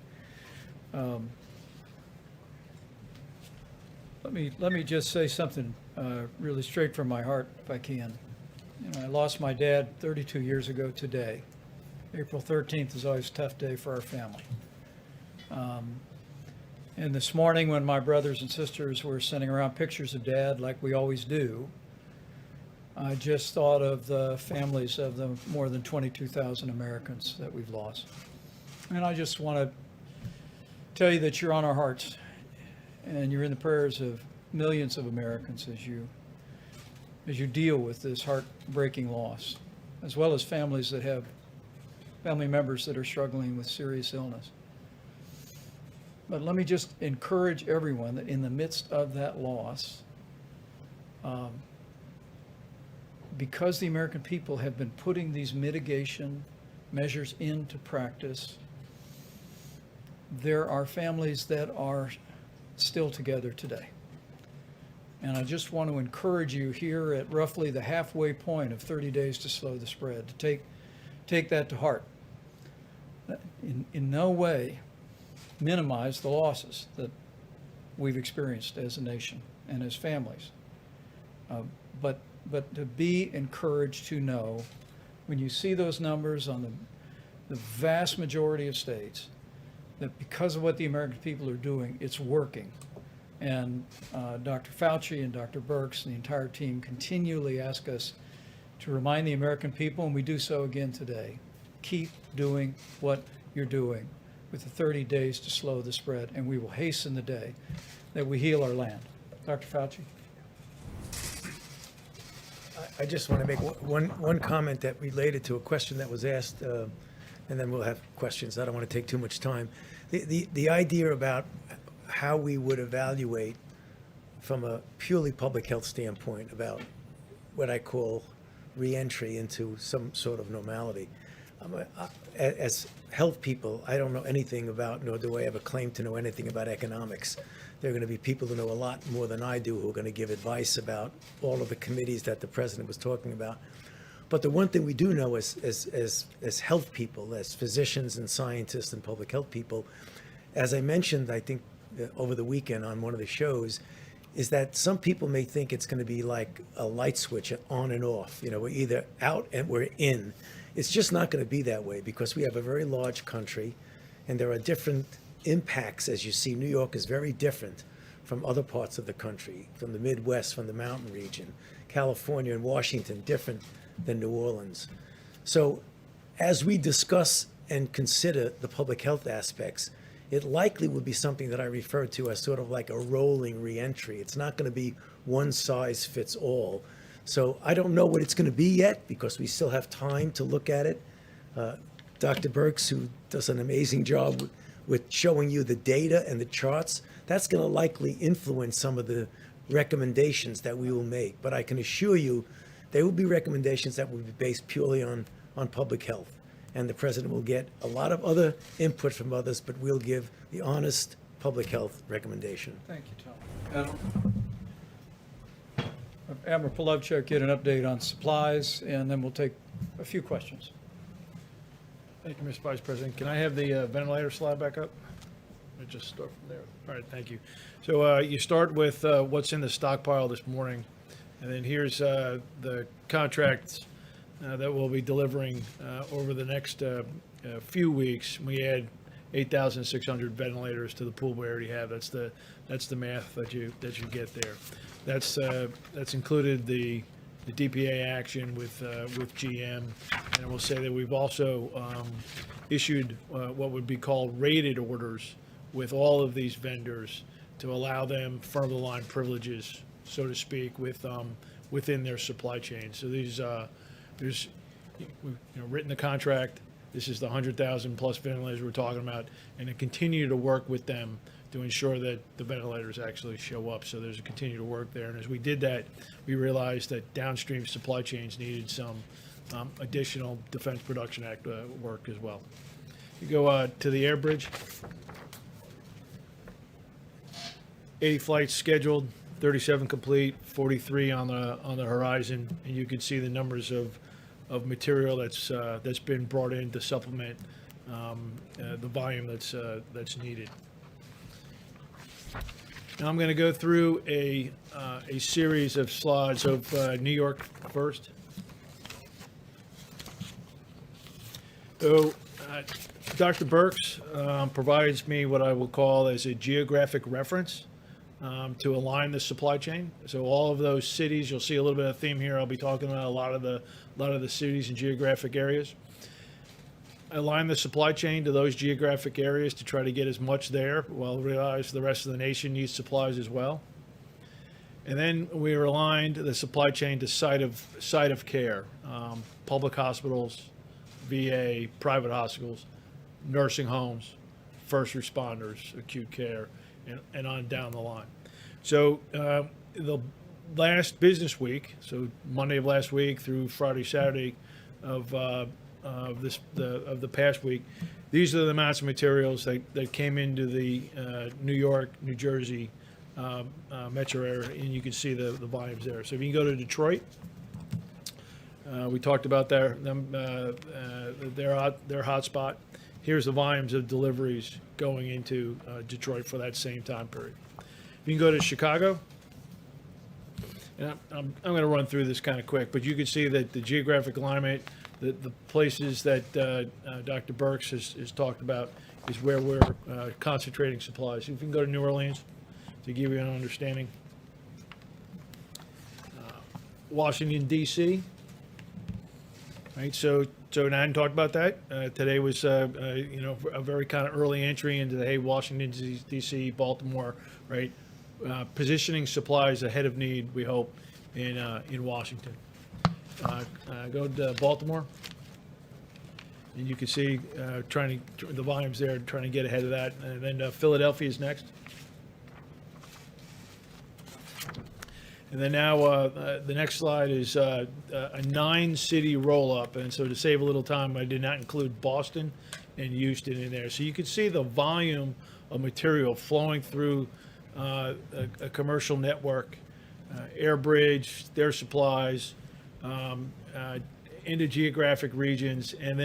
just say something really straight from my heart, if I can. You know, I lost my dad 32 years ago today. April 13th is always a tough day for our family. And this morning, when my brothers and sisters were sending around pictures of Dad, like we always do, I just thought of the families of the more than 22,000 Americans that we've lost. And I just want to tell you that you're on our hearts, and you're in the prayers of millions of Americans as you deal with this heartbreaking loss, as well as families that have family members that are struggling with serious illness. But let me just encourage everyone that in the midst of that loss, because the American people have been putting these mitigation measures into practice, there are families that are still together today. And I just want to encourage you here at roughly the halfway point of 30 days to slow the spread to take that to heart. In no way minimize the losses that we've experienced as a nation and as families. But to be encouraged to know when you see those numbers on the vast majority of states, that because of what the American people are doing, it's working. And Dr. Fauci and Dr. Birx and the entire team continually ask us to remind the American people, and we do so again today, keep doing what you're doing with the 30 days to slow the spread, and we will hasten the day that we heal our land. Dr. Fauci? I just want to make one comment that related to a question that was asked, and then we'll have questions. I don't want to take too much time. The idea about how we would evaluate from a purely public health standpoint about what I call reentry into some sort of normality. As health people, I don't know anything about, nor do I have a claim to know anything about economics. There are going to be people who know a lot more than I do who are going to give advice about all of the committees that the president was talking about. But the one thing we do know as health people, as physicians and scientists and public health people, as I mentioned, I think over the weekend on one of the shows, is that some people may think it's going to be like a light switch on and off. You know, we're either out and we're in. It's just not going to be that way because we have a very large country and there are different impacts. As you see, New York is very different from other parts of the country, from the Midwest, from the mountain region. California and Washington, different than New Orleans. So as we discuss and consider the public health aspects, it likely will be something that I refer to as sort of like a rolling reentry. It's not going to be one size fits all. So I don't know what it's going to be yet because we still have time to look at it. Dr. Birx, who does an amazing job with showing you the data and the charts, that's going to likely influence some of the recommendations that we will make. But I can assure you there will be recommendations that will be based purely on public health. And the president will get a lot of other input from others, but we'll give the honest public health recommendation. Thank you, Tom. Admiral Polovchuk, get an update on supplies, and then we'll take a few questions. Thank you, Mr. Vice President. Can I have the ventilator slide back up? Let me just start from there. All right, thank you. So you start with what's in the stockpile this morning, and then here's the contracts that we'll be delivering over the next few weeks. We add 8,600 ventilators to the pool we already have. That's the math that you get there. That's included the DPA action with GM, and I will say that we've also issued what would be called rated orders with all of these vendors to allow them front of the line privileges, so to speak, within their supply chain. So these we've written the contract. This is the 100,000 plus ventilators we're talking about, and to continue to work with them to ensure that the ventilators actually show up. So there's a continue to work there. And as we did that, we realized that downstream supply chains needed some additional Defense Production Act work as well. You go to the air bridge. 80 flights scheduled, 37 complete, 43 on the horizon, and you can see the numbers of material that's been brought in to supplement the volume that's needed. Now I'm going to go through a series of slides of New York first. So Dr. Birx provides me what I will call as a geographic reference to align the supply chain. So all of those cities, you'll see a little bit of theme here. I'll be talking about a lot of the cities and geographic areas. Align the supply chain to those geographic areas to try to get as much there, while realize the rest of the nation needs supplies as well. And then we aligned the supply chain to site of care, public hospitals, VA, private hospitals, nursing homes, first responders, acute care, and on down the line. So the last business week, so Monday of last week through Friday, Saturday of the past week, these are the amounts of materials that came into the New York, New Jersey metro area, and you can see the volumes there. So if you can go to Detroit, we talked about their hotspot. Here's the volumes of deliveries going into Detroit for that same time period. If you can go to Chicago, and I'm going to run through this kind of quick, but you can see that the geographic alignment, the places that Dr. Birx has talked about is where we're concentrating supplies. If you can go to New Orleans to give you an understanding. Washington, D.C. Right, so I hadn't talked about that. Today was, a very kind of early entry into the, hey, Washington, D.C., Baltimore, right? Positioning supplies ahead of need, we hope, in Washington. Go to Baltimore, and you can see the volumes there, trying to get ahead of that. And then Philadelphia is next. And then now the next slide is a 9-city roll-up. And so to save a little time, I did not include Boston and Houston in there. So you can see the volume of material flowing through a commercial network, Airbridge, their supplies, into geographic regions, and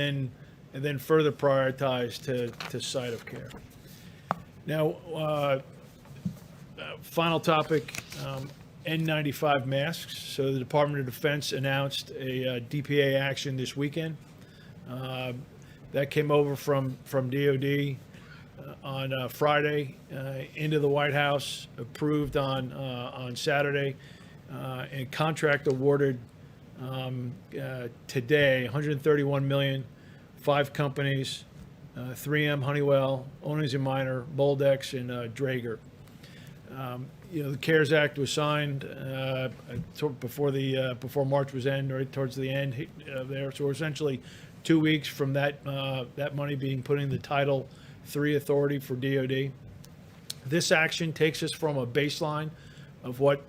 then further prioritized to site of care. Now, final topic. N95 masks. So the Department of Defense announced a DPA action this weekend. That came over from DOD on Friday into the White House, approved on Saturday, and contract awarded today, $131 million, 5 companies, 3M, Honeywell, Owens & Minor, Boldex, and Draeger. The CARES Act was signed before March was end, right towards the end there. So we're essentially 2 weeks from that money being put in the Title III authority for DoD. This action takes us from a baseline of what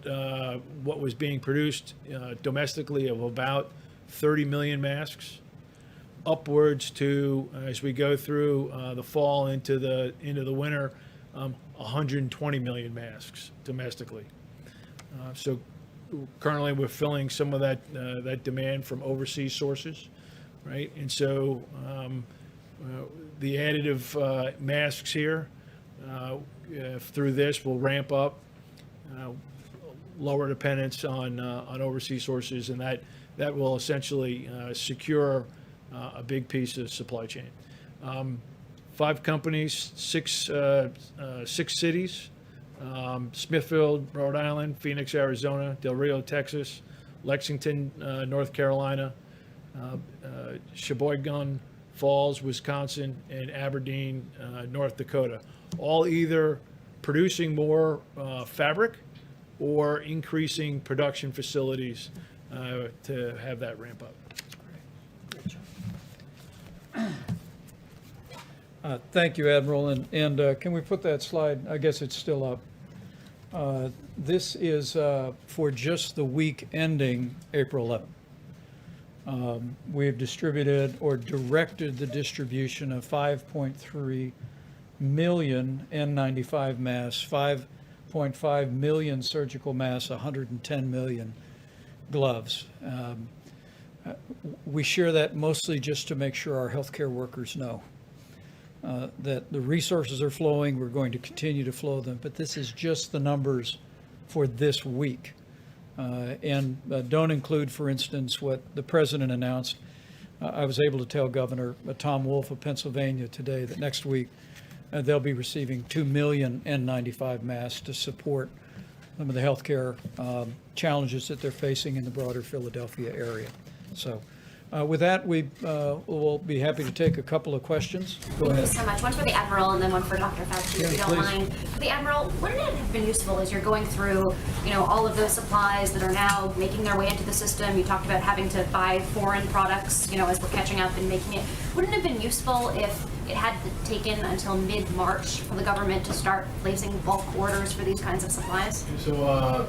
was being produced domestically of about 30 million masks, upwards to, as we go through the fall into the winter, 120 million masks domestically. So currently we're filling some of that demand from overseas sources, right? And so the additive masks here through this will ramp up, lower dependence on overseas sources, and that will essentially secure a big piece of supply chain. 5 companies, 6 cities, Smithfield, Rhode Island, Phoenix, Arizona, Del Rio, Texas, Lexington, North Carolina, Sheboygan Falls, Wisconsin, and Aberdeen, North Dakota, all either producing more fabric or increasing production facilities to have that ramp up. Thank you, Admiral. And can we put that slide? I guess it's still up. This is for just the week ending April 11th. We have distributed or directed the distribution of 5.3 million N95 masks, 5.5 million surgical masks, 110 million gloves. We share that mostly just to make sure our healthcare workers know that the resources are flowing. We're going to continue to flow them, but this is just the numbers for this week. And don't include, for instance, what the president announced. I was able to tell Governor Tom Wolf of Pennsylvania today that next week they'll be receiving 2 million N95 masks to support some of the healthcare challenges that they're facing in the broader Philadelphia area. So with that, we will be happy to take a couple of questions. Go Thank ahead. you so much. One for the Admiral and then one for Dr. Fauci, if you don't please. mind. For the Admiral, wouldn't it have been useful as you're going through, all of those supplies that are now making their way into the system? You talked about having to buy foreign products, as we're catching up and making it. Wouldn't it have been useful if it had taken until mid-March for the government to start placing bulk orders for these kinds of supplies? So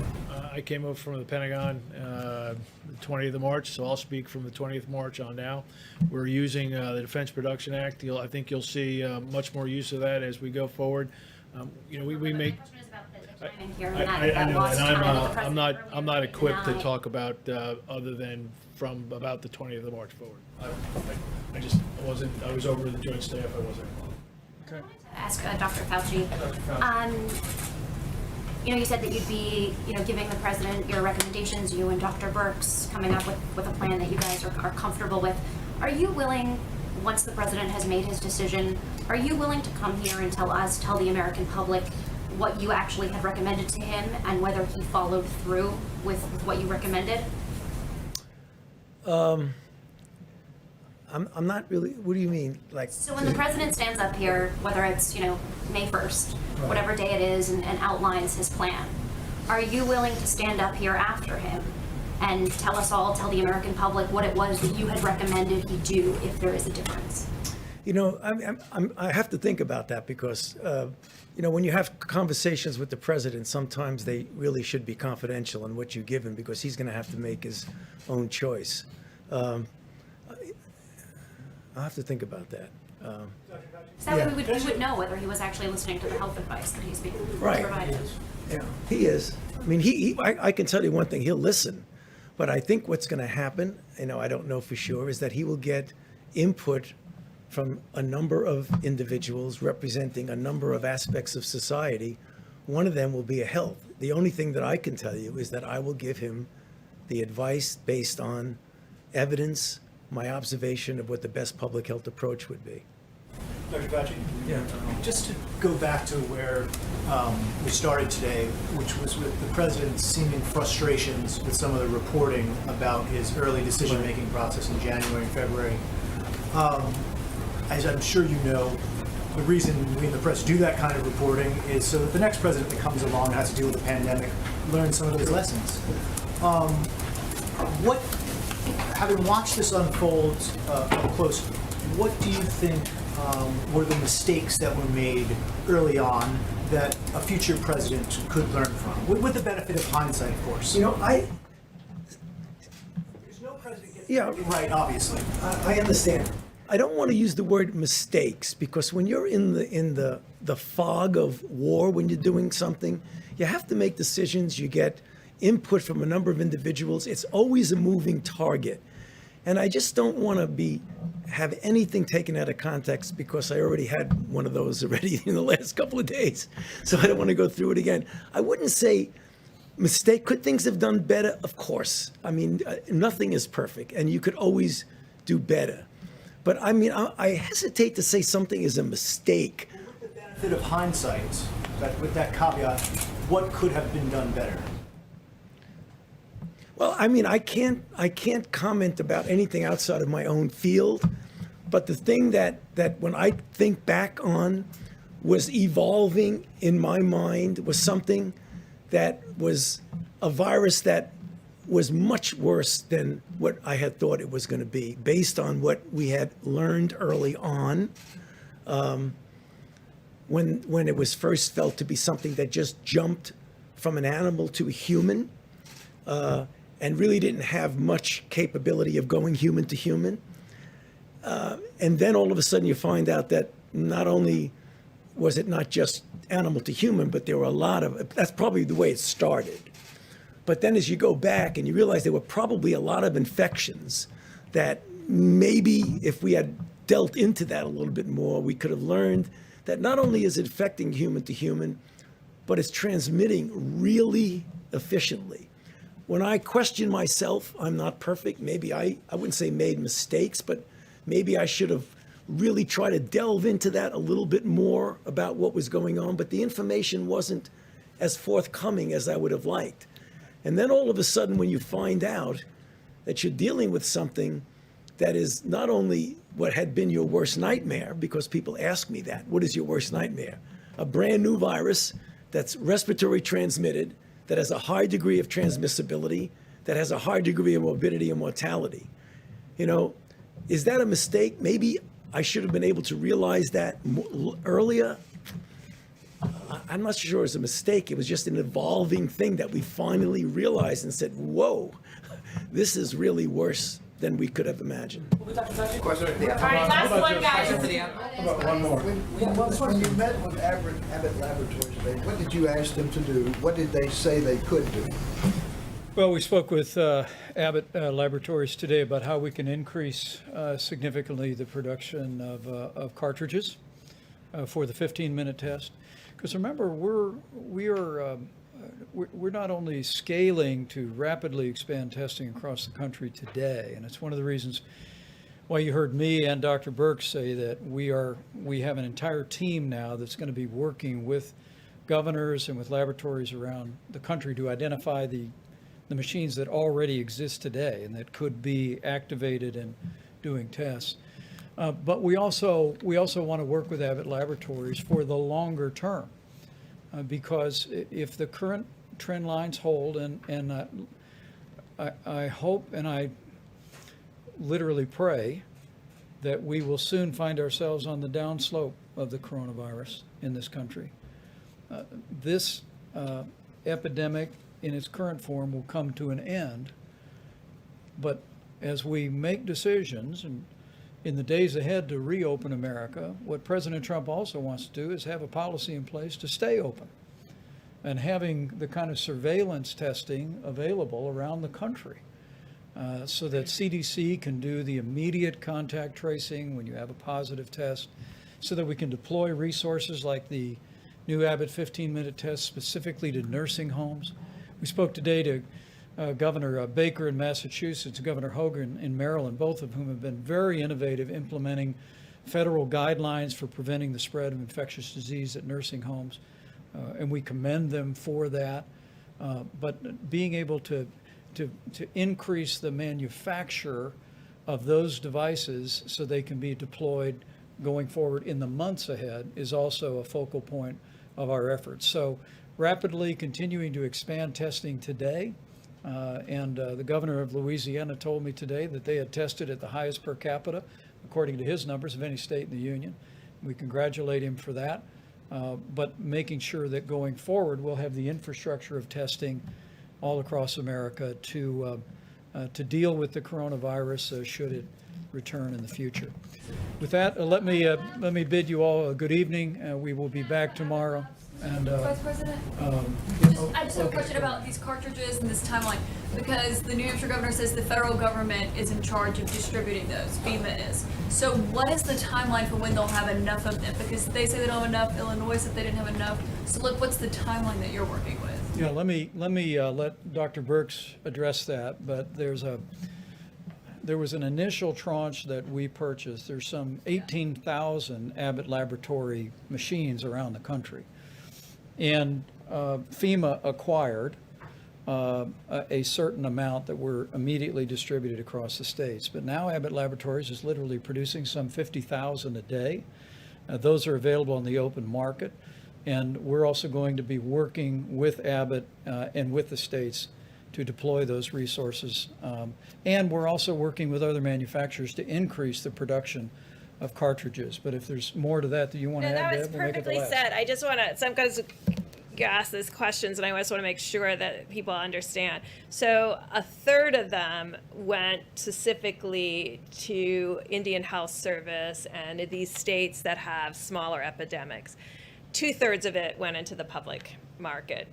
I came over from the Pentagon the 20th of March, so I'll speak from the 20th of March on now. We're using the Defense Production Act. I think you'll see much more use of that as we go forward. We make. timing here, I and that know, lost and time that the I'm president not equipped to denied. talk about other than from about the 20th of March forward. I was over the joint staff. I wasn't involved. Okay. Ask Dr. Fauci. You said that you'd be, giving the president your recommendations, you and Dr. Birx coming up with a plan that you guys are comfortable with. Are you willing, once the president has made his decision, are you willing to come here and tell the American public what you actually had recommended to him and whether he followed through with what you recommended? I'm not really, what do you mean? Like, So when the president stands up here, whether it's, May 1st, whatever day it is, and outlines his plan, are you willing to stand up here after him and tell the American public what it was that you had recommended he do if there is a difference? I have to think about that because, when you have conversations with the president, sometimes they really should be confidential in what you give him because he's going to have to make his own choice. I'll have to think about that. So that way we would know whether he was actually listening to the health advice that he's being provided. Yeah, he is. I mean, I can tell you one thing, he'll listen. But I think what's going to happen, I don't know for sure, is that he will get input from a number of individuals representing a number of aspects of society. One of them will be a health. The only thing that I can tell you is that I will give him the advice based on evidence, my observation of what the best public health approach would be. Dr. Fauci? Yeah. Just to go back to where we started today, which was with the president's seeming frustrations with some of the reporting about his early decision-making process in January and February. As I'm sure you know, the reason we in the press do that kind of reporting is so that the next president that comes along and has to deal with the pandemic learns some of those lessons. Having watched this unfold up close, what do you think were the mistakes that were made early on that a future president could learn from, with the benefit of hindsight, of course? There's no president gets it right, obviously. I understand. I don't want to use the word mistakes because when you're in the fog of war, when you're doing something, you have to make decisions. You get input from a number of individuals. It's always a moving target. And I just don't want to have anything taken out of context because I already had one of those already in the last couple of days. So I don't want to go through it again. I wouldn't say mistake. Could things have done better? Of course. I mean, nothing is perfect and you could always do better. But I mean, I hesitate to say something is a mistake. With the benefit of hindsight, with that caveat, what could have been done better? Well, I mean, I can't comment about anything outside of my own field, but the thing that when I think back on was evolving in my mind was something that was a virus that was much worse than what I had thought it was going to be, based on what we had learned early on, when it was first felt to be something that just jumped from an animal to a human. And really didn't have much capability of going human to human. And then all of a sudden you find out that not only was it not just animal to human, but there were a lot of, that's probably the way it started. But then as you go back and you realize there were probably a lot of infections that maybe if we had dealt into that a little bit more, we could have learned that not only is it affecting human to human, but it's transmitting really efficiently. When I question myself, I'm not perfect. Maybe I wouldn't say made mistakes, but maybe I should have really tried to delve into that a little bit more about what was going on. But the information wasn't as forthcoming as I would have liked. And then all of a sudden, when you find out that you're dealing with something that is not only what had been your worst nightmare, because people ask me that, what is your worst nightmare? A brand new virus that's respiratory transmitted, that has a high degree of transmissibility, that has a high degree of morbidity and mortality. Is that a mistake? Maybe I should have been able to realize that earlier. I'm not sure it's a mistake. It was just an evolving thing that we finally realized and said, whoa, this is really worse than we could have imagined. Question. All right, last one, guys. One more. When you met with Abbott Laboratories today, what did you ask them to do? What did they say they could do? Well, we spoke with Abbott Laboratories today about how we can increase significantly the production of cartridges for the 15-minute test. Because remember, we're not only scaling to rapidly expand testing across the country today, and it's one of the reasons why you heard me and Dr. Birx say that we have an entire team now that's going to be working with governors and with laboratories around the country to identify the machines that already exist today and that could be activated and doing tests. But we also want to work with Abbott Laboratories for the longer term, because if the current trend lines hold, and I hope and I literally pray that we will soon find ourselves on the downslope of the coronavirus in this country. This epidemic in its current form will come to an end, but as we make decisions and in the days ahead to reopen America, what President Trump also wants to do is have a policy in place to stay open, and having the kind of surveillance testing available around the country so that CDC can do the immediate contact tracing when you have a positive test, so that we can deploy resources like the new Abbott 15-minute test specifically to nursing homes. We spoke today to Governor Baker in Massachusetts, Governor Hogan in Maryland, both of whom have been very innovative implementing federal guidelines for preventing the spread of infectious disease at nursing homes, and we commend them for that. But being able to increase the manufacture of those devices so they can be deployed going forward in the months ahead is also a focal point of our efforts. So rapidly continuing to expand testing today. And the governor of Louisiana told me today that they had tested at the highest per capita, according to his numbers, of any state in the union. We congratulate him for that. But making sure that going forward, we'll have the infrastructure of testing all across America to deal with the coronavirus should it return in the future. With that, let me bid you all a good evening. We will be back tomorrow. And, Vice President, I just have a question about these cartridges and this timeline, because the New Hampshire governor says the federal government is in charge of distributing those, FEMA is. So what is the timeline for when they'll have enough of them? Because they say they don't have enough, Illinois said they didn't have enough. So look, what's the timeline that you're working with? Yeah, let me let Dr. Birx address that, but there was an initial tranche that we purchased. There's some 18,000 Abbott Laboratory machines around the country. And FEMA acquired a certain amount that were immediately distributed across the states. But now Abbott Laboratories is literally producing some 50,000 a day. Those are available on the open market. And we're also going to be working with Abbott and with the states to deploy those resources. And we're also working with other manufacturers to increase the production of cartridges. But if there's more to that you want to add, that was Deb, we'll make it the perfectly last. said. I just want to, sometimes you ask these questions and I just want to make sure that people understand. So a third of them went specifically to Indian Health Service and these states that have smaller epidemics. 2/3 of it went into the public market,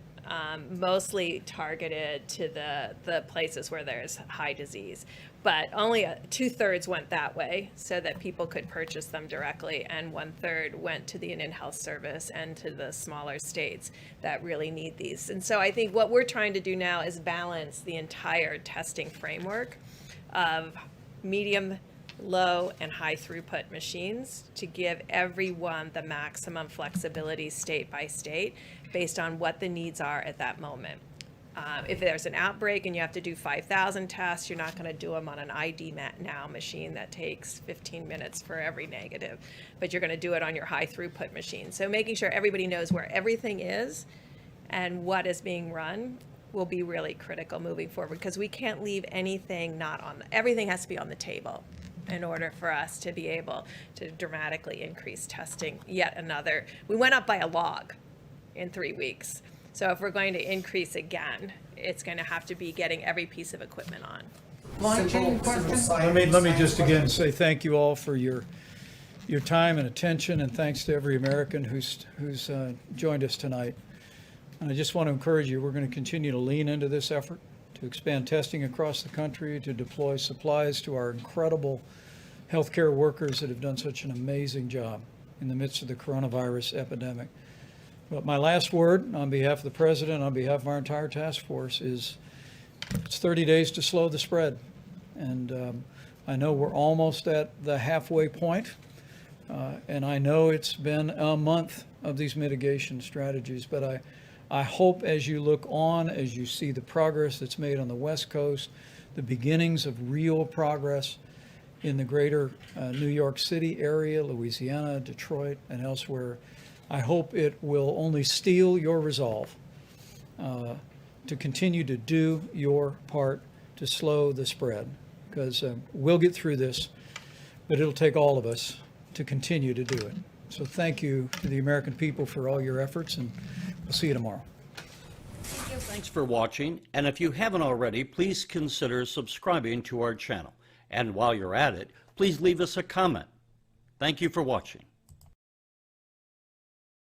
mostly targeted to the places where there's high disease. But only 2/3 went that way so that people could purchase them directly, and 1/3 went to the Indian Health Service and to the smaller states that really need these. And so I think what we're trying to do now is balance the entire testing framework of medium, low, and high throughput machines to give everyone the maximum flexibility state by state based on what the needs are at that moment. If there's an outbreak and you have to do 5,000 tests, you're not going to do them on an ID now machine that takes 15 minutes for every negative, but you're going to do it on your high throughput machine. So making sure everybody knows where everything is and what is being run will be really critical moving forward, because we can't leave anything not on, everything has to be on the table in order for us to be able to dramatically increase testing. Yet another, we went up by a log in 3 weeks. So if we're going to increase again, it's going to have to be getting every piece of equipment on. Let me just again say thank you all for your time and attention, and thanks to every American who's joined us tonight. And I just want to encourage you, we're going to continue to lean into this effort to expand testing across the country, to deploy supplies to our incredible healthcare workers that have done such an amazing job in the midst of the coronavirus epidemic. But my last word on behalf of the President, on behalf of our entire task force, is it's 30 days to slow the spread. And I know we're almost at the halfway point, and I know it's been a month of these mitigation strategies, but I hope as you look on, as you see the progress that's made on the West Coast, the beginnings of real progress in the greater New York City area, Louisiana, Detroit, and elsewhere, I hope it will only steel your resolve to continue to do your part to slow the spread, because we'll get through this, but it'll take all of us to continue to do it. So thank you to the American people for all your efforts, and we'll see you tomorrow. Thanks for watching, and if you haven't already, please consider subscribing to our channel. And while you're at it, please leave us a comment. Thank you for watching.